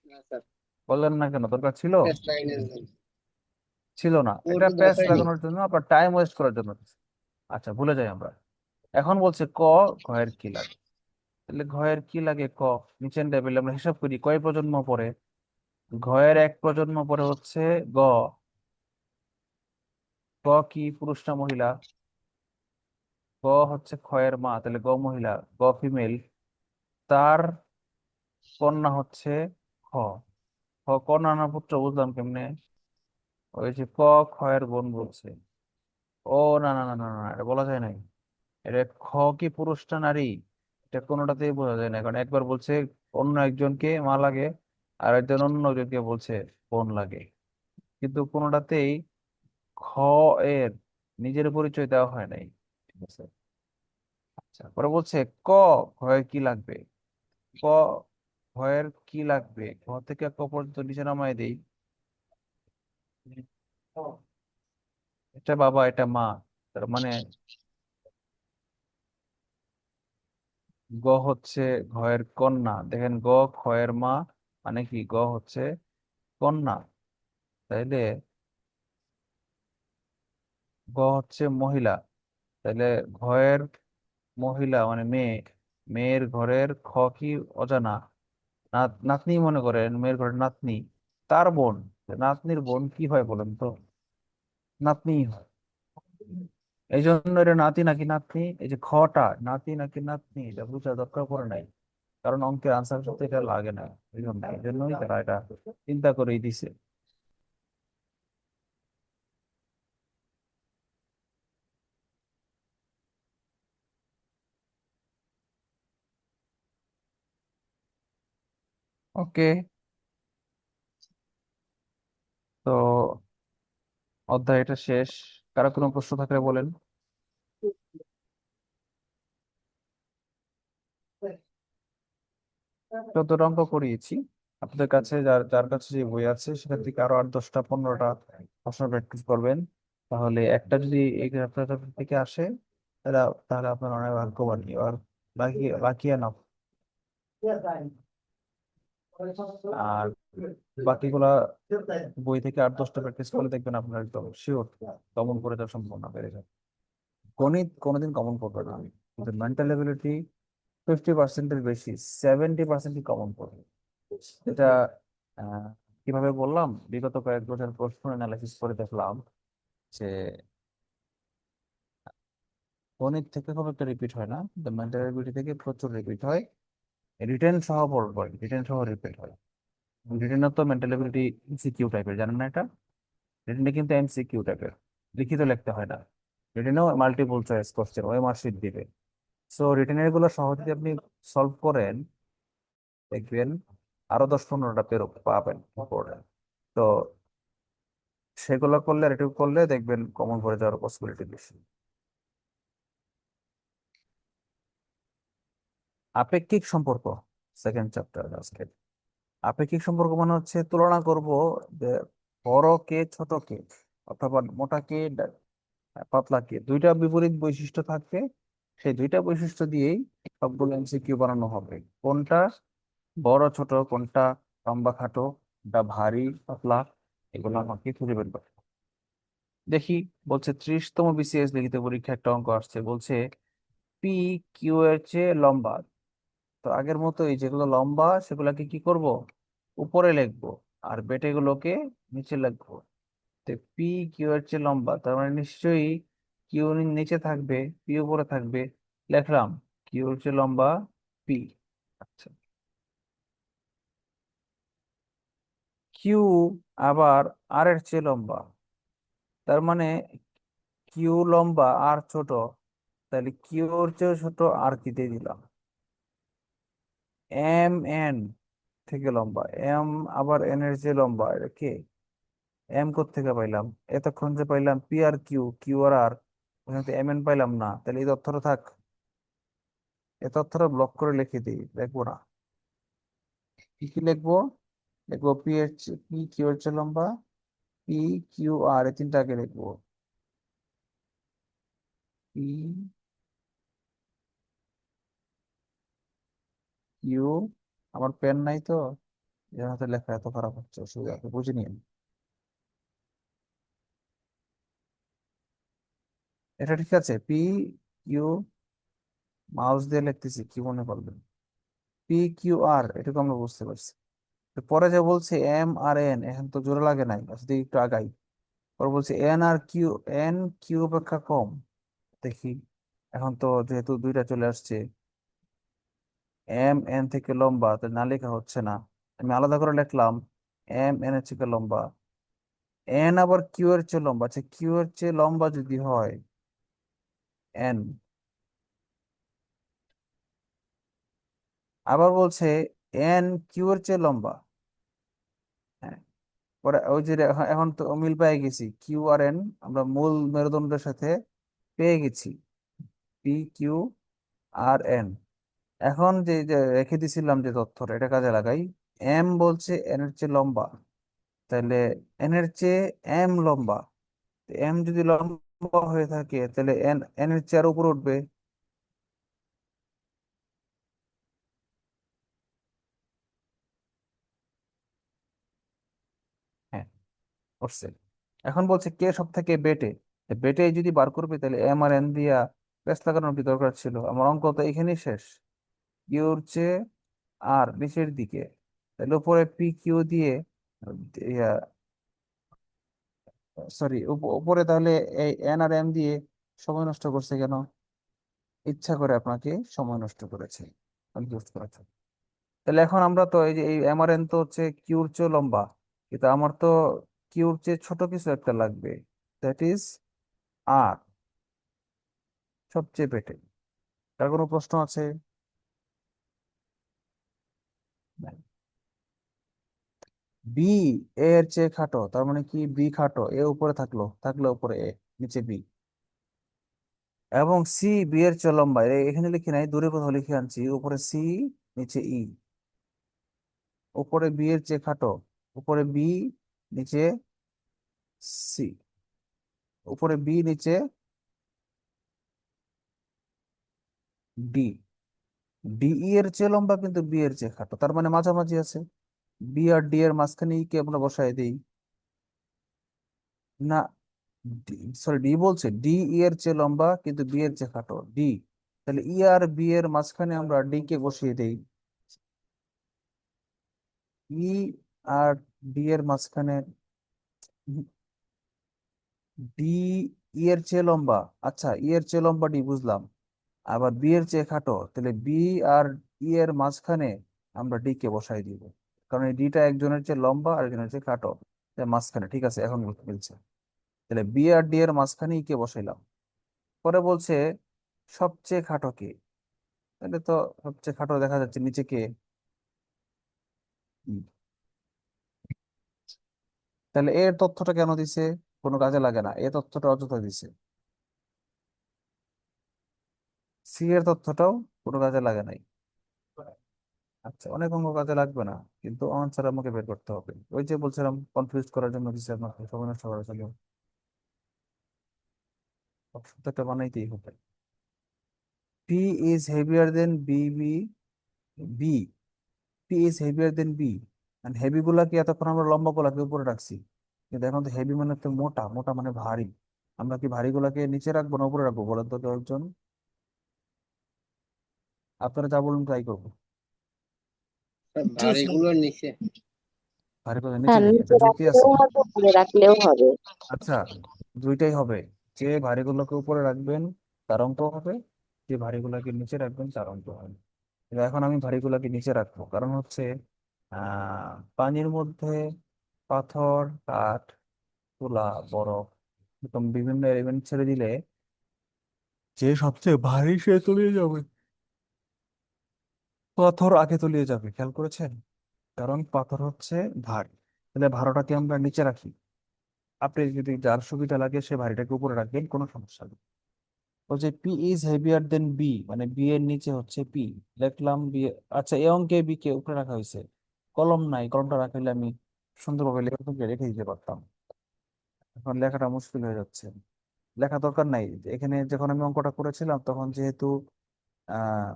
না স্যার, বললেন না কেন, দরকার ছিল? টেস্ট লাইনে ছিল না, ওর এটা তো প্যাচ দরকারই নেই। লাগানোর জন্য, আপনার টাইম ওয়েস্ট করার জন্য। আচ্ছা, ভুলে যাই আমরা। এখন বলছে ক ঘয়ের কি লাগে, তাহলে ঘয়ের কি লাগে ক, নিচের টেবিলে আমরা হিসাব করি কয় প্রজন্ম পরে। ঘয়ের এক প্রজন্ম পরে হচ্ছে গ। গ কি পুরুষ না মহিলা? গ হচ্ছে ক্ষয়ের মা, তাহলে গ মহিলা, গ ফিমেল। তার কন্যা হচ্ছে খ। খ কন্যা না পুত্র বুঝলাম কেমনে? ওই যে ক ক্ষয়ের বোন বলছে। ও না না না না না, এটা বলা যায় নাই। এটা খ কি পুরুষ না নারী, এটা কোনোটাতেই বোঝা যায় না, কারণ একবার বলছে অন্য একজনকে মা লাগে, আর একজন অন্য একজনকে বলছে বোন লাগে, কিন্তু কোনোটাতেই খ এর নিজের পরিচয় দেওয়া হয় নাই। ঠিক আছে। আচ্ছা, পরে বলছে ক ঘয়ের কি লাগবে। ক ঘয়ের কি লাগবে, ঘ থেকে ক পর্যন্ত নিচে নামায় দেই। এটা বাবা, এটা মা, তার মানে গ হচ্ছে ঘয়ের কন্যা। দেখেন গ খয়ের মা, মানে কি গ হচ্ছে কন্যা। তাইলে গ হচ্ছে মহিলা, তাইলে ঘয়ের মহিলা মানে মেয়ে। মেয়ের ঘরের খ কি অজানা, নাতনি মনে করেন, মেয়ের ঘরের নাতনি, তার বোন। নাতনির বোন কি হয় বলেন তো? নাতনি হয়। এই জন্য এটা নাতি নাকি নাতনি, এই যে খটা নাতি নাকি নাতনি এটা বুঝা দরকার পড়ে নাই, কারণ অঙ্কের আনসার সাথে এটা লাগে না। এই জন্যই তারা এটা চিন্তা করেই দিছে। ওকে, তো অধ্যায় এটা শেষ। কারো কোনো প্রশ্ন থাকলে বলেন। যতটা অঙ্ক করিয়েছি, আপনাদের কাছে যার যার কাছে যে বই আছে সেখান থেকে আরো 8, 10, 15টা প্রশ্ন প্র্যাকটিস করবেন। তাহলে একটা যদি এই আপনার থেকে আসে, তাহলে তাহলে আপনার অনেক ভাগ্যবান। আর বাকি বাকি না, আর বাকিগুলা বই থেকে 8, 10টা প্র্যাকটিস করলে দেখবেন আপনার একদম শিওর কমন করে যাওয়ার সম্ভাবনা বেড়ে যায়। গণিত কোনোদিন কমন করবে না, কিন্তু মেন্টাল এবিলিটি 50%-এর বেশি, 70%ই কমন পড়বে। এটা আহ, কিভাবে বললাম, বিগত কয়েক বছর প্রশ্ন অ্যানালাইসিস করে দেখলাম যে গণিত থেকে খুব একটা রিপিট হয় না, কিন্তু মেন্টাল এবিলিটি থেকে প্রচুর রিপিট হয়। রিটেন সহ পড়বে, রিটেন সহ রিপিট হয়। রিটেনের তো মেন্টাল এবিলিটি এমসিকিউ টাইপের, জানেন না এটা? রিটেনটা কিন্তু এমসিকিউ টাইপের, লিখিত লিখতে হয় না। রিটেনেও মাল্টিপল চয়েস কোশ্চেন, ওই মার্কশিট দিবে। সো রিটেনের গুলো সহজ যদি আপনি সলভ করেন, দেখবেন আরো 10, 15টা পেরো পাবেন পরে। তো সেগুলো করলে আর একটু করলে দেখবেন কমন পড়ে যাওয়ার পসিবিলিটি বেশি। আপেক্ষিক সম্পর্ক, সেকেন্ড চ্যাপ্টার আজকে। আপেক্ষিক সম্পর্ক মানে হচ্ছে তুলনা করব যে বড় কে ছোট কে, অথবা মোটা কে পাতলা কে, দুইটা বিপরীত বৈশিষ্ট্য থাকবে। সেই দুইটা বৈশিষ্ট্য দিয়েই সবগুলো এমসিকিউ বানানো হবে। কোনটা বড় ছোট, কোনটা লম্বা খাটো, কোনটা ভারী পাতলা, এগুলো আমাকে খুঁজে বের করতে হবে। দেখি, বলছে 30তম বিসিএস লিখিত পরীক্ষা একটা অঙ্ক আসছে, বলছে পি কিউ এর চেয়ে লম্বা। তো আগের মতো এই যেগুলো লম্বা সেগুলোকে কি করব, উপরে লিখবো, আর বেটেগুলোকে নিচে লিখবো। তো পি কিউ এর চেয়ে লম্বা, তার মানে নিশ্চয়ই কিউ নিচে থাকবে, পি উপরে থাকবে। লিখলাম কিউ এর চেয়ে লম্বা পি। আচ্ছা, কিউ আবার আর এর চেয়ে লম্বা, তার মানে কিউ লম্বা আর ছোট, তাহলে কিউ এর চেয়ে ছোট আর কি দিয়ে দিলাম, এম এন থেকে লম্বা, এম আবার এন এর যে লম্বা, এটা কে? এম থেকে পাইলাম? এতক্ষণ যে পাইলাম P R Q, Q R আর, ওখানে তো এম এন পাইলাম না, তাহলে এই তথ্যটা থাক। এই তথ্যটা ব্লক করে লিখে দিই, লিখবো না। কি কি লিখবো? লিখবো পি এর পি কিউ এর চেয়ে লম্বা, পি কিউ আর, এই তিনটা আগে লিখবো। পি কিউ, আমার পেন নাই তো, এর হাতে লেখা এত খারাপ হচ্ছে, অসুবিধা আছে, বুঝিনি আমি। এটা ঠিক আছে, পি কিউ, মাউস দিয়ে লিখতেছি, কি মনে করবেন? পি কিউ আর, এটুকু আমরা বুঝতে পারছি। তো পরে যে বলছে এম আর এন, এখন তো জোরে লাগে নাই, যদি একটু আগাই। পরে বলছে এন আর কিউ, এন কিউ অপেক্ষা কম। দেখি, এখন তো যেহেতু দুইটা চলে আসছে, এম এন থেকে লম্বা, তো না লেখা হচ্ছে না। আমি আলাদা করে লিখলাম এম এন এর থেকে লম্বা, এন আবার কিউ এর চেয়ে লম্বা। আচ্ছা, কিউ এর চেয়ে লম্বা যদি হয় এন, আবার বলছে এন কিউ এর চেয়ে লম্বা। হ্যাঁ, পরে ওই যে এখন তো মিল পেয়ে গেছি, কিউ আর এন আমরা মূল মেরুদণ্ডের সাথে পেয়ে গেছি, পি কিউ আর এন। এখন যে যে রেখে দিছিলাম যে তথ্যটা, এটা কাজে লাগাই। এম বলছে এন এর চেয়ে লম্বা, তাহলে এন এর চেয়ে এম লম্বা। এম যদি লম্বা হয়ে থাকে, তাহলে এন এন এর চেয়ে আরো উপরে উঠবে। হ্যাঁ, উঠছে। এখন বলছে কে সব থেকে বেটে। বেটে যদি বার করবে, তাহলে এম আর এন দিয়া পেস লাগানোর কি দরকার ছিল? আমার অঙ্ক তো এখানেই শেষ। কিউর চেয়ে আর নিচের দিকে, তাহলে উপরে পি কিউ দিয়ে, সরি, উপরে তাহলে এই এন আর এম দিয়ে সময় নষ্ট করছে কেন? ইচ্ছা করে আপনাকে সময় নষ্ট করেছে, কনফিউজ করেছে। তাহলে এখন আমরা তো এই যে এই এম আর এন তো হচ্ছে কিউর চেয়ে লম্বা, কিন্তু আমার তো কিউর চেয়ে ছোট কিছু একটা লাগবে, দ্যাট ইজ আর, সবচেয়ে পেটে। তার কোনো প্রশ্ন আছে? বি এর চেয়ে খাটো, তার মানে কি বি খাটো, এ উপরে থাকলো, থাকলে উপরে এ, নিচে বি। এবং সি বি এর চেয়ে লম্বা, এখানে লিখি নাই, দূরে কোথাও লিখে আনছি, উপরে সি, নিচে ই। উপরে বি এর চেয়ে খাটো, উপরে বি, নিচে সি। উপরে বি, নিচে ডি। ডিই এর চেয়ে লম্বা কিন্তু বি এর চেয়ে খাটো, তার মানে মাঝামাঝি আছে। বি আর ডি এর মাঝখানে ই কে আমরা বসাই দিই। না, সরি, ডি বলছে ডি ই এর চেয়ে লম্বা কিন্তু বি এর চেয়ে খাটো, ডি। তাহলে ই আর বি এর মাঝখানে আমরা ডি কে বসিয়ে দেই। ই আর ডি এর মাঝখানে ডি, ই এর চেয়ে লম্বা। আচ্ছা, ই এর চেয়ে লম্বা ডি বুঝলাম, আবার বি এর চেয়ে খাটো, তাহলে বি আর ই এর মাঝখানে আমরা ডি কে বসাই দিব, কারণ এই ডিটা একজনের চেয়ে লম্বা আর একজনের চেয়ে খাটো, তাই মাঝখানে। ঠিক আছে, এখন মিলছে। তাহলে বি আর ডি এর মাঝখানে ই কে বসাইলাম। পরে বলছে সবচেয়ে খাটো কে, তাহলে তো সবচেয়ে খাটো দেখা যাচ্ছে নিচে কে? ই। তাহলে এর তথ্যটা কেন দিছে? কোনো কাজে লাগে না, এ তথ্যটা অযথা দিছে। সি এর তথ্যটাও কোনো কাজে লাগে নাই। আচ্ছা, অনেক অঙ্ক কাজে লাগবে না, কিন্তু আনসার আমাকে বের করতে হবে। ওই যে বলছিলাম কনফিউজ করার জন্য দিচ্ছে আপনাকে, সময় নষ্ট করার জন্য। অপশন তো একটা বানাইতেই হবে। P is heavier than B, B, B, P is heavier than B. মানে হেভি গুলাকে এতক্ষণ আমরা লম্বা গুলাকে উপরে রাখছি, কিন্তু এখন তো হেভি মানে তো মোটা, মোটা মানে ভারী। আমরা কি ভারী গুলাকে নিচে রাখবো না উপরে রাখবো বলেন তো কেউ একজন? আপনারা যা বলুন তাই করবো। ঠিক আছে। ভারীগুলোর নিচে। ভারী গুলো নিচে হ্যাঁ, দিই, এটা নিচে যুক্তি রাখলেও আছে। হবে, উপরে রাখলেও হবে। আচ্ছা, দুইটাই হবে। যে ভারীগুলোকে উপরে রাখবেন তার অঙ্ক হবে, যে ভারীগুলোকে নিচে রাখবেন তার অঙ্ক হবে। কিন্তু এখন আমি ভারীগুলোকে নিচে রাখবো, কারণ হচ্ছে পানির মধ্যে পাথর, কাঠ, তুলা, বরফ, এরকম বিভিন্ন এলিমেন্ট ছেড়ে দিলে যে সবচেয়ে ভারী সে তলিয়ে যাবে, পাথর আগে তলিয়ে যাবে, খেয়াল করেছেন? কারণ পাথর হচ্ছে ভারী। তাহলে ভারটাকে আমরা নিচে রাখি। আপনি যদি যার সুবিধা লাগে সে ভারীটাকে উপরে রাখবেন, কোনো সমস্যা নেই। বলছে P is heavier than B, মানে বি এর নিচে হচ্ছে পি। লিখলাম বি। আচ্ছা, এ অঙ্কে বি কে উপরে রাখা হয়েছে, কলম নাই, কলমটা রাখলে আমি সুন্দরভাবে লেখা রেখে দিতে পারতাম। এখন লেখাটা মুশকিল হয়ে যাচ্ছে। লেখা দরকার নাই, এখানে যখন আমি অঙ্কটা করেছিলাম তখন যেহেতু আহ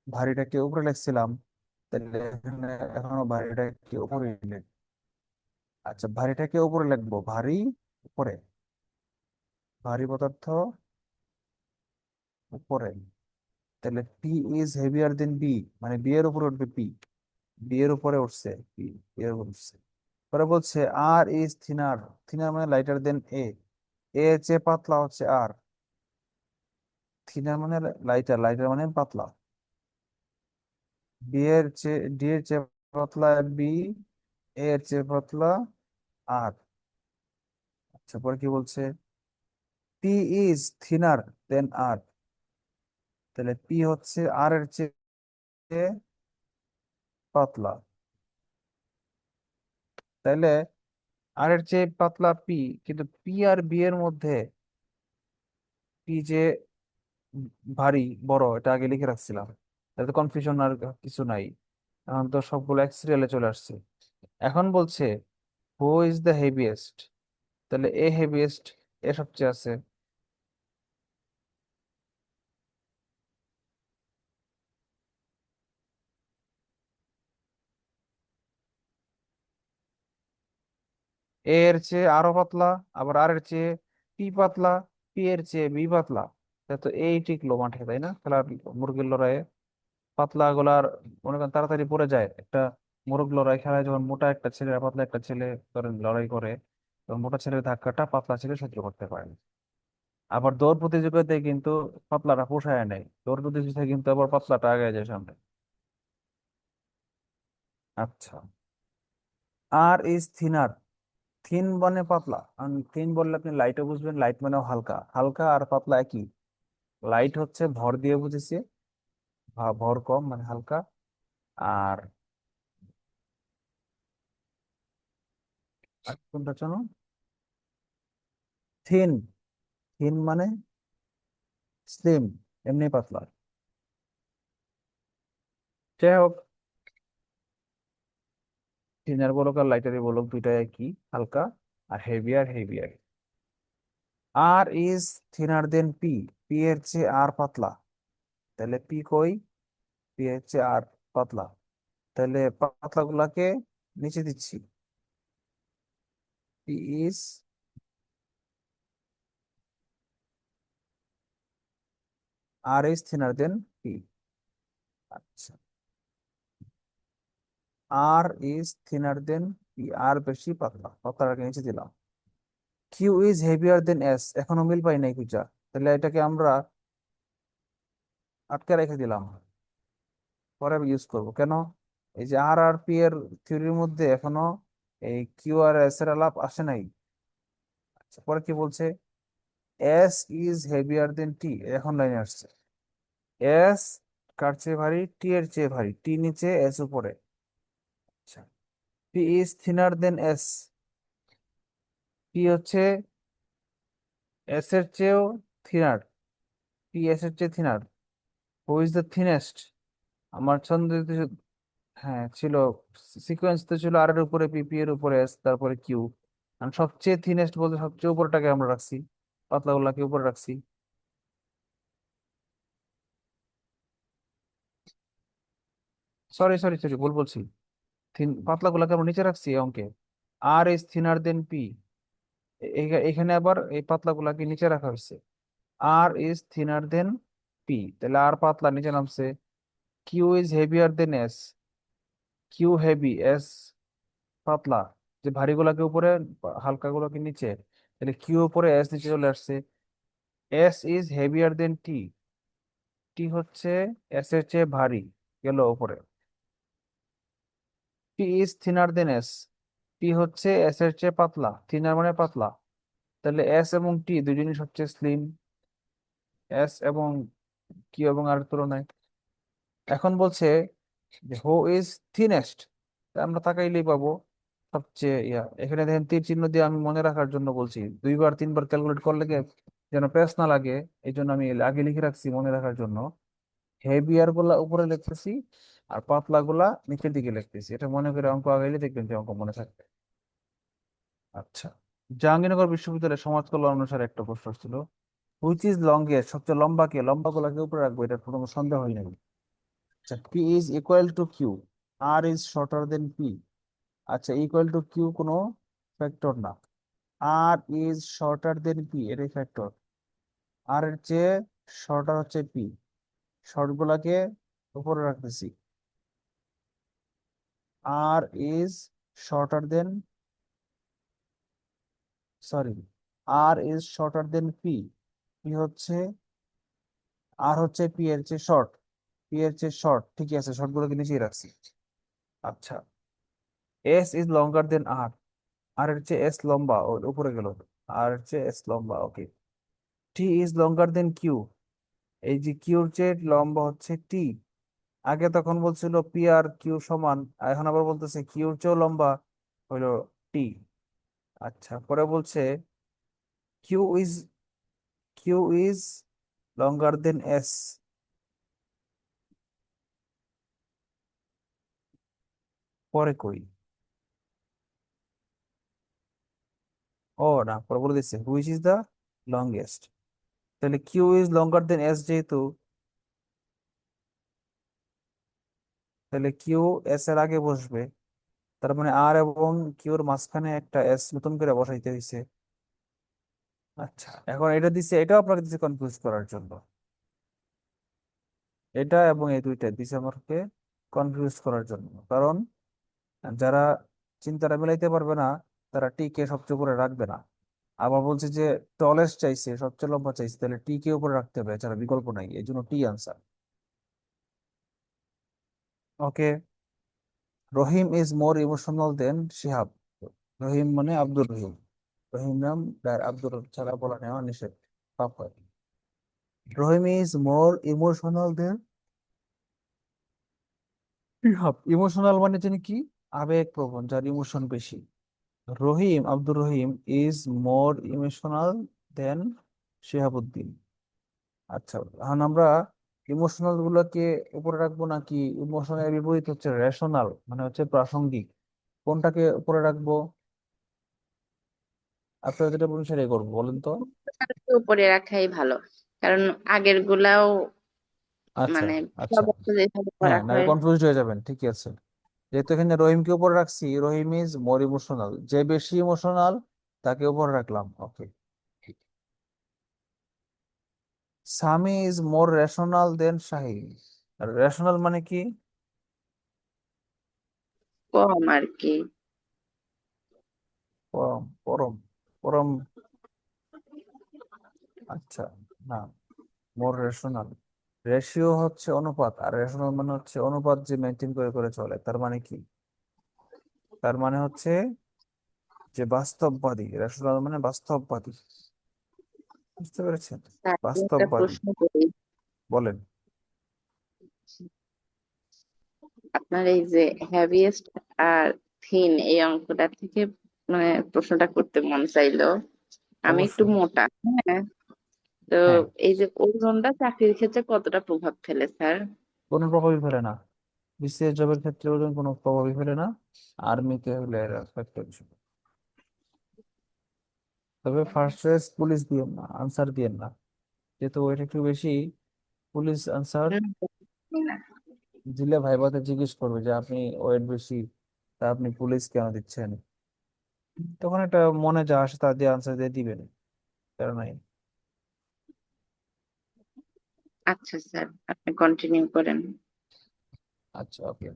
ভারীটাকে উপরে লিখছিলাম, তাহলে এখানে এখনো ভারীটাকে উপরে আচ্ছা, ভারীটাকে উপরে লিখবো, ভারী উপরে, ভারী পদার্থ উপরে। তাহলে P is heavier than B, মানে বি এর উপরে উঠবে পি, বি এর উপরে উঠছে পি, এর উপরে উঠছে। পরে বলছে আর ইজ থিনার, থিনার মানে লাইটার দেন এ, এ এর চেয়ে পাতলা হচ্ছে আর। থিনার মানে লাইটার, লাইটার মানে পাতলা। বি এর চেয়ে, ডি এর চেয়ে পাতলা বি, এ এর চেয়ে পাতলা আর। আচ্ছা, পরে কি বলছে, পি ইজ থিনার দেন আর, তাহলে পি হচ্ছে আর এর চেয়ে পাতলা। তাইলে আর এর চেয়ে পাতলা পি, কিন্তু পি আর বি এর মধ্যে পি যে ভারী বড়, এটা আগে লিখে রাখছিলাম, তাহলে কনফিউশন আর কিছু নাই। এখন তো সবগুলো এক সিরিয়ালে চলে আসছে। এখন বলছে হু ইজ দ্য হেভিয়েস্ট, তাহলে এ হেভিয়েস্ট, এ সবচেয়ে আছে। এ এর চেয়ে আরো পাতলা, আবার আর এর চেয়ে পি পাতলা, পি এর চেয়ে বি পাতলা। তাহলে তো এই টিকলো মাঠে, তাই না? খেলার মুরগির লড়াইয়ে পাতলা গোলার মনে করেন তাড়াতাড়ি পড়ে যায়। একটা মোরগ লড়াই খেলায় যখন মোটা একটা ছেলে আর পাতলা একটা ছেলে ধরেন লড়াই করে, তখন মোটা ছেলের ধাক্কাটা পাতলা ছেলে সহ্য করতে পারে না। আবার দৌড় প্রতিযোগিতায় কিন্তু পাতলাটা পোষায় নেয়, দৌড় প্রতিযোগিতায় কিন্তু আবার পাতলাটা আগে যায় সামনে। আচ্ছা, আর ইজ থিনার, থিন মানে পাতলা। থিন বললে আপনি লাইটও বুঝবেন, লাইট মানেও হালকা, হালকা আর পাতলা একই। লাইট হচ্ছে ভর দিয়ে বুঝেছি, ভর কম মানে হালকা। আর আর কোনটা জানো, থিন, থিন মানে স্লিম, এমনি পাতলা। যাই হোক, থিনার বলক আর লাইটারি বলক দুইটাই একই, হালকা। আর heavier, heavier. R is thinner than P, P এর চেয়ে আর পাতলা। তাহলে পি কই, পি এর চেয়ে আর পাতলা। তাহলে পাতলা গুলাকে নিচে দিচ্ছি, P is, R is thinner than P. আচ্ছা, R is thinner than P, R বেশি পাতলা, পাতলাটাকে নিচে দিলাম। Q is heavier than S, এখনো মিল পাই নাই কুচা, তাহলে এটাকে আমরা আটকে রেখে দিলাম, পরে ইউজ করব কেন? এই যে আর আর পি এর থিওরির মধ্যে এখনো এই কিউ আর এস এর আলাপ আসে নাই। আচ্ছা, পরে কি বলছে, এস ইজ হেভিয়ার দেন টি, এখন লাইনে আসছে। এস কার চেয়ে ভারী, টি এর চেয়ে ভারী, টি নিচে এস উপরে। আচ্ছা, P is thinner than S, P হচ্ছে এস এর চেয়েও থিনার, পি এস এর চেয়ে thinner. Who is the thinnest, আমার ছন্দ হ্যাঁ ছিল, সিকোয়েন্স তো ছিল আর এর উপরে পি, পি এর উপরে এস, তারপরে কিউ। আর সবচেয়ে থিনেস্ট বলতে সবচেয়ে উপরটাকে আমরা রাখছি, পাতলা গুলাকে উপরে রাখছি। সরি সরি সরি, ভুল বলছি, থিন পাতলা গুলাকে আমরা নিচে রাখছি এই অঙ্কে। R is thinner than P, এখানে আবার এই পাতলা গুলাকে নিচে রাখা হয়েছে। R is thinner than P, তাহলে আর পাতলা নিচে নামছে। Q is heavier than S, Q heavy, S পাতলা। যে ভারী গুলাকে উপরে, হালকা গুলাকে নিচে, তাহলে কিউ উপরে এস নিচে চলে আসছে। এস ইজ হেভিয়ার দেন টি, টি হচ্ছে এস এর চেয়ে ভারী, গেল উপরে। টি ইজ থিনার দেন এস, টি হচ্ছে এস এর চেয়ে পাতলা, থিনার মানে পাতলা। তাহলে এস এবং টি দুই জিনিস হচ্ছে স্লিম, এস এবং কিউ এবং আর তুলনায়। এখন বলছে যে হু ইজ থিনেস্ট, আমরা তাকাইলেই পাবো সবচেয়ে এখানে দেখেন তীর চিহ্ন দিয়ে আমি মনে রাখার জন্য বলছি, দুইবার তিনবার ক্যালকুলেট করলে যেন প্রেস না লাগে, এই জন্য আমি আগে লিখে রাখছি মনে রাখার জন্য। হেভিয়ার গুলা উপরে লিখতেছি আর পাতলা গুলা নিচের দিকে লিখতেছি, এটা মনে করে অঙ্ক আগাইলে দেখবেন যে অঙ্ক মনে থাকবে। আচ্ছা, জাহাঙ্গীরনগর বিশ্ববিদ্যালয়ের সমাজ কল্যাণ অনুসারে একটা প্রশ্ন ছিল, হুইচ ইজ লংগেস্ট, সবচেয়ে লম্বা কে, লম্বা গুলাকে উপরে রাখবো, এটা কোনো সন্দেহ হয় নাই। আচ্ছা, P is equal to Q, R is shorter than P. আচ্ছা, ইকুয়াল টু কিউ কোনো ফ্যাক্টর না, R is shorter than P এটাই ফ্যাক্টর। আর এর চেয়ে শর্টার হচ্ছে পি, শর্ট গুলাকে উপরে রাখতেছি। R is shorter than, sorry, R is shorter than P, P হচ্ছে, আর হচ্ছে পি এর চেয়ে শর্ট, পি এর চেয়ে শর্ট, ঠিকই আছে, শর্ট গুলোকে নিচেই রাখছি। আচ্ছা, এস ইজ লঙ্গার দেন আর, আর এর চেয়ে এস লম্বা, ওর উপরে গেল, আর এর চেয়ে এস লম্বা, ওকে। টি ইজ লঙ্গার দেন কিউ, এই যে কিউর চেয়ে লম্বা হচ্ছে টি, আগে তখন বলছিল পি আর কিউ সমান, আর এখন আবার বলতেছে কিউর চেয়েও লম্বা হইলো টি। আচ্ছা, পরে বলছে Q is, Q is longer than S, পরে কই, ও না, পরে বলে দিচ্ছে হুইচ ইজ দ্য লংগেস্ট, তাহলে Q is longer than S যেহেতু, তাহলে কিউ এস এর আগে বসবে, তার মানে আর এবং কিউর মাঝখানে একটা এস নতুন করে বসাইতে হয়েছে। আচ্ছা, এখন এটা দিছে, এটাও আপনাকে দিচ্ছে কনফিউজ করার জন্য, এটা এবং এই দুইটা দিছে আমাকে কনফিউজ করার জন্য, কারণ যারা চিন্তাটা মিলাইতে পারবে না তারা টি কে সবচেয়ে উপরে রাখবে না। আবার বলছে যে টলেস্ট চাইছে, সবচেয়ে লম্বা চাইছে, তাহলে টি কে উপরে রাখতে হবে, এছাড়া বিকল্প নাই, এই জন্য টি answer. Okay, Rahim is more emotional than Shihab, Rahim মানে আব্দুর রহিম, রহিম নাম আব্দুর ছাড়া বলা নেওয়া নিষেধ, পাপ হয়। Rahim is more emotional than Shihab, emotional মানে জানি কি, আবেগ প্রবণ, যার ইমোশন বেশি। Rahim, Abdur Rahim is more emotional than Shihabuddin. আচ্ছা, এখন আমরা ইমোশনাল গুলোকে উপরে রাখবো নাকি ইমোশনের বিপরীত হচ্ছে রেশনাল মানে হচ্ছে প্রাসঙ্গিক, কোনটাকে উপরে রাখবো? আপনারা যেটা বলুন সেটাই করবো, বলেন তো। একটু উপরে রাখাই ভালো, কারণ আগের গুলাও আচ্ছা, মানে আচ্ছা, সবটা যেভাবে হ্যাঁ, করা না হয়। কনফিউজ হয়ে যাবেন, ঠিকই আছে। যেহেতু এখানে রহিমকে উপরে রাখছি, রহিম ইজ মোর ইমোশনাল, যে বেশি ইমোশনাল তাকে উপরে রাখলাম, okay. Sami is more rational than Shahin, rational মানে কি? কম আর কি। পরম, পরম, পরম, আচ্ছা, না, মোর রেশনাল, রেশিও হচ্ছে অনুপাত, আর রেশনাল মানে হচ্ছে অনুপাত যে মেনটেন করে করে চলে, তার মানে কি, তার মানে হচ্ছে যে বাস্তববাদী, রেশনাল মানে বাস্তববাদী, বুঝতে পেরেছেন? তারপরে একটা বাস্তববাদী, প্রশ্ন করি, বলেন। আপনার এই যে হ্যাভিয়েস্ট আর থিন এই অঙ্কটা থেকে মানে প্রশ্নটা করতে মন চাইলো। আমি একটু অবশ্যই, মোটা, হ্যাঁ, তো হ্যাঁ, এই যে ওজনটা চাকরির ক্ষেত্রে কতটা প্রভাব ফেলে স্যার? কোনো প্রভাবই ফেলে না, বিসিএস জবের ক্ষেত্রে ওজন কোনো প্রভাবই ফেলে না, আর্মিতে হলে ফ্যাক্টর ছিল। তবে ফার্স্ট চয়েস পুলিশ দিয়েন না, আনসার দিয়েন না, যেহেতু ওইটা একটু বেশি, পুলিশ আনসার দিলে ভাইবাতে জিজ্ঞেস করবে যে আপনি ওয়েট বেশি, তা আপনি পুলিশ কেন দিচ্ছেন, তখন একটা মনে যা আসে তা দিয়ে আনসার দিয়ে দিবেন, কারণ নাই। আচ্ছা স্যার, আপনি কন্টিনিউ করেন। আচ্ছা, ওকে।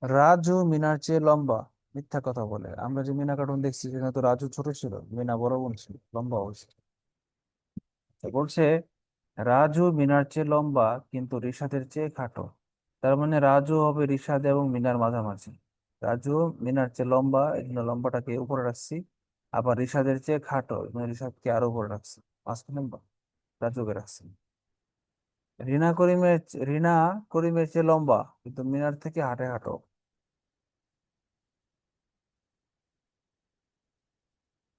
রাজু মিনার চেয়ে লম্বা, মিথ্যা কথা বলে, আমরা যে মিনা কার্টুন দেখছি সেখানে তো রাজু ছোট ছিল, মিনা বড় বোন ছিল, লম্বা হয়েছে। তো বলছে রাজু মিনার চেয়ে লম্বা কিন্তু রিশাদের চেয়ে খাটো, তার মানে রাজু হবে রিশাদ এবং মিনার মাঝামাঝি, রাজু মিনার চেয়ে লম্বা, এই জন্য লম্বাটাকে উপরে রাখছি, আবার রিশাদের চেয়ে খাটো, মানে রিশাদকে আরো উপরে রাখছে, মাঝখানে রাজুকে রাখছে। রিনা করিমের চেয়ে লম্বা কিন্তু মিনার থেকে হাঁটে খাটো।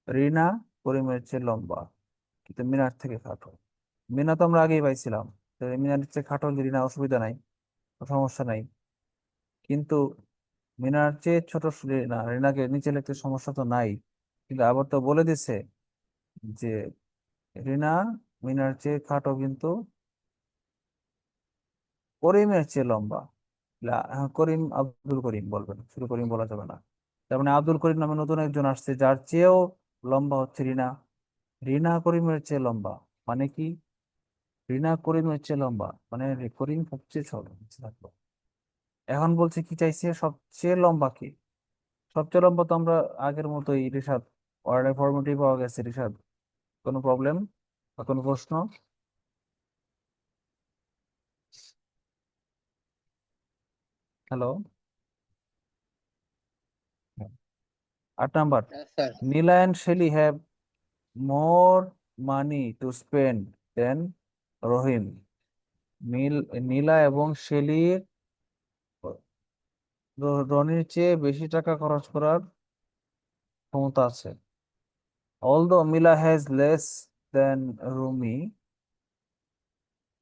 রিনা করিমের চেয়ে লম্বা কিন্তু মিনার থেকে খাটো। মিনা তো আমরা আগেই পাইছিলাম, তো মিনার চেয়ে খাটো হলে রিনা অসুবিধা নাই, কোনো সমস্যা নাই। কিন্তু মিনার চেয়ে ছোট রিনা, রিনাকে নিচে লিখতে সমস্যা তো নাই। কিন্তু আবার তো বলে দিছে যে রিনা মিনার চেয়ে খাটো কিন্তু করিমের চেয়ে লম্বা। করিম আব্দুল করিম বলবেন, শুধু করিম বলা যাবে না। তার মানে আব্দুল করিম নামে নতুন একজন আসছে যার চেয়েও লম্বা হচ্ছে রিনা। রিনা করিমের চেয়ে লম্বা মানে কি? রিনা করিমের চেয়ে লম্বা মানে করিম সবচেয়ে ছোট নিচে থাকলো। এখন বলছে কি চাইছে, সবচেয়ে লম্বা কি? সবচেয়ে লম্বা তো আমরা আগের মতোই রিশাদ, অর্ডার ফরম্যাটই পাওয়া গেছে রিশাদ। কোনো প্রবলেম বা কোনো প্রশ্ন? Hello, 8 number. Sir. Nila and Shelly have more money to spend than রহিম। নীলা এবং শেলির রনির চেয়ে বেশি টাকা খরচ করার ক্ষমতা আছে। Although Mila has less than Rumi,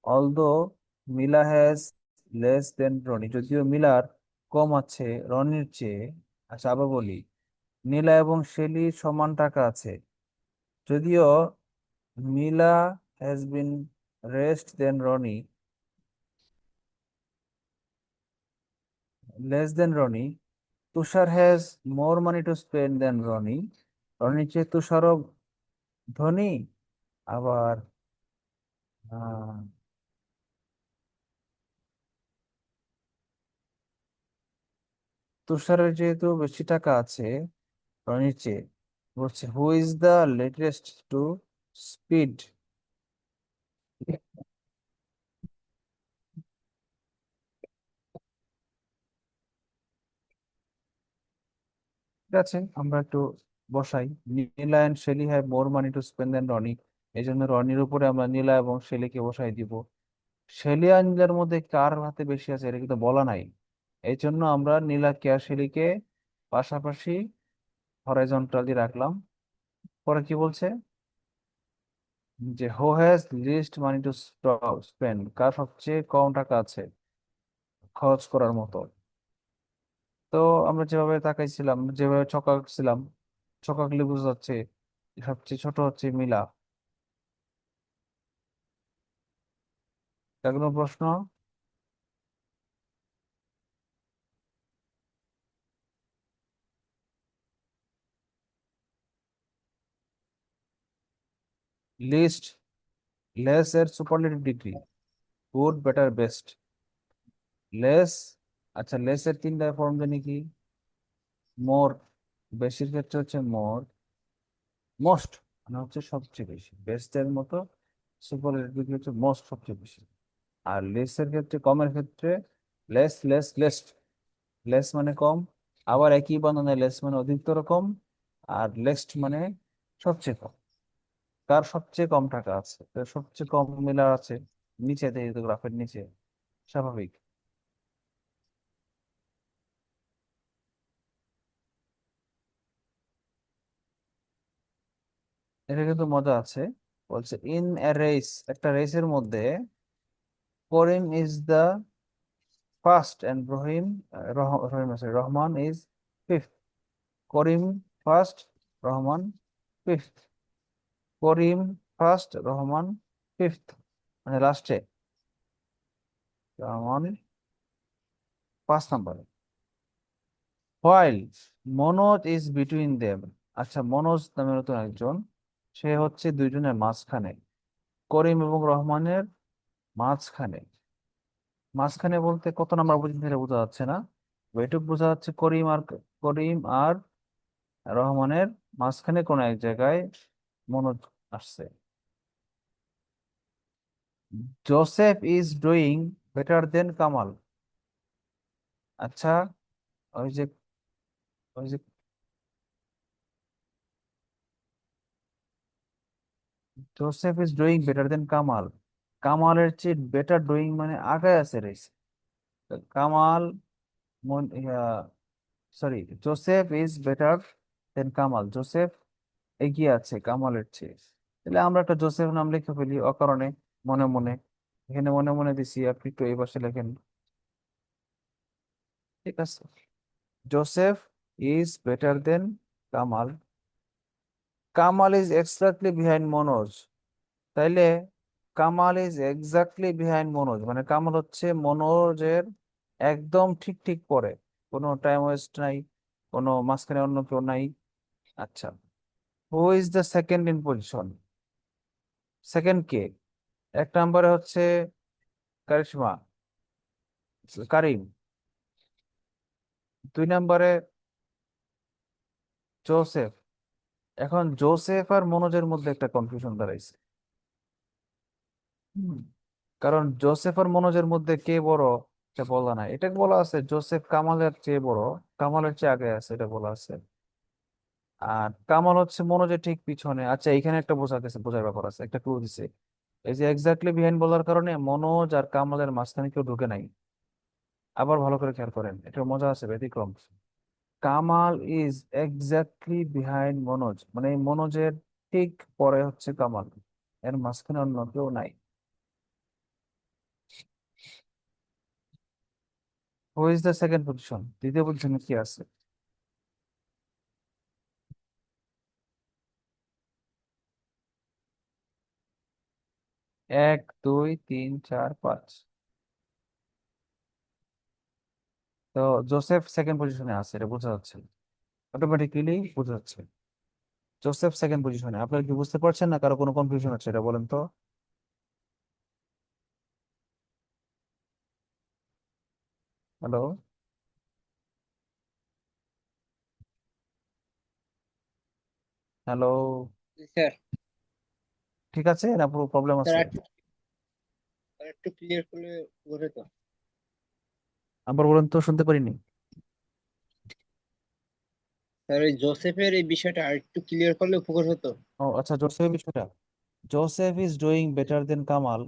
although Mila has less than Roni, যদিও মিলার কম আছে রনির চেয়ে। আচ্ছা আবার বলি, নীলা এবং শেলির সমান টাকা আছে, যদিও Mila has been rest than Roni, less than Roni. Tushar has more money to spend than Roni, রনির চেয়ে তুষারও ধনী। আবার আহ, তুষারের যেহেতু বেশি টাকা আছে রনির চেয়ে, বলছে who is the latest to speed. ঠিক আছে, আমরা একটু বসাই। Nila and Shelly have more money to spend than Roni, এই জন্য রনির উপরে আমরা নীলা এবং শেলিকে বসাই দিব। শেলি আর নীলার মধ্যে কার হাতে বেশি আছে এটা কিন্তু বলা নাই, এই জন্য আমরা নীলাকে আর শেলিকে পাশাপাশি হরাইজন্টালি রাখলাম। পরে কি বলছে যে who has least money to spend, কার সবচেয়ে কম টাকা আছে খরচ করার মতো। তো আমরা যেভাবে তাকাইছিলাম, যেভাবে ছক আঁকছিলাম, ছক আঁকলে বোঝা যাচ্ছে সবচেয়ে ছোট হচ্ছে মিলা। তার কোনো প্রশ্ন? লিস্ট, লেস এর superlative degree, good better best. Less, আচ্ছা লেস এর 3টা ফর্ম জানি কি? মোর, বেশির ক্ষেত্রে হচ্ছে মোর, মোস্ট মানে হচ্ছে সবচেয়ে বেশি, বেস্ট এর মতো সুপারলেটিভ ডিগ্রি হচ্ছে মোস্ট সবচেয়ে বেশি। আর লেস এর ক্ষেত্রে, কমের ক্ষেত্রে লেস লেস লেস্ট। লেস মানে কম, আবার একই বর্ণনায় লেস মানে অধিকতর কম, আর লেস্ট মানে সবচেয়ে কম। কার সবচেয়ে কম টাকা আছে? তো সবচেয়ে কম মিলার আছে নিচে, দেখি তো গ্রাফের নিচে, স্বাভাবিক। এটা কিন্তু মজা আছে। বলছে ইন এ রেস, একটা রেসের মধ্যে Karim is the first and Rahim, Rahman is fifth. Karim first, Rahman fifth. Karim first, Rahman fifth, মানে লাস্টে রহমান 5 নম্বরে। While Manoj is between them, আচ্ছা মনোজ নামে নতুন একজন, সে হচ্ছে দুইজনের মাঝখানে, করিম এবং রহমানের মাঝখানে। মাঝখানে বলতে কত নাম্বার পর্যন্ত এটা বোঝা যাচ্ছে না, এটুকু বোঝা যাচ্ছে করিম আর রহমানের মাঝখানে কোন এক জায়গায় মনোজ আসছে। Joseph is doing better than Kamal, আচ্ছা ওই যে ওই যে Joseph is doing better than Kamal. কামালের চেয়ে বেটার ডুইং মানে আগায় আছে রয়েছে। তো Kamal, sorry, Joseph is better than Kamal. Joseph এগিয়ে আছে কামালের চেয়ে। তাহলে আমরা একটা জোসেফ নাম লিখে ফেলি অকারণে, মনে মনে। এখানে মনে মনে দিছি, আপনি একটু এই পাশে লেখেন। ঠিক আছে, Joseph is better than Kamal. Kamal is exactly behind Manoj. তাইলে Kamal is exactly behind Manoj মানে কামাল হচ্ছে মনোজের একদম ঠিক ঠিক পরে, কোনো টাইম ওয়েস্ট নাই, কোনো মাঝখানে অন্য কেউ নাই। আচ্ছা, who is the second in position? Second কে? এক নম্বরে হচ্ছে কারিশমা, কারিম। দুই নম্বরে জোসেফ। এখন জোসেফ আর মনোজের মধ্যে একটা কনফিউশন দাঁড়াইছে। হুম, কারণ জোসেফ আর মনোজের মধ্যে কে বড় এটা বলা নাই। এটা বলা আছে জোসেফ কামালের চেয়ে বড়, কামালের চেয়ে আগে আছে, এটা বলা আছে। আর কামাল হচ্ছে মনোজের ঠিক পিছনে। আচ্ছা, এখানে একটা বোঝার ব্যাপার আছে, একটা ক্লু দিছে। এই যে এক্স্যাক্টলি বিহাইন্ড বলার কারণে মনোজ আর কামালের মাঝখানে কেউ ঢুকে নাই। আবার ভালো করে খেয়াল করেন, এটা মজা আছে, ব্যতিক্রম। Kamal is exactly behind Manoj মানে এই মনোজের ঠিক পরে হচ্ছে কামাল, এর মাঝখানে অন্য কেউ নাই। হু ইজ দ্য সেকেন্ড পজিশন? দ্বিতীয় পজিশনে কি আছে? এক, দুই, তিন, চার, পাঁচ। তো জোসেফ সেকেন্ড পজিশনে আছে, এটা বোঝা যাচ্ছে, অটোমেটিক্যালি বোঝা যাচ্ছে। জোসেফ সেকেন্ড পজিশনে। আপনারা কি বুঝতে পারছেন না? কারো কোনো কনফিউশন আছে এটা বলেন তো। হ্যালো, হ্যালো, জি স্যার। ঠিক আছে না পুরো প্রবলেম স্যার আছে? একটু ক্লিয়ার করলে বোঝে তো। আবার বলেন তো, শুনতে পারিনি। স্যার এই জোসেফের এই বিষয়টা আর একটু ক্লিয়ার করলে উপকার হতো। ও আচ্ছা, জোসেফের বিষয়টা, Joseph is doing better than Kamal,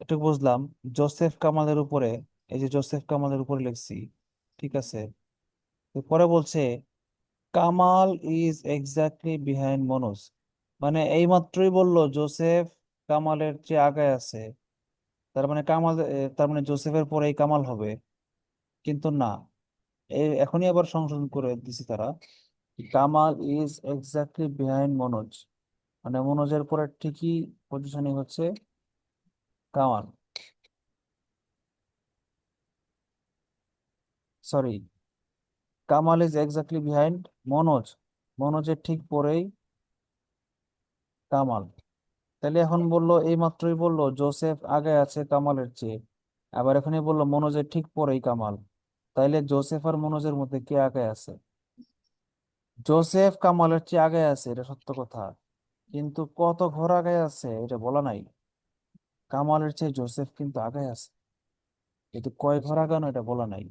একটু বুঝলাম। জোসেফ কামালের উপরে, এই যে জোসেফ কামালের উপরে লিখছি, ঠিক আছে। তো পরে বলছে Kamal is exactly behind Manoj, মানে এই মাত্রই বললো জোসেফ কামালের চেয়ে আগায় আছে, তার মানে কামাল, তার মানে জোসেফের পরেই কামাল হবে। কিন্তু না, এখনই আবার সংশোধন করে দিছি তারা, Kamal is exactly behind Manoj মানে মনোজের পরে ঠিকই পজিশনিং হচ্ছে Kamal. Sorry, Kamal is exactly behind Manoj, মনোজের ঠিক পরেই কামাল। তাহলে এখন বললো, এই মাত্রই বললো জোসেফ আগে আছে কামালের চেয়ে, আবার এখনই বললো মনোজের ঠিক পরেই কামাল। তাইলে জোসেফ আর মনোজের মধ্যে কে আগে আছে? জোসেফ কামালের চেয়ে আগে আছে, এটা সত্য কথা, কিন্তু কত ঘর আগে আছে এটা বলা নাই। কামালের চেয়ে জোসেফ কিন্তু আগে আছে, কিন্তু কয় ঘর আগানো এটা বলা নাই।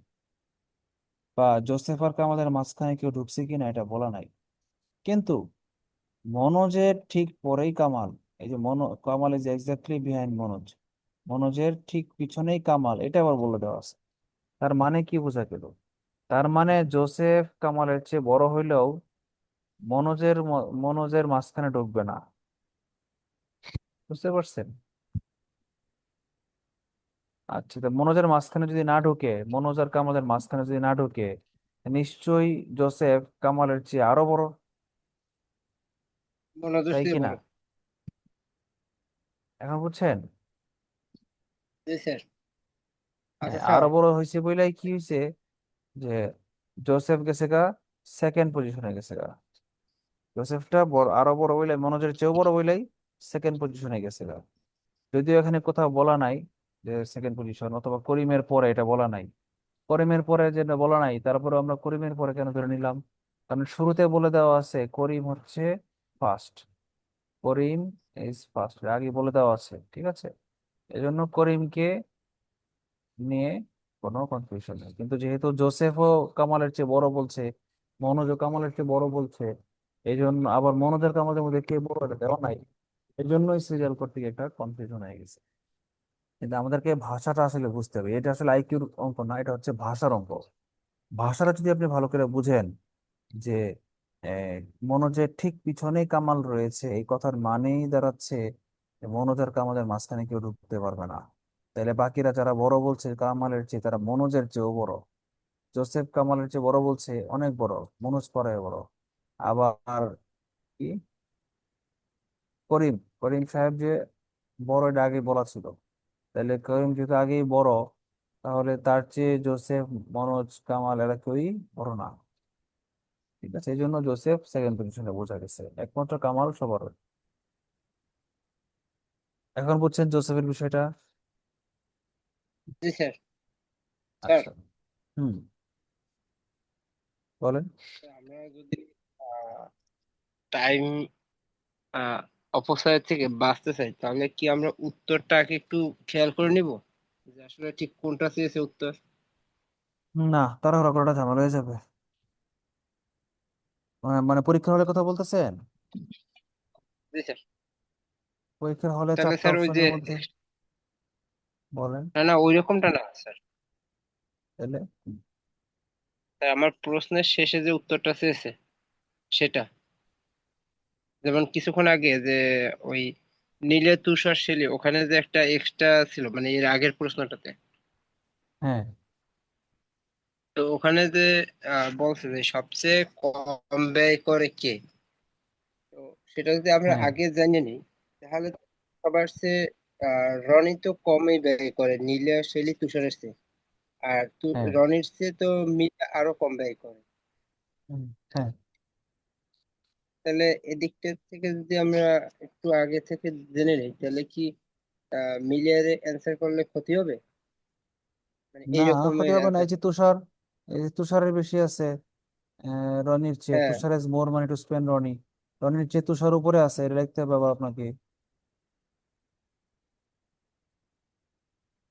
বা জোসেফ আর কামালের মাঝখানে কেউ ঢুকছে কিনা এটা বলা নাই। কিন্তু মনোজের ঠিক পরেই কামাল, এই যে Kamal is exactly behind Manoj, মনোজের ঠিক পিছনেই কামাল, এটা আবার বলে দেওয়া আছে। তার মানে কি বোঝা গেল? তার মানে জোসেফ কামালের চেয়ে বড় হইলেও মনোজের মাঝখানে ঢুকবে না। বুঝতে পারছেন? আচ্ছা, তো মনোজের মাঝখানে যদি না ঢুকে, মনোজ আর কামালের মাঝখানে যদি না ঢুকে, নিশ্চয়ই জোসেফ কামালের চেয়ে আরো বড়, মনোযোগ তাই দিয়ে কি না? বলো। এখন বুঝছেন? জি স্যার। আচ্ছা হ্যাঁ, স্যার। আরো বড় হয়েছে বইলাই কি হয়েছে, যে জোসেফ গেছে গা সেকেন্ড পজিশনে গেছে গা। জোসেফটা বড়, আরো বড় বইলাই, মনোজের চেয়েও বড় বইলাই সেকেন্ড পজিশনে গেছে গা। যদিও এখানে কোথাও বলা নাই যে সেকেন্ড পজিশন, অথবা করিমের পরে, এটা বলা নাই। করিমের পরে যেটা বলা নাই, তারপরে আমরা করিমের পরে কেন ধরে নিলাম? কারণ শুরুতে বলে দেওয়া আছে করিম হচ্ছে ফার্স্ট, করিম ইজ ফার্স্ট, আগে বলে দেওয়া আছে, ঠিক আছে। এজন্য করিমকে নিয়ে কোনো কনফিউশন নেই। কিন্তু যেহেতু জোসেফও কামালের চেয়ে বড় বলছে, মনোজও কামালের চেয়ে বড় বলছে, এই জন্য আবার মনোজের কামালের মধ্যে কে বড় এটা দেওয়া নাই। এই জন্যই সিরিয়াল কর্তৃক একটা কনফিউশন হয়ে গেছে। কিন্তু আমাদেরকে ভাষাটা আসলে বুঝতে হবে, এটা আসলে আইকিউর অঙ্ক না, এটা হচ্ছে ভাষার অঙ্ক। ভাষাটা যদি আপনি ভালো করে বুঝেন যে মনোজের ঠিক পিছনেই কামাল রয়েছে, এই কথার মানেই দাঁড়াচ্ছে যে মনোজ আর কামালের মাঝখানে কেউ ঢুকতে পারবে না। তাহলে বাকিরা যারা বড় বলছে কামালের চেয়ে, তারা মনোজের চেয়েও বড়। জোসেফ কামালের চেয়ে বড় বলছে, অনেক বড়, মনোজ পরে বড়। আবার কি, করিম করিম সাহেব যে বড়, এটা আগে বলা ছিল। তাহলে করিম যেহেতু আগেই বড়, তাহলে তার চেয়ে জোসেফ, মনোজ, কামাল এরা কেউই বড় না। ঠিক আছে, এই জন্য জোসেফ সেকেন্ড পজিশনে বোঝা গেছে, একমাত্র কামাল সবার। এখন বুঝছেন জোসেফের বিষয়টা? জি স্যার। স্যার, আচ্ছা। হুম, বলেন। আমরা যদি টাইম অপচয় থেকে বাঁচতে চাই, তাহলে কি আমরা উত্তরটাকে একটু খেয়াল করে নিব, যে আসলে ঠিক কোনটা চেয়েছে উত্তর? না, তাড়াহুড়া করাটা ঝামেলা হয়ে যাবে। মানে পরীক্ষার হলে কথা বলতেছেন? জি স্যার। পরীক্ষার হলে তাহলে চারটা স্যার ওই যে, অপশনের মধ্যে বলেন। না না ওইরকমটা না স্যার। তাহলে স্যার, আমার প্রশ্নের শেষে যে উত্তরটা চেয়েছে সেটা, যেমন কিছুক্ষণ আগে যে ওই নীলে তুষার শিলি, ওখানে যে একটা এক্সট্রা ছিল মানে এর আগের প্রশ্নটাতে, হ্যাঁ, তো ওখানে যে বলছে যে সবচেয়ে কম ব্যয় করে কে, তো সেটা যদি আমরা হ্যাঁ, আগে জেনে নিই, তাহলে তো সবার চেয়ে রনি তো কমই ব্যয় করে নীলা শৈলী তুষারের চেয়ে। আর হ্যাঁ, রনির চেয়ে তো মিলা আরো কম ব্যয় করে। হুম, হ্যাঁ। তাহলে এদিকটা থেকে যদি আমরা একটু আগে থেকে জেনে নিই, তাহলে কি মিলিয়ে অ্যান্সার করলে ক্ষতি হবে, মানে না, ক্ষতি এইরকমের হবে না। এই অ্যান্সার? যে তুষার, এই যে তুষারের বেশি আছে রনির চেয়ে। হ্যাঁ। Tushar has more money to spend Roni. রনির চেয়ে তুষার উপরে আছে, এটা লিখতে হবে আবার আপনাকে।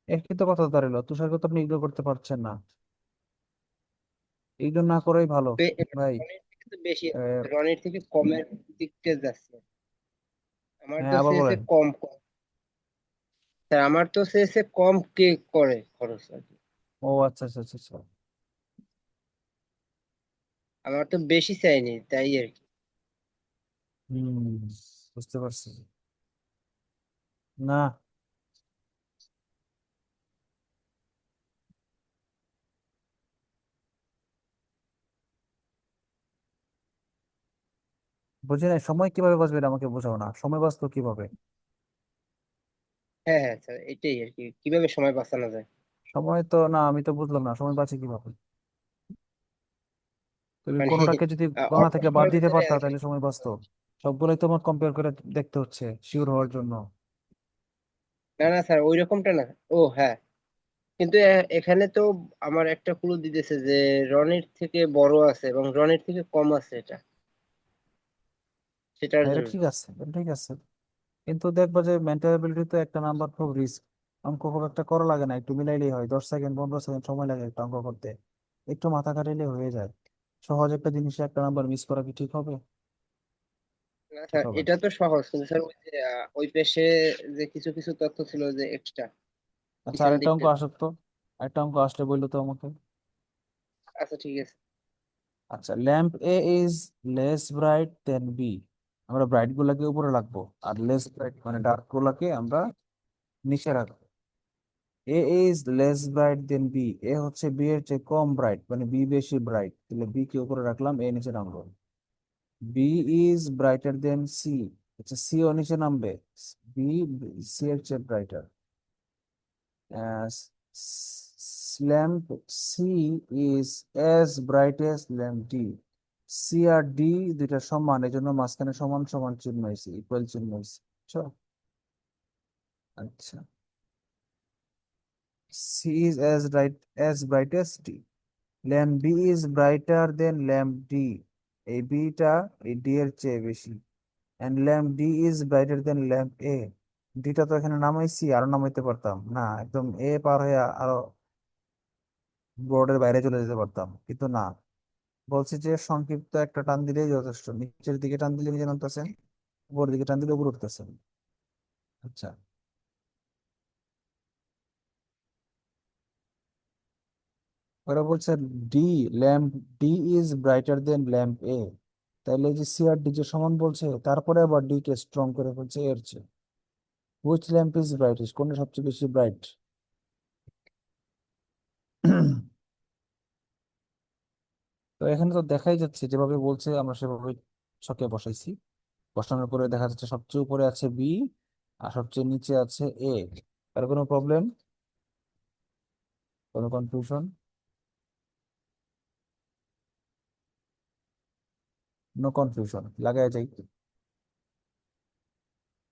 একই তো কথা দাঁড়ালো, তুষারকে তো আপনি ইগনোর করতে পারছেন না। ইগনোর না করাই ভালো ভাই। রনির থেকে তো বেশি, আহ, রনির থেকে কমের দিকটা যাচ্ছে। আমার হ্যাঁ, তো আবার চেয়েছে বলেন। কম কম। তা আমার তো চেয়েছে কম কে করে খরচ আর কি। ও আচ্ছা, আচ্ছা, আচ্ছা, আচ্ছা। আমার তো বেশি চাইনি তাই আর কি। হুম, বুঝতে পারছি। না, বুঝি না, সময় কিভাবে বাঁচবে এটা আমাকে বোঝাও না, সময় বাঁচতো কিভাবে? হ্যাঁ হ্যাঁ স্যার, এটাই আর কি, কিভাবে সময় বাঁচানো যায়। সময় তো না, আমি তো বুঝলাম না সময় বাঁচে কিভাবে। তুমি মানে কোনোটাকে যদি গণনা অল্প থেকে বাদ সময়ের দিতে ভিতরে পারতা অ্যান্সার। তাহলে সময় বাঁচতো। সবগুলোই তোমার কম্পেয়ার করে দেখতে হচ্ছে শিওর হওয়ার জন্য। না না স্যার, ওই রকমটা না। ও হ্যাঁ, কিন্তু এখানে তো আমার একটা ক্লু দিতেছে যে রনির থেকে বড় আছে এবং রনির থেকে কম আছে, এটা সেটার এটা জন্য। ঠিক আছে, এটা ঠিক আছে। কিন্তু দেখবো যে মেন্টাল এবিলিটি তো একটা নাম্বার, খুব রিস্ক। অঙ্ক খুব একটা করা লাগে না, একটু মিলাইলেই হয়, 10 সেকেন্ড 15 সেকেন্ড সময় লাগে একটা অঙ্ক করতে। একটু মাথা খাটাইলে হয়ে যায়। সহজ একটা জিনিসে একটা নাম্বার মিস করা কি ঠিক হবে? না ঠিক স্যার, হবে না। এটা তো সহজ, কিন্তু স্যার ওই যে ওই পেশে যে কিছু কিছু তথ্য ছিল যে এক্সট্রা আচ্ছা, পিছন আরেকটা অঙ্ক দিকটাতে। আসুক তো। আরেকটা অঙ্ক আসলে বললো তো আমাকে। আচ্ছা ঠিক আছে। আচ্ছা, lamp A is less bright than B. আমরা ব্রাইট গুলাকে উপরে রাখবো, আর লেস ব্রাইট মানে ডার্ক গুলাকে আমরা নিচে রাখবো। A is less bright than B, A হচ্ছে বি এর চেয়ে কম ব্রাইট, মানে বি বেশি ব্রাইট, তাহলে বি কে উপরে রাখলাম, এ নিচে নামলো। B is brighter than C, আচ্ছা সি ও নিচে নামবে। বি সি এর চেয়ে brighter. Lamp C is as bright S lamp D. C R D দুইটা সমান, এই জন্য মাঝখানে সমান সমান চিহ্ন হয়েছে, ইকুয়াল চিহ্ন হয়েছে, বুঝছো? আচ্ছা, C is as bright as D. Lamp B is brighter than lamp D, এই বিটা এই ডি এর চেয়ে বেশি। And lamp D is brighter than lamp A. ডিটা তো এখানে নামাইছি, আরো নামাইতে পারতাম না, একদম এ পার হয়ে আরো বোর্ডের বাইরে চলে যেতে পারতাম, কিন্তু না। বলছি যে সংক্ষিপ্ত একটা টান দিলেই যথেষ্ট, নিচের দিকে টান দিলে নিচে নামতেছেন, উপরের দিকে টান দিলে উপরে উঠতেছেন। আচ্ছা, ওরা বলছে D, lamp D is brighter than lamp A. তাহলে এই যে সি আর ডি যে সমান বলছে, তারপরে আবার ডি কে স্ট্রং করে বলছে এর চেয়ে। হুইচ ল্যাম্প ইজ ব্রাইটেস্ট, কোনটা সবচেয়ে বেশি ব্রাইট? তো এখানে তো দেখাই যাচ্ছে, যেভাবে বলছে আমরা সেভাবে ছকে বসাইছি। বসানোর পরে দেখা যাচ্ছে সবচেয়ে উপরে আছে বি আর সবচেয়ে নিচে আছে এ। আর কোনো প্রবলেম, কোনো কনফিউশন? নো কনফিউশন, লাগাই যাই।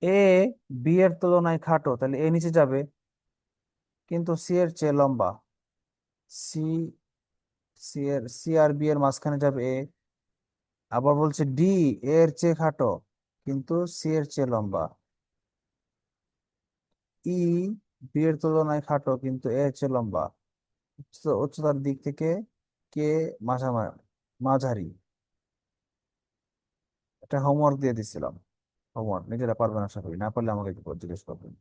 এ বি এর তুলনায় খাটো, তাহলে এ নিচে যাবে, কিন্তু সি এর চেয়ে লম্বা। সি সি আর বি এর মাঝখানে যাবে এ। আবার বলছে ডি এর চেয়ে খাটো, কিন্তু সি এর চেয়ে লম্বা। ই বি এর তুলনায় খাটো কিন্তু এ এর চেয়ে লম্বা। উচ্চতার দিক থেকে কে মাঝারি। এটা হোমওয়ার্ক দিয়ে দিছিলাম। হোমওয়ার্ক নিজেরা পারবেন আশা করি, না পারলে আমাকে একটু জিজ্ঞেস করবেন।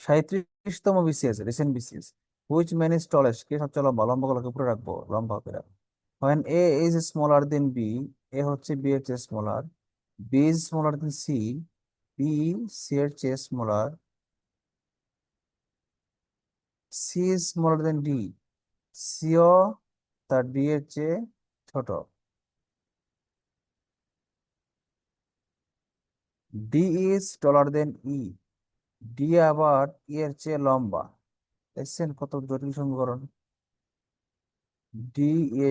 37তম BCS, recent BCS. Which man is tallest, কে সবচেয়ে লম্বা? লম্বা গুলোকে উপরে রাখবো, লম্বা করে রাখবো। when a is smaller than b, a হচ্ছে b এর চেয়ে smaller, b is smaller than c, b c এর চেয়ে smaller, c is smaller than d, c ও তার d এর চেয়ে ছোট, d is taller than e, d আবার e এর চেয়ে লম্বা। দেখছেন কত জটিল সমীকরণ? d এ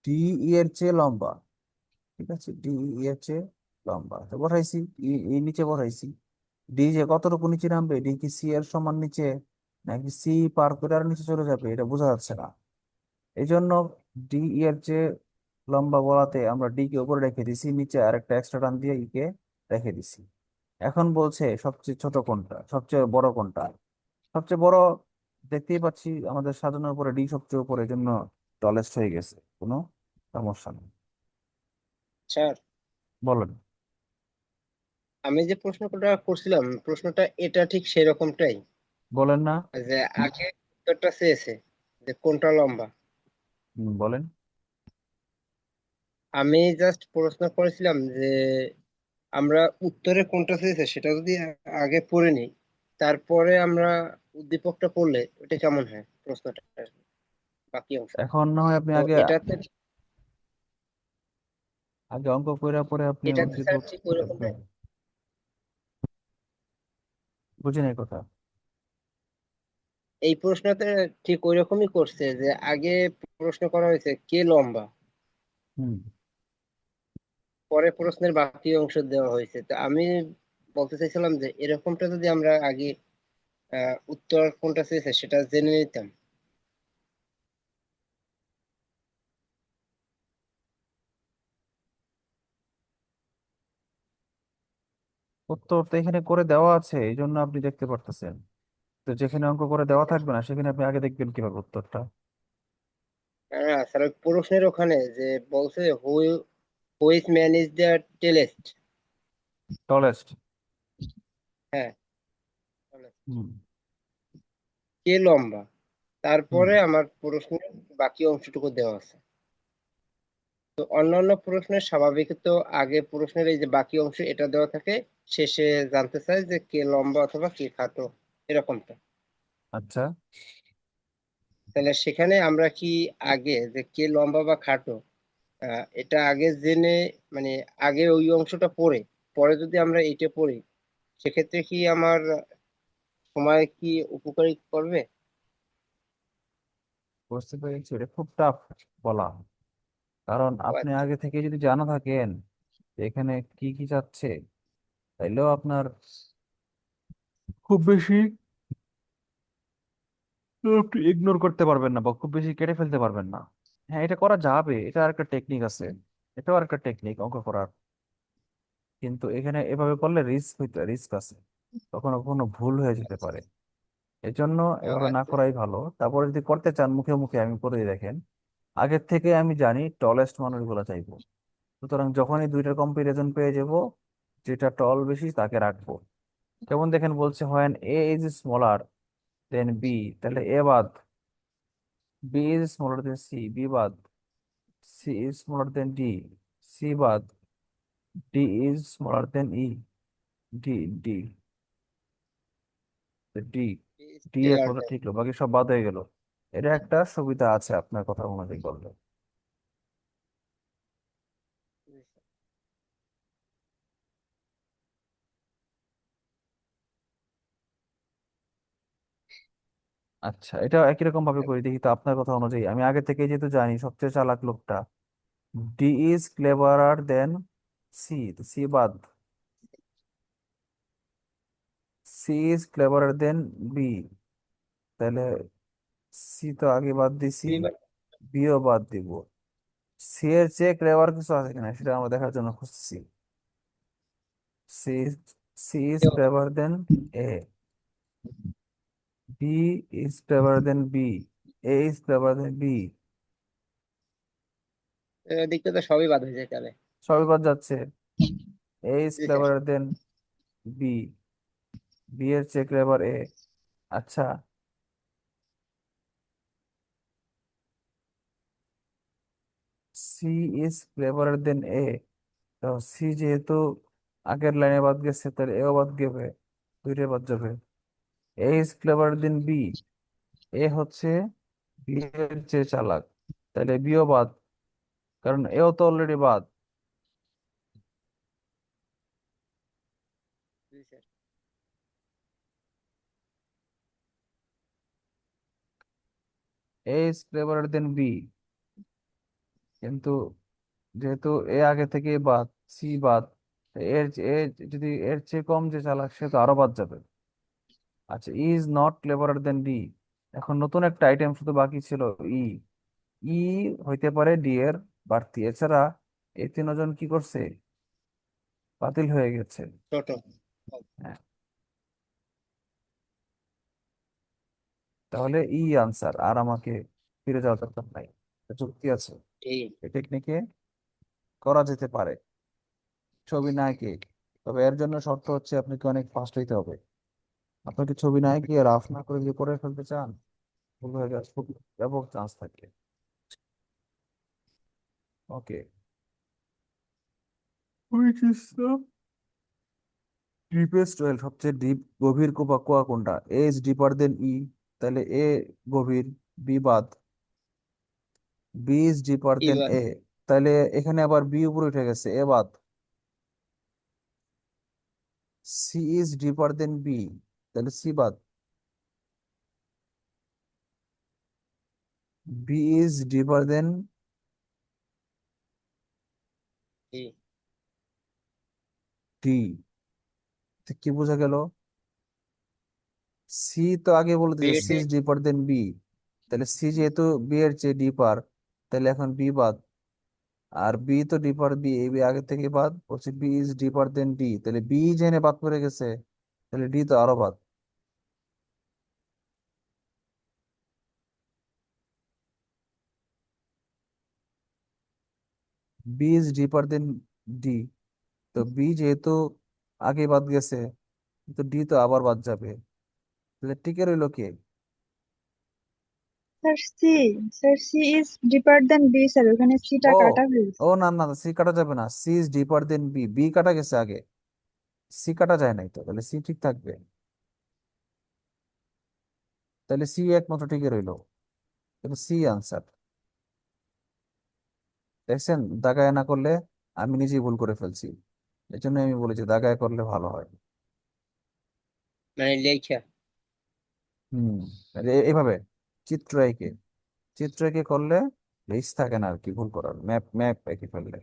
d e এর চেয়ে লম্বা, ঠিক আছে, ডি এর চেয়ে লম্বা। তো বসাইছি, ই নিচে বসাইছি। ডি যে কতটুকু নিচে নামবে, ডি কি সি এর সমান নিচে, নাকি সি পার করে আর নিচে চলে যাবে, এটা বোঝা যাচ্ছে না। এই জন্য ডি এর চেয়ে লম্বা বলাতে আমরা ডি কে উপরে রেখে দিছি, নিচে আরেকটা এক্সট্রা টান দিয়ে ই কে রেখে দিছি। এখন বলছে সবচেয়ে ছোট কোনটা, সবচেয়ে বড় কোনটা? সবচেয়ে বড়, দেখতেই পাচ্ছি আমাদের সাজানোর পরে ডি সবচেয়ে উপরে, এই জন্য টলেস্ট হয়ে গেছে, কোনো সমস্যা নেই। স্যার, বলেন। আমি যে প্রশ্নটা করছিলাম, প্রশ্নটা এটা ঠিক সেরকমটাই, বলেন না। যে আগে উত্তরটা চেয়েছে যে কোনটা লম্বা। বলেন। আমি জাস্ট প্রশ্ন করেছিলাম যে আমরা উত্তরে কোনটা চেয়েছে সেটা যদি আগে পড়ে নিই, তারপরে আমরা উদ্দীপকটা পড়লে ওটা কেমন হয় প্রশ্নটা, বাকি অংশ। এখন না হয় আপনি তো আগে এটাতে আগে অঙ্ক করে পরে আপনি এটাতে স্যার উদ্দীপক ঠিক ওইরকমটাই। লিখবেন। বুঝি নাই কথা। এই প্রশ্নতে ঠিক ওইরকমই করছে, যে আগে প্রশ্ন করা হয়েছে কে লম্বা, হুম। পরে প্রশ্নের বাকি অংশ দেওয়া হয়েছে। তো আমি বলতে চাইছিলাম যে এরকমটা যদি আমরা আগে উত্তর কোনটা চেয়েছে সেটা জেনে নিতাম। উত্তর তো এখানে করে দেওয়া আছে, এই জন্য আপনি দেখতে পারতেছেন। তো যেখানে অঙ্ক করে দেওয়া থাকবে না সেখানে আপনি আগে দেখবেন কিভাবে উত্তরটা? হ্যাঁ স্যার, ওই প্রশ্নের ওখানে যে বলছে which man is the tallest. Tallest. হ্যাঁ, tallest, হুম। কে লম্বা, হুম। তারপরে আমার প্রশ্নের বাকি অংশটুকু দেওয়া আছে। তো অন্যান্য প্রশ্নের স্বাভাবিক তো আগে প্রশ্নের এই যে বাকি অংশ এটা দেওয়া থাকে, শেষে জানতে চায় যে কে লম্বা অথবা কে খাটো, এরকমটা। আচ্ছা। তাহলে সেখানে আমরা কি আগে যে কে লম্বা বা খাটো, এটা আগে জেনে, মানে আগে ওই অংশটা পড়ে পরে যদি আমরা এইটা পড়ি, সেক্ষেত্রে কি আমার সময় কি উপকারী করবে? বুঝতে পেরেছি, এটা খুব টাফ বলা। কারণ ও আপনি আচ্ছা। আগে থেকে যদি জানা থাকেন যে এখানে কি কি চাচ্ছে, তাইলেও আপনার খুব বেশি আপনি ইগনোর করতে পারবেন না বা খুব বেশি কেটে ফেলতে পারবেন না। হ্যাঁ, এটা করা যাবে, এটা আরেকটা টেকনিক আছে, এটাও আরেকটা টেকনিক অঙ্ক করার। কিন্তু এখানে এভাবে করলে রিস্ক আছে, কখনো কখনো ভুল হয়ে যেতে পারে। এই জন্য ও এভাবে না আচ্ছা। করাই ভালো। তারপরে যদি করতে চান মুখে মুখে, আমি করে দিই, দেখেন আগের থেকে আমি জানি টলেস্ট মানুষগুলো চাইবো। সুতরাং যখনই দুইটার কম্পারিজন পেয়ে যাব, যেটা টল বেশি তাকে রাখবো। যেমন দেখেন বলছে when A is smaller than B, তাহলে এ বাদ, B is smaller than C, B বাদ, C is smaller than D, C বাদ, D is smaller than E, D, D, D, D smaller একমাত্র ঠিক হলো, বাকি সব বাদ হয়ে গেল। এটা একটা সুবিধা আছে আপনার কথা অনুযায়ী করলে। আচ্ছা, এটা একই রকম ভাবে করি দেখি তো আপনার কথা অনুযায়ী। আমি আগে থেকে যেহেতু জানি সবচেয়ে চালাক লোকটা, D is cleverer than C, C বাদ, C is cleverer than B, তাহলে সি তো আগে বাদ দিছি, বিও বাদ দিব। সি এর চেয়ে ক্লেভার কিছু আছে কিনা সেটা আমরা দেখার জন্য খুঁজছি। C, C is clever than A, B is clever than B, A is clever than B. এদিকে তো সবই বাদ হয়ে যায় তাহলে। সবই বাদ যাচ্ছে। এ ইজ জি sir. Clever than B, B এর চেয়ে ক্লেভার এ। আচ্ছা, C is cleverer than A, তো সি যেহেতু আগের লাইনে বাদ গেছে তাহলে এও বাদ গেবে, দুইটাই বাদ যাবে। এ is cleverer than B, A হচ্ছে বি এর চেয়ে চালাক, তাহলে বিও বাদ, কারণ এও তো অলরেডি বাদ। জি sir. A is cleverer than B, কিন্তু যেহেতু এ আগে থেকে বাদ, সি বাদ, এ যদি এর চেয়ে কম যে চালাক সে তো আরো বাদ যাবে। আচ্ছা, is not cleverer than D, এখন নতুন একটা আইটেম শুধু বাকি ছিল, ই। ই হইতে পারে ডি এর বাড়তি, এছাড়া এই তিনজন কি করছে, বাতিল হয়ে গেছে। ছোট। হ্যাঁ, তাহলে ই আনসার, আর আমাকে ফিরে যাওয়ার দরকার নাই। এটা যুক্তি আছে, ঠিক। এই টেকনিকে করা যেতে পারে। ছবি না এঁকে, তবে এর জন্য শর্ত হচ্ছে আপনাকে অনেক ফাস্ট হইতে হবে। আপনাকে ছবি না এঁকে রাফ না করে যদি করে ফেলতে চান, ভুল হয়ে যাওয়ার খুব ব্যাপক চান্স থাকে। Okay, which is the deepest well, সবচেয়ে ডিপ গভীর কুয়া কোনটা? এ ইজ ডিপার দেন ই, তাহলে এ গভীর, বি বাদ, বি ইজ ডিপার দেন এবার এ, তাহলে এখানে আবার বি উপরে উঠে গেছে, এ বাদ। C is deeper than B, তাহলে সি বাদ, বি ইজ ডিপার দেন কি? ডি, কি বোঝা গেল? সি তো আগে বলে দিয়েছে সি বিয়েতে ইজ ডিপার দেন বি, তাহলে সি যেহেতু বি এর চেয়ে ডিপার, তাহলে এখন বি বাদ। আর বি তো ডিপার, বি এই বি আগে থেকে বাদ, বলছে B is deeper then D, তাহলে বি জেনে বাদ পড়ে গেছে, তাহলে ডি তো আরো বাদ। B is deeper then D, তো বি যেহেতু আগে বাদ গেছে, তো ডি তো আবার বাদ যাবে, তাহলে টিকে রইলো কে? Sir C, sir C is deeper than B, sir ওখানে সিটা ও, কাটা হয়েছে। ও না না, সি কাটা যাবে না, C is deeper than B, B কাটা গেছে আগে, সি কাটা যায় নাই, তো তাহলে সি ঠিক থাকবে, তাহলে সি একমাত্র টিকে রইলো, কিন্তু সি আনসার। দেখছেন, দাগায় না করলে আমি নিজেই ভুল করে ফেলছি, এই জন্য আমি বলেছি দাগায় করলে ভালো হয়। মানে লেখা। হুম, এইভাবে চিত্র এঁকে, চিত্র এঁকে করলে রিস্ক থাকে না আর কি ভুল করার, ম্যাপ ম্যাপ এঁকে ফেললে।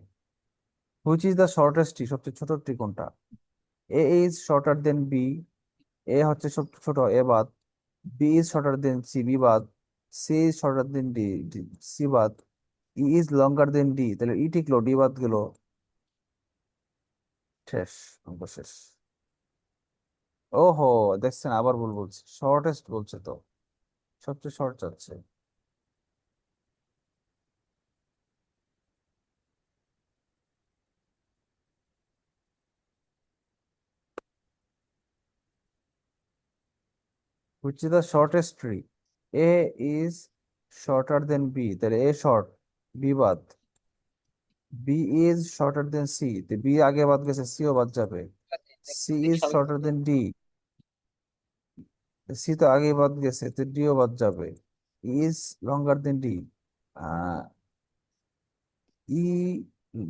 Which is the shortest tree, সবচেয়ে ছোট ট্রি কোনটা? A is shorter than B, A হচ্ছে সবচেয়ে ছোট, এ বাদ, B is shorter than C, B বাদ, C is shorter than D, C বাদ, E is longer then D, তাহলে ই টিকলো, ডি বাদ গেল, শেষ, অঙ্ক শেষ। ওহো, দেখছেন আবার ভুল বলছি, শর্টেস্ট বলছে তো, সবচেয়ে শর্ট চাচ্ছে। which is the shortest tree? A is shorter than B, তাহলে A short, B বাদ। B is shorter than C, তো B আগে বাদ গেছে, C ও বাদ যাবে। C is shorter than D, C তো আগে বাদ গেছে, তো D ও বাদ যাবে। E is longer than D, ah E,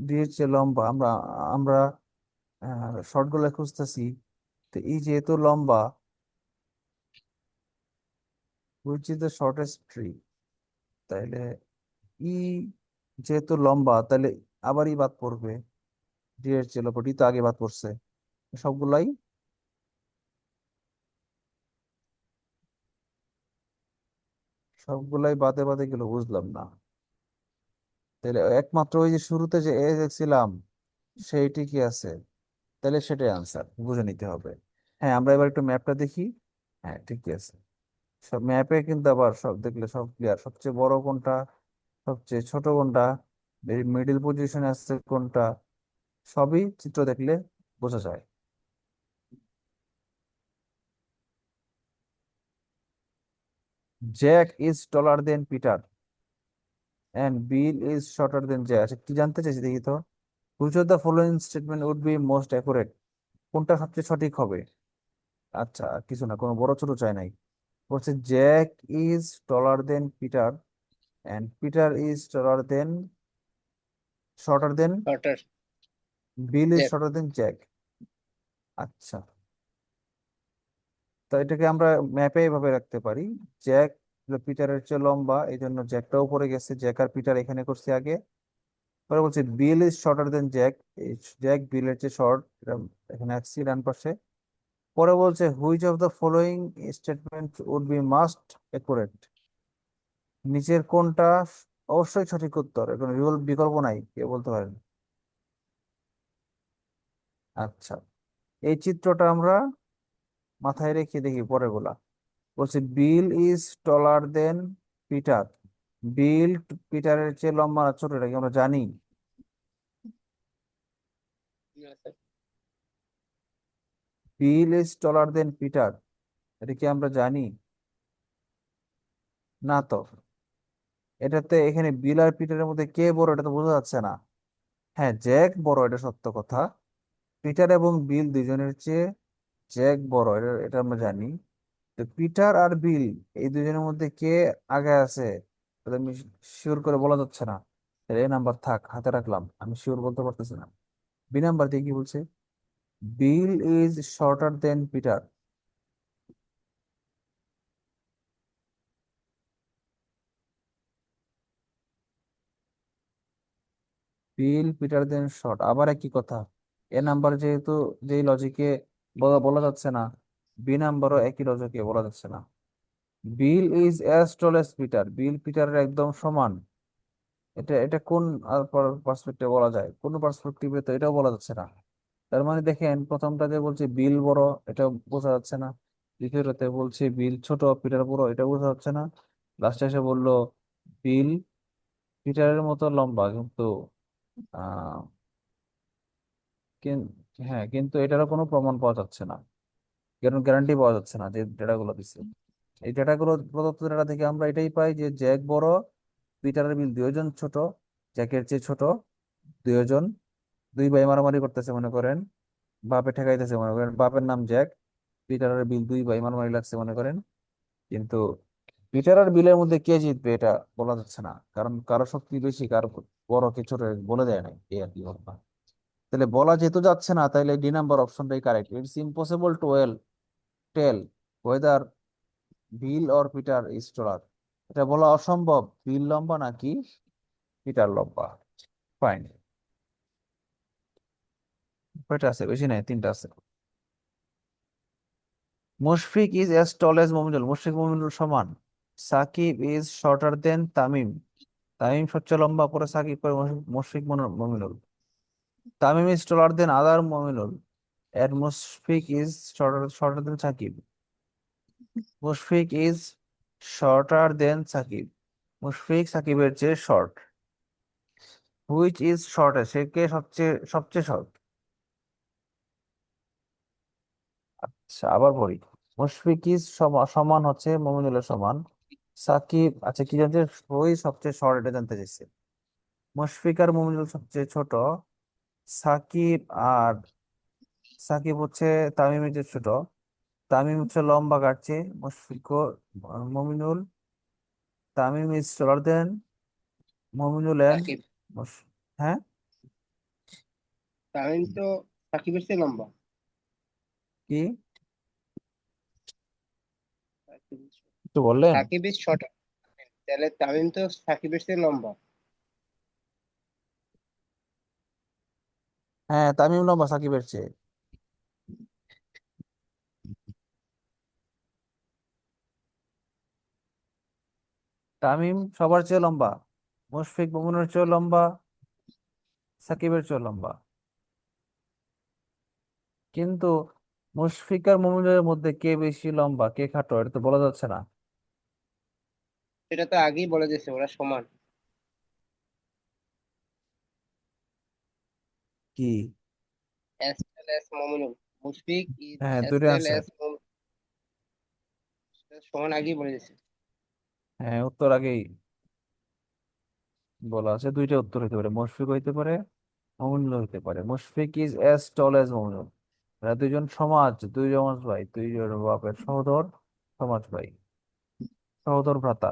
D এর চেয়ে লম্বা। আমরা আমরা শর্ট গুলো খুঁজতেছি, তো E যেহেতু লম্বা, which is the shortest tree, তাইলে ই যেহেতু লম্বা, তাহলে আবার ই বাদ পড়বে, ডি এর চেয়ে লম্বা, ডি তো আগে বাদ পড়ছে। সবগুলাই সবগুলাই বাদে বাদে গেল, বুঝলাম না। তাহলে একমাত্র ওই যে শুরুতে যে এ দেখছিলাম সেইটি কি আছে, তাহলে সেটাই আনসার, বুঝে নিতে হবে। হ্যাঁ, আমরা এবার একটু ম্যাপটা দেখি। হ্যাঁ, ঠিকই আছে। সব ম্যাপে কিন্তু আবার সব দেখলে সব ক্লিয়ার, সবচেয়ে বড় কোনটা, সবচেয়ে ছোট কোনটা, মিডিল পজিশনে আছে কোনটা, সবই চিত্র দেখলে বোঝা যায়। Jack is taller than Peter and Bill is shorter than Jay। আচ্ছা, কি জানতে চাইছি দেখি তো। Which of the following statement would be most accurate? কোনটা সবচেয়ে সঠিক হবে? আচ্ছা, কিছু না, কোনো বড় ছোট চাই নাই। বলছে Jack is taller than Peter and Peter is taller than, shorter than, shorter Bill is Jack. Shorter than Jack. আচ্ছা, তো এটাকে আমরা ম্যাপে এভাবে রাখতে পারি। জ্যাক পিটারের চেয়ে লম্বা, এই জন্য জ্যাকটা উপরে গেছে, জ্যাক আর পিটার এখানে করছে আগে। পরে বলছে Bill is shorter than Jack, Jack বিলের চেয়ে শর্ট, এখানে আসছি ডান পাশে। পরে বলছে which of the following statement would be must accurate, নিচের কোনটা অবশ্যই সঠিক উত্তর, এখন বিকল্প নাই, কে বলতে পারেন? আচ্ছা, এই চিত্রটা আমরা মাথায় রেখে দেখি পরে গুলা। বলছে Bill is taller than Peter, Bill পিটারের চেয়ে লম্বা না ছোট, এটা কি আমরা জানি? Bill is taller than Peter, এটা কি আমরা জানি? না তো। এটাতে এখানে বিল আর পিটারের মধ্যে কে বড়, এটা তো বোঝা যাচ্ছে না। হ্যাঁ, জ্যাক বড়, এটা সত্য কথা। পিটার এবং বিল দুজনের চেয়ে জ্যাক বড়, এটা এটা আমরা জানি। তো পিটার আর বিল এই দুজনের মধ্যে কে আগে আছে, এটা আমি শিওর করে বলা যাচ্ছে না। তাহলে এই নাম্বার থাক, হাতে রাখলাম, আমি শিওর বলতে পারতেছি না। বি নাম্বার দিয়ে কি বলছে? Bill is shorter than Peter, Bill Peter than short, আবার একই কথা। এ নাম্বার যেহেতু যেই লজিকে বলা বলা যাচ্ছে না, বি নাম্বারও একই লজিকে বলা যাচ্ছে না। Bill is as tall as Peter, Bill পিটারের একদম সমান, এটা এটা কোন পার্সপেক্টিভে বলা যায়? কোন পার্সপেক্টিভে তো এটাও বলা যাচ্ছে না। তার মানে দেখেন, প্রথমটাতে বলছে বিল বড়, এটা বোঝা যাচ্ছে না। দ্বিতীয়টাতে বলছে বিল ছোট, পিটার বড়, এটা বোঝা যাচ্ছে না। লাস্টে এসে বললো বিল পিটারের মতো লম্বা, কিন্তু আহ হ্যাঁ, কিন্তু এটারও কোনো প্রমাণ পাওয়া যাচ্ছে না, গ্যারান্টি পাওয়া যাচ্ছে না যে ডেটাগুলো দিচ্ছে। এই ডেটাগুলো, প্রদত্ত ডেটা থেকে আমরা এটাই পাই যে জ্যাক বড়, পিটারের বিল দুইজন ছোট, জ্যাকের চেয়ে ছোট। দুইজন, দুই ভাই মারামারি করতেছে মনে করেন, বাপে ঠেকাইতেছে মনে করেন, বাপের নাম জ্যাক, পিটার আর বিল দুই ভাই মারামারি লাগছে মনে করেন। কিন্তু পিটার আর বিলের মধ্যে কে জিতবে এটা বলা যাচ্ছে না, কারণ কারো শক্তি বেশি, কারো বড় কে ছোট বলে দেয় না, এই আর কি ঘটনা। তাহলে বলা যেহেতু যাচ্ছে না, তাহলে ডি নাম্বার অপশনটাই correct. It's impossible to tell whether Bill or Peter is taller, এটা বলা অসম্ভব বিল লম্বা নাকি পিটার লম্বা। ফাইন, কয়টা আছে? বেশি নাই, তিনটা আছে। Mushfiq is as tall as Mominul, Mushfiq Mominul সমান। Sakib is shorter than Tamim, Tamim সবচেয়ে লম্বা, পরে সাকিব, পরে Mushfiq Mominul. Tamim is taller than other Mominul and Mushfiq is shorter than Sakib. Mushfiq is shorter than Sakib, Mushfiq সাকিবের চেয়ে শর্ট। হুইচ ইজ শর্টেস্ট, সে কে সবচেয়ে সবচেয়ে শর্ট। আচ্ছা, আবার পড়ি। মুশফিক ইজ সমান হচ্ছে মমিনুলের সমান। সাকিব, আচ্ছা কি জানতে, ওই সবচেয়ে শর্ট, এটা জানতে চাইছে। মুশফিক আর মমিনুল সবচেয়ে ছোট। সাকিব আর সাকিব হচ্ছে তামিমের যে ছোট। তামিম হচ্ছে লম্বা কাটছে, Mushfiq Mominul. Tamim is taller than Mominul and Shakib. হ্যাঁ। তামিম তো সাকিবের চেয়ে লম্বা। কি একটু বললেন? সাকিব ইজ শর্ট, তাহলে তামিম তো সাকিবের চেয়ে লম্বা। হ্যাঁ, তামিম লম্বা সাকিবের চেয়ে। তামিম সবার চেয়ে লম্বা, মুশফিক মমিনুলের চেয়ে লম্বা, সাকিবের চেয়ে লম্বা। কিন্তু মুশফিক আর মুমিনুলের মধ্যে কে বেশি লম্বা কে খাটো এটা তো বলা যাচ্ছে না। সেটা তো আগেই বলে দিয়েছে, ওরা সমান। কি? as tall as Mominul, Mushfiq is হ্যাঁ, as দুটো tall আনসার। as সমান আগেই বলে দিয়েছে। হ্যাঁ, উত্তর আগেই বলা আছে, দুইটা উত্তর হইতে পারে, মুশফিক হইতে পারে, মমিনুল হইতে পারে। Mushfiq is as tall as Mominul. এরা দুইজন সমাজ, দুই সমাজ ভাই, দুইজন বাপের সহোদর, সমাজ ভাই, সহোদর ভ্রাতা।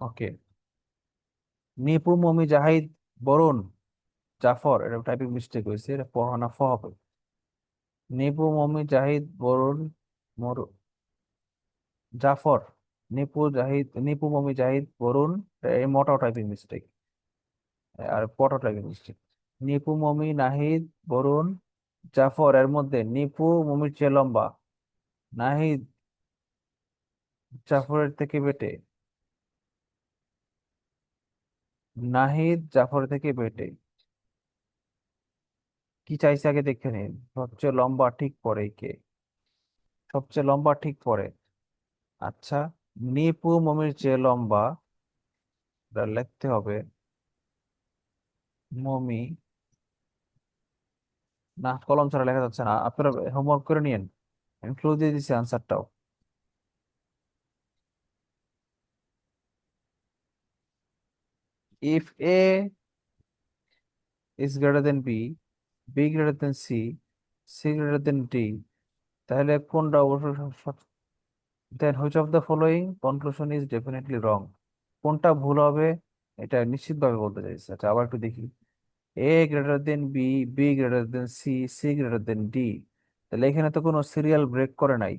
ওকে। নিপু মমি জাহিদ বরুণ জাফর, এটা টাইপিং মিস্টেক হয়েছে, এটা পড়ানা ফ হবে। নিপু মমি জাহিদ বরুণ জাফর। নিপু মমি জাহিদ বরুণ, এই মোটাও টাইপিং মিস্টেক আর পটাও টাইপিং মিস্টেক। নিপু মমি নাহিদ বরুণ জাফর, এর মধ্যে নিপু মমির চেয়ে লম্বা, নাহিদ জাফরের থেকে বেটে, নাহিদ জাফরের থেকে বেটে। কি চাইছে আগে দেখে নিন, সবচেয়ে লম্বা ঠিক পরে কে, সবচেয়ে লম্বা ঠিক পরে। আচ্ছা, নিপু মমির চেয়ে লম্বা, এটা লিখতে হবে মমি। না, কলম ছাড়া লেখা যাচ্ছে না, আপনারা হোমওয়ার্ক করে নিন, ক্লু দিয়ে দিচ্ছি আনসারটাও। If A is greater than B greater than C greater than D, তাহলে কোনটা অবশ্যই then which of the following conclusion is definitely wrong? কোনটা ভুল হবে এটা নিশ্চিতভাবে বলতে চাইছে। আচ্ছা, আবার একটু দেখি। A greater than B greater than C greater than D, তাহলে এখানে তো কোনো সিরিয়াল ব্রেক করে নাই,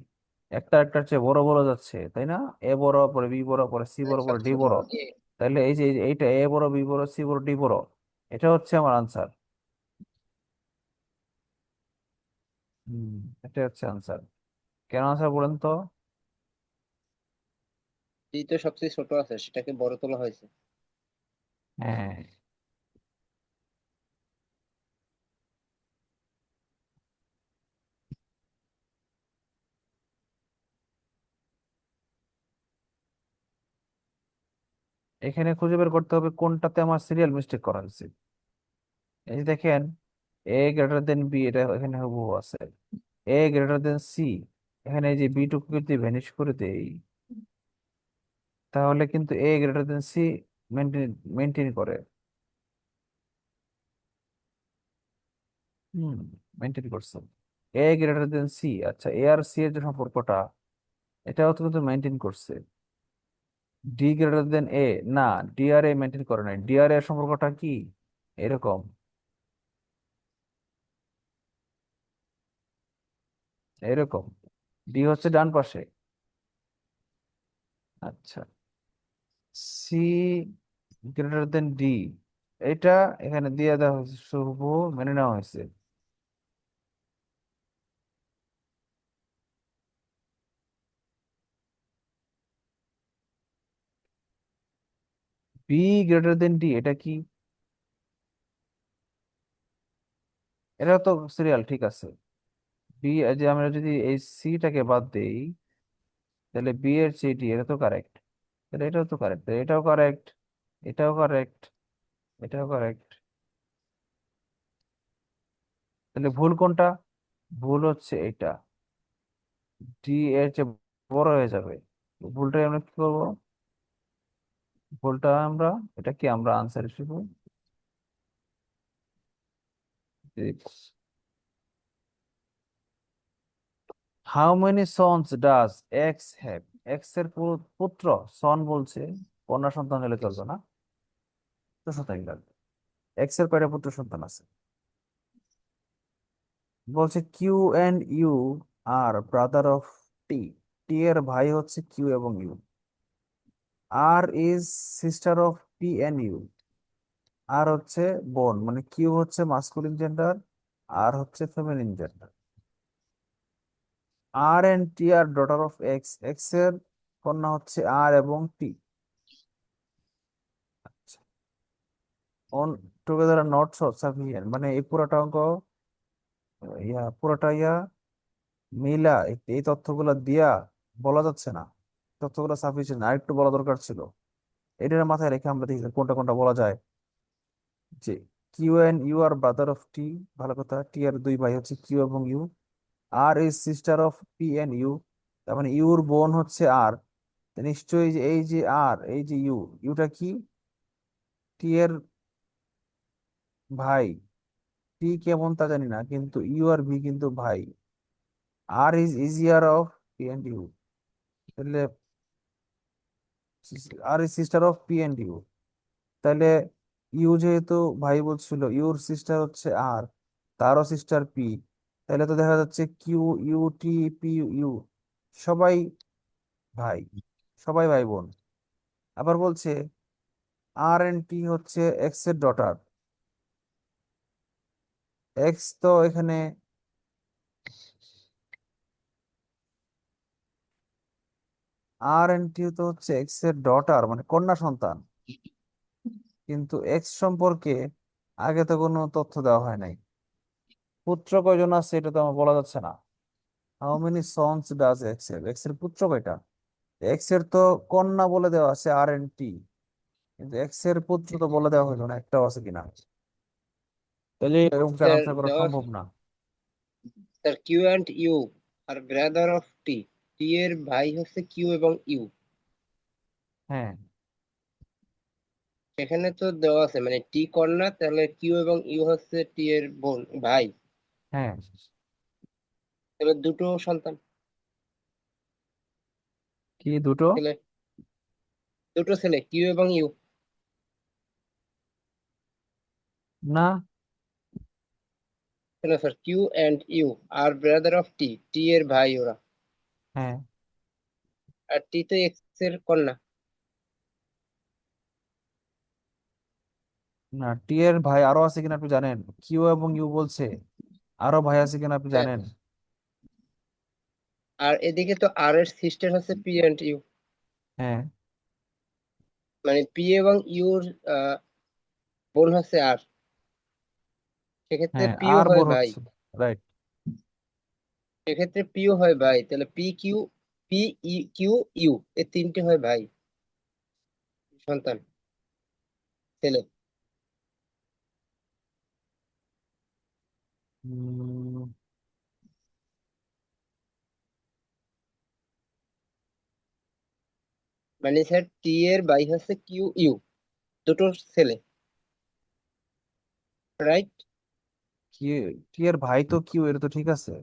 একটা একটার চেয়ে বড় বড় যাচ্ছে, তাই না? এ বড়, পরে বি বড়, পরে সি বড়, সব পরে ডি ছোট বড়। এ। তাহলে এই যে এইটা এ বড়, বি বড়, সি বড়, ডি বড়, এটা হচ্ছে আমার আনসার। হম, এটা হচ্ছে আনসার। কেন আনসার বলেন তো? ডি তো সবচেয়ে ছোট আছে, সেটাকে বড় তোলা হয়েছে। হ্যাঁ, এখানে খুঁজে বের করতে হবে কোনটাতে আমার সিরিয়াল মিস্টেক করা হয়েছে। এই যে দেখেন, এ গ্রেটার দেন বি, এটা এখানে হুবহু আছে। এ গ্রেটার দেন সি, এখানে এই যে বি টুকু যদি ভ্যানিশ করে দেই, তাহলে কিন্তু A greater than C maintain maintain করে। হুম, মেনটেন করছে। এ গ্রেটার দেন সি, আচ্ছা এ আর সি এর যে সম্পর্কটা, এটাও তো কিন্তু মেনটেন করছে। ডি গ্রেটার দেন এ, না, ডি আর এ মেনটেন করে নাই, ডি আর এর সম্পর্কটা কি এরকম, এরকম। ডি হচ্ছে ডান পাশে। আচ্ছা, সি গ্রেটার দেন ডি, এটা এখানে দিয়ে দেওয়া হয়েছে, শুভ মেনে নেওয়া হয়েছে। বি গ্রেটার দেন ডি, এটা কি? এটা তো সিরিয়াল ঠিক আছে। বি, যে আমরা যদি এই সিটাকে বাদ দেই, তাহলে বি এর চেয়ে ডি, এটা তো কারেক্ট, তাহলে এটাও তো কারেক্ট, এটাও কারেক্ট। এটাও কারেক্ট, এটাও কারেক্ট। তাহলে ভুল কোনটা? ভুল হচ্ছে এটা, ডি এর চেয়ে বড় হয়ে যাবে। ভুলটা আমরা কি করবো? ভুলটা আমরা, এটা কি আমরা আনসার হিসেবে how many sons does x have? X এর পুত্র, সন বলছে, কন্যা সন্তান হলে চলবে না, পুত্র সন্তান লাগবে। এক্স এর কয়টা পুত্র সন্তান আছে? বলছে Q and U are brother of T. T এর ভাই হচ্ছে কিউ এবং U. R is sister of P and U. R হচ্ছে বোন, মানে কিউ হচ্ছে মাস্কুলিন জেন্ডার, আর হচ্ছে feminine gender. R and T are daughter of X. X এর কন্যা হচ্ছে আর এবং T. On together not sufficient, মানে এই পুরোটা অঙ্ক, পুরোটা মিলা এই তথ্যগুলো দিয়া বলা যাচ্ছে না। তথ্যগুলো সাফিসিয়েন্ট, আর একটু বলা দরকার ছিল। এটার মাথায় রেখে আমরা দেখি কোনটা কোনটা বলা যায়। যে Q and U are brother of T, ভালো কথা। টি এর দুই ভাই হচ্ছে কিউ এবং U. R is sister of P and U, তার মানে ইউর বোন হচ্ছে আর। নিশ্চয়ই যে এই যে আর, এই যে ইউ, ইউটা কি? টি এর ভাই। টি কেমন তা জানি না, কিন্তু ইউ আর ভি কিন্তু ভাই। R is easier of P and U, তাহলে R is sister of P and U. তাহলে ইউ যেহেতু ভাই বলছিল, ইউর সিস্টার হচ্ছে আর, তারও সিস্টার পি। তাহলে তো দেখা যাচ্ছে Q U T P U সবাই ভাই, সবাই ভাই বোন। আবার বলছে আর এন্ড টি হচ্ছে এক্স এর ডটার। এক্স তো এখানে, আর এন্ড টি তো হচ্ছে এক্স এর ডটার, মানে কন্যা সন্তান। কিন্তু এক্স সম্পর্কে আগে তো কোনো তথ্য দেওয়া হয় নাই। পুত্র কয়জন আছে এটা তো আমার বলা যাচ্ছে না। How many sons does x have? X এর পুত্র কয়টা? এক্স এর তো কন্যা বলে দেওয়া আছে আর এন্ড টি, কিন্তু এক্স এর পুত্র তো বলে দেওয়া হলো না একটাও আছে কিনা। তাহলে এরকমটা স্যার আনসার করা দেওয়া সম্ভব না। Sir Q and U are brother of T. T এর ভাই হচ্ছে কিউ এবং ইউ। হ্যাঁ, এখানে তো দেওয়া আছে মানে টি কন্যা, তাহলে কিউ এবং ইউ হচ্ছে টি এর বোন ভাই। হ্যাঁ। তাহলে দুটো সন্তান, কি দুটো? ছেলে, দুটো ছেলে কিউ এবং ইউ। না। কেন sir? Q and U are brother of T, T এর ভাই ওরা। হ্যাঁ, আর টি তো এক্স এর কন্যা। না, টি এর ভাই আরো আছে কিনা আপনি জানেন? কিউ এবং ইউ বলছে, আরো ভাই আছে কিনা আপনি স্যার, জানেন? আর এদিকে তো আর এর সিস্টার হচ্ছে পি অ্যান্ড ইউ, হ্যাঁ, মানে পি এবং ইউর বোন হচ্ছে আর, সেক্ষেত্রে হ্যাঁ, পিও আর হয় বোন ভাই। হচ্ছে, রাইট। সেক্ষেত্রে পিও হয় ভাই, তাহলে P Q, P E Q U, এই তিনটে হয় ভাই সন্তান, ছেলে। মানে স্যার টি এর ভাই হচ্ছে কিউ ইউ, দুটো ছেলে, রাইট? কি, টি এর ভাই তো কিউ, এটা তো ঠিক আছে।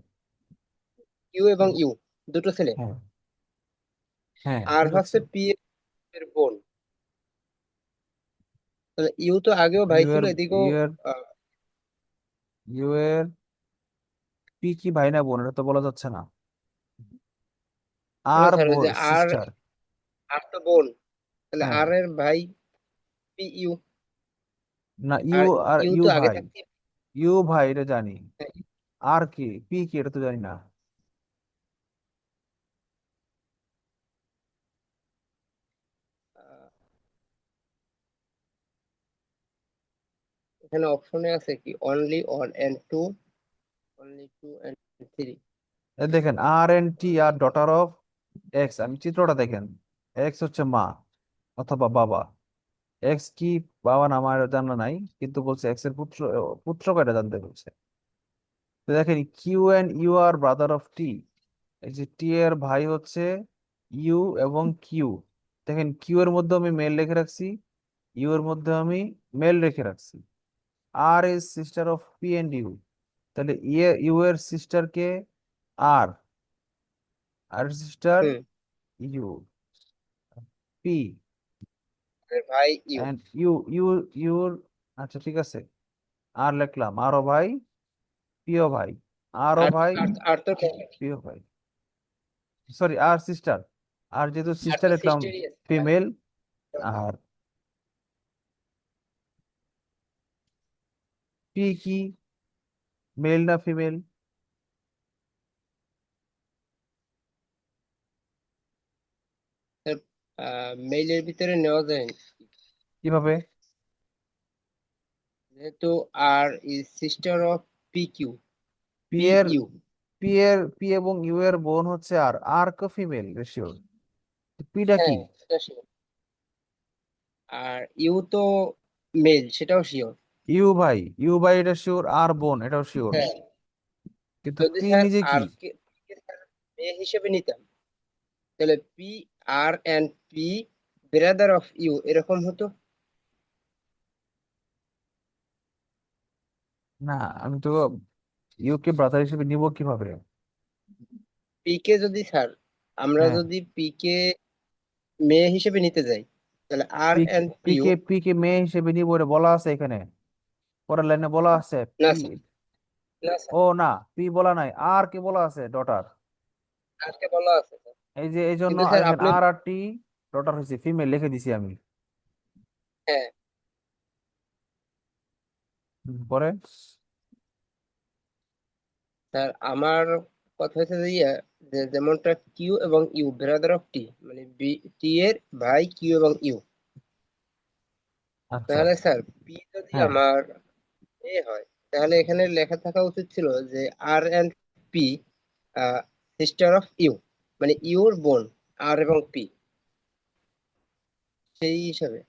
কিউ এবং ইউ দুটো ছেলে। হ্যাঁ, হ্যাঁ, আর ঠিক আছে। হচ্ছে পি এর বোন, তাহলে ইউ তো আগেও ভাই ইউ ছিল, এর এদিকেও ইউ এর আহ, ইউ এর পি কি ভাই না বোন, এটা তো বলা যাচ্ছে না। কেন আর স্যার? ওই যে আর, সিস্টার। আর তো বোন, তাহলে হ্যাঁ, আর এর ভাই পি ইউ। না, U R R U U তো আগে ভাই। থাকতে, ইউ ভাই এটা জানি, আর কি পি কি এটা তো জানি না। এখানে অপশনে আছে কি only one and two, only two and three. এই দেখেন R and T are daughter of X, আমি চিত্রটা দেখেন। এক্স হচ্ছে মা অথবা বাবা, এক্স কি বাবা না আমার জানা নাই, কিন্তু বলছে এক্স এর পুত্র, পুত্র কয়টা জানতে বলছে। তো দেখেন, Q and U are brother of T. এই যে টি এর ভাই হচ্ছে ইউ এবং কিউ। দেখেন, কিউ এর মধ্যে আমি মেল রেখে রাখছি, ইউ এর মধ্যে আমি মেল রেখে রাখছি। R is sister of P and U. তাহলে ইউ এর সিস্টার কে? R, R sister hmm. U, P আর ভাই ইউ। এন্ড ইউ, ইউর, আচ্ছা ঠিক আছে, আর লিখলাম, আরো ভাই, পিও ভাই, আরো আর ভাই, আর আর তো পিও ভাই, সরি আর সিস্টার, আর যেহেতু আর সিস্টার তো লিখলাম সিস্টারই আছে আর ফিমেল। আর পি কি, মেল না ফিমেল? মেইলের ভিতরে নেওয়া যায় না। কিভাবে? যেহেতু R is sister of P Q, P P এর, ইউ। পি এবং ইউ এর বোন হচ্ছে আর, আর কো ফিমেল রেশিও, পিটা কি? হ্যাঁ, সেটা শিওর। আর ইউ তো মেল, সেটাও শিওর। ইউ ভাই, ইউ ভাই এটা শিওর, আর বোন এটাও শিওর, হ্যাঁ, কিন্তু যদি পি স্যার নিজে কি? আর কে কে স্যার মেয়ে হিসেবে নিতাম, তাহলে P R and P brother of U এরকম হতো। না, আমি তো ইউ কে ব্রাদার হিসেবে নিব কিভাবে? পি কে যদি স্যার, আমরা হ্যাঁ, যদি পি কে মেয়ে হিসেবে নিতে যাই, তাহলে আর এন্ড পি পিও। কে, পি কে মেয়ে হিসেবে নিব, এটা বলা আছে এখানে, পরের লাইনে বলা আছে না পি। স্যার, না স্যার, ও না, পি বলা নাই, আর কে বলা আছে ডটার। আজকে বলা আছে স্যার। এই যে এই জন্য কিন্তু স্যার দেখেন, আপনি, আর আর টি ডটার হয়েছে, ফিমেল লিখে দিছি আমি। হ্যাঁ পরে স্যার, আমার কথা হচ্ছে যে যে যেমনটা কিউ এবং ইউ ব্রাদার অফ টি, মানে বি, টি এর ভাই কিউ এবং ইউ, আচ্ছা, তাহলে স্যার পি যদি হ্যাঁ, আমার এ হয়, তাহলে এখানে লেখা থাকা উচিত ছিল যে R and P sister of U, মানে ইউর বোন আর এবং পি, সেই হিসাবে।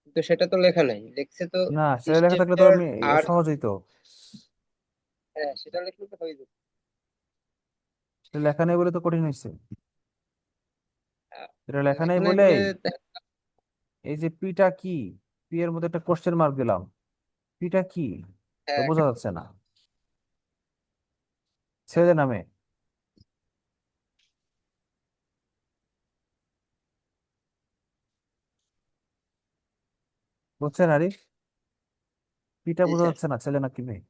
কিন্তু সেটা তো লেখা নাই, লেখছে তো না সেটা লেখা থাকলে তো সিস্টার আমি আর। সহজেই তো, হ্যাঁ, সেটা লিখলে তো হয়ে যেত। সেটা লেখা নেই বলে তো কঠিন হয়েছে। আহ, এটা লেখা নেই লেখা নাই বলে বলেই, এই যে পিটা কি, পি এর মধ্যে একটা কোশ্চেন মার্ক দিলাম, পিটা কি, তো হ্যাঁ, বোঝা যাচ্ছে না, ছেলে নামে, বুঝছেন আরিফ? পিটা জি বোঝা স্যার। যাচ্ছে না, ছেলে না কি মেয়ে।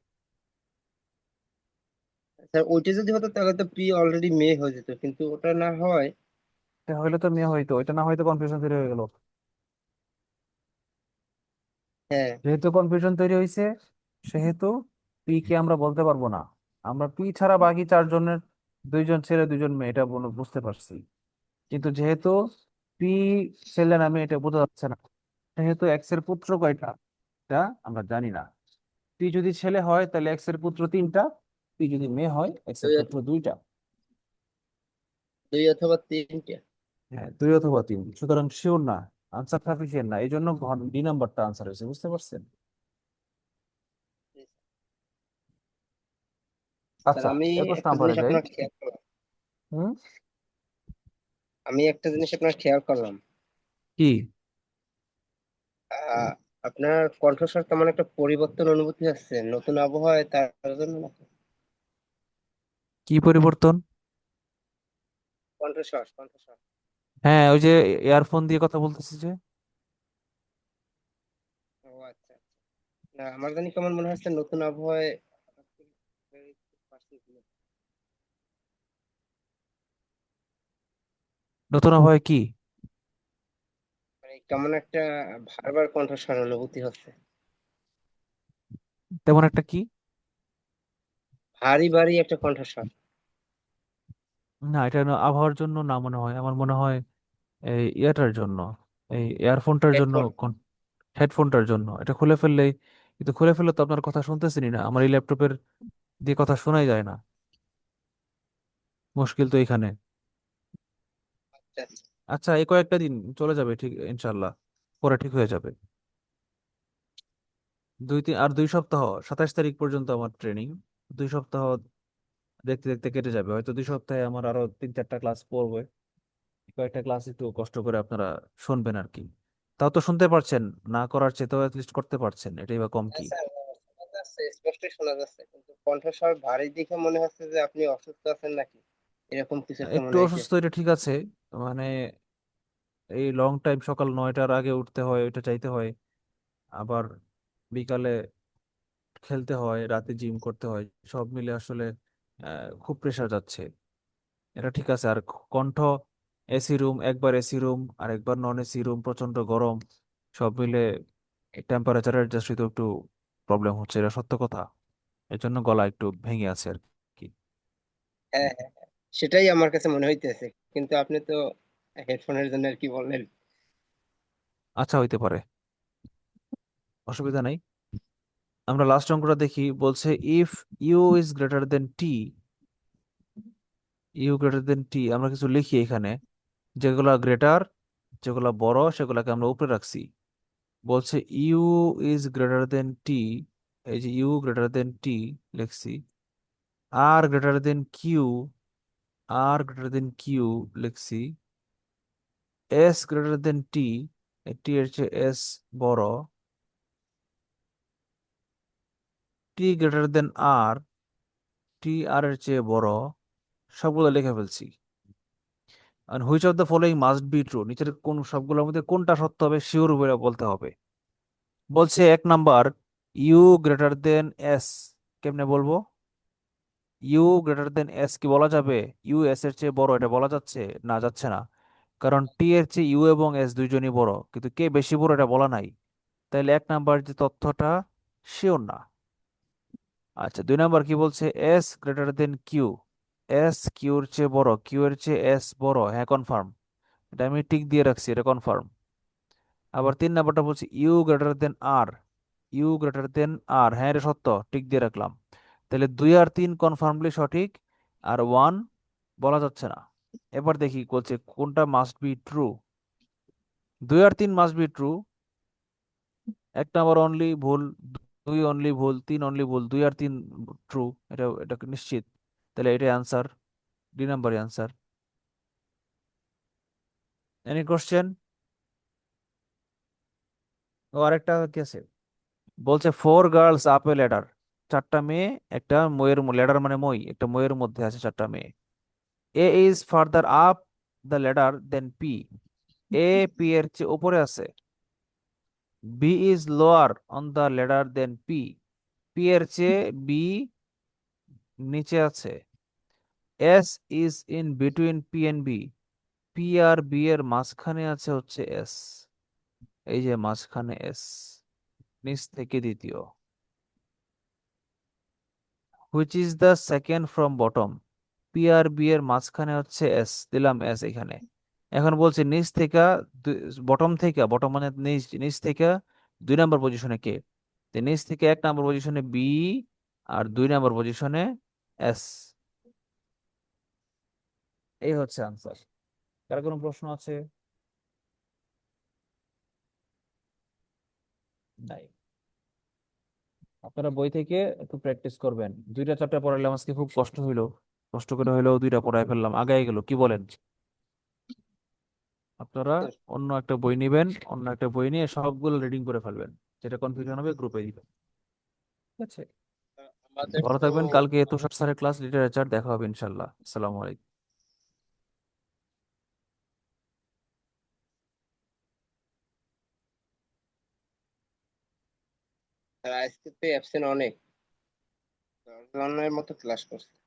স্যার ওইটা যদি হতো তাহলে তো পি অলরেডি মেয়ে হয়ে যেত, কিন্তু ওটা না হয়। এটা হইলে তো মেয়ে হইতো, এটা না হয়তো কনফিউশন তৈরি হয়ে গেল। হ্যাঁ, যেহেতু কনফিউশন তৈরি হয়েছে, সেহেতু পি কে আমরা বলতে পারবো না। আমরা পি ছাড়া বাকি চারজনের, দুইজন ছেলে দুইজন মেয়ে, এটা বুঝতে পারছি। কিন্তু যেহেতু পি ছেলে না মেয়ে এটা বোঝা যাচ্ছে না, সেহেতু এক্স এর পুত্র কয়টা এটা আমরা জানি না। পি যদি ছেলে হয় তাহলে এক্স এর পুত্র তিনটা, পি যদি মেয়ে হয় এক্স এর দুই পুত্র দুইটা। দুই অথবা তিনটে। হ্যাঁ, দুই অথবা তিন, সুতরাং শিওর না, আনসার সাফিসিয়েন্ট না, এই জন্য ডি নাম্বারটা আনসার হয়েছে, বুঝতে পারছেন? স্যার আচ্ছা, আমি 21 একটা নাম্বারে জিনিস যাই। আপনার খেয়াল করলাম, হুম, আমি একটা জিনিস আপনার খেয়াল করলাম। কি? আহ আপনার কণ্ঠস্বর কেমন একটা পরিবর্তন অনুভূতি হচ্ছে, নতুন আবহাওয়ায় তার জন্য নাকি? কি পরিবর্তন? কণ্ঠস্বর, কণ্ঠস্বর। হ্যাঁ, ওই যে ইয়ারফোন দিয়ে কথা বলতেছি যে। ও আচ্ছা আচ্ছা। না, আমার জানি কেমন মনে হচ্ছে নতুন আবহাওয়ায় হঠাৎ করে পারছি কিনা। নতুন আবহাওয়ায় কি? মানে কেমন একটা বারবার কণ্ঠস্বর অনুভূতি হচ্ছে, তেমন একটা কি? ভারী ভারী একটা কণ্ঠস্বর। না, এটা না আবহাওয়ার জন্য না, মনে হয় আমার মনে হয় এই ইয়াটার জন্য, এই ইয়ারফোনটার জন্য, হেডফোন। হেডফোনটার জন্য। এটা খুলে ফেললেই, কিন্তু খুলে ফেললে তো আপনার কথা শুনতেছিনি না, আমার এই ল্যাপটপের দিয়ে কথা শোনাই যায় না, মুশকিল তো এখানে। আচ্ছা আচ্ছা। আচ্ছা, এই কয়েকটা দিন চলে যাবে, ঠিক ইনশাল্লাহ, পরে ঠিক হয়ে যাবে। 2 সপ্তাহ, 27 তারিখ পর্যন্ত আমার ট্রেনিং। 2 সপ্তাহ দেখতে দেখতে কেটে যাবে, হয়তো 2 সপ্তাহে আমার আরো 3-4টা ক্লাস পড়বে। কয়েকটা ক্লাস একটু কষ্ট করে আপনারা শুনবেন আর কি। তাও তো শুনতে পারছেন, না করার চেয়ে অ্যাটলিস্ট করতে পারছেন, এটাই বা কম হ্যাঁ কি। স্যার, শোনা যাচ্ছে, স্পষ্টই শোনা যাচ্ছে, কিন্তু কণ্ঠস্বর ভারী দেখে মনে হচ্ছে যে আপনি অসুস্থ আছেন নাকি, এরকম কিছু একটা একটু মনে অসুস্থ, হইতেছে। এটা ঠিক আছে। মানে এই লং টাইম সকাল 9টার আগে উঠতে হয়, ওইটা চাইতে হয়। আবার বিকালে খেলতে হয়, রাতে জিম করতে হয়, সব মিলে আসলে খুব প্রেশার যাচ্ছে। এটা ঠিক আছে। আর কণ্ঠ, এসি রুম, একবার এসি রুম আর একবার নন এসি রুম, প্রচন্ড গরম, সব মিলে টেম্পারেচার অ্যাডজাস্ট হইতে একটু প্রবলেম হচ্ছে, এটা সত্য কথা। এর জন্য গলা একটু ভেঙে আছে আর কি। হ্যাঁ হ্যাঁ হ্যাঁ, সেটাই আমার কাছে মনে হইতেছে, কিন্তু আপনি তো হেডফোনের জন্য আর কি বললেন। আচ্ছা, হইতে পারে, অসুবিধা নাই। আমরা লাস্ট অঙ্কটা দেখি। বলছে if U is greater than T, U greater than T, আমরা কিছু লিখি এখানে। যেগুলা গ্রেটার, যেগুলা বড়, সেগুলাকে আমরা উপরে রাখছি। বলছে ইউ ইজ গ্রেটার দেন টি, এই যে ইউ গ্রেটার দেন টি লিখছি। আর গ্রেটার দেন কিউ, আর গ্রেটার দেন কিউ লিখছি। এস গ্রেটার দেন টি, টি এর চেয়ে এস বড়। টি গ্রেটার দেন আর, টি আর এর চেয়ে বড়। সবগুলো লিখে ফেলছি। আর which of the following must be true, নিচের কোন সবগুলোর মধ্যে কোনটা সত্য হবে শিওর বলতে হবে। বলছে 1 number, U greater than S. কেমনে বলবো? ইউ গ্রেটার দেন এস কি বলা যাবে? ইউ এস এর চেয়ে বড়, এটা বলা যাচ্ছে? না, যাচ্ছে না। কারণ টি এর চেয়ে ইউ এবং এস দুইজনই বড়, কিন্তু কে বেশি বড় এটা বলা নাই। তাইলে 1 নাম্বার যে তথ্যটা শিওর না। আচ্ছা, 2 নাম্বার কি বলছে? S greater than Q, S কিউর চেয়ে বড়, কিউ এর চেয়ে এস বড়, হ্যাঁ কনফার্ম, এটা আমি টিক দিয়ে রাখছি, এটা কনফার্ম। আবার 3 নাম্বারটা বলছে U greater than R, U greater than R, হ্যাঁ এটা সত্য, টিক দিয়ে রাখলাম। তাহলে 2 আর 3 কনফার্মলি সঠিক, আর 1 বলা যাচ্ছে না। এবার দেখি বলছে কোনটা মাস্ট বি ট্রু। 2 আর 3 must be true. 1 number only ভুল, 2 অনলি ভুল, 3 অনলি ভুল, 2 আর 3 ট্রু। এটা এটা নিশ্চিত। তাহলে এটা answer, D number answer. Any question? ও আরেকটা কি আছে? বলছে 4 গার্লস আপ এ ল্যাডার, 4টা মেয়ে একটা ময়ের, ল্যাডার মানে মই, একটা ময়ের মধ্যে আছে 4টা মেয়ে। A is further up the ladder than P, A P এর চেয়ে উপরে আছে। B is lower on the ladder than P, P এর চেয়ে বি নিচে আছে। S is in between P and B, P আর বি এর মাঝখানে আছে হচ্ছে এস, এই যে মাঝখানে এস, নিচ থেকে দ্বিতীয়। Which is the second from bottom, P আর বি এর মাঝখানে হচ্ছে এস, দিলাম এস এখানে। এখন বলছে নিচ থেকে, বটম থেকে, বটম মানে নিচ, নিচ থেকে 2 নাম্বার পজিশনে কে? তো নিচ থেকে 1 নাম্বার পজিশনে বি, আর 2 নাম্বার পজিশনে এস। এই হচ্ছে আনসার। কার কোনো প্রশ্ন আছে? নাই। আপনারা বই থেকে একটু প্র্যাকটিস করবেন। 2টা 4টা পড়াইলাম আজকে, খুব কষ্ট হইলো, কষ্ট করে হইলেও 2টা পড়াই ফেললাম, আগাই গেল, কি বলেন? আপনারা অন্য একটা বই নিবেন, অন্য একটা বই নিয়ে সবগুলো রিডিং করে ফেলবেন, যেটা কনফিউশন হবে গ্রুপে দিবেন। ঠিক আছে? আমাদের ভালো তো থাকবেন। কালকে তুষার স্যারের ক্লাস লিটারেচার দেখা হবে ইনশাল্লাহ। আসসালামু আলাইকুম। আজকে তো অ্যাবসেন্ট অনেক, 10 জনের মতো ক্লাস করছে।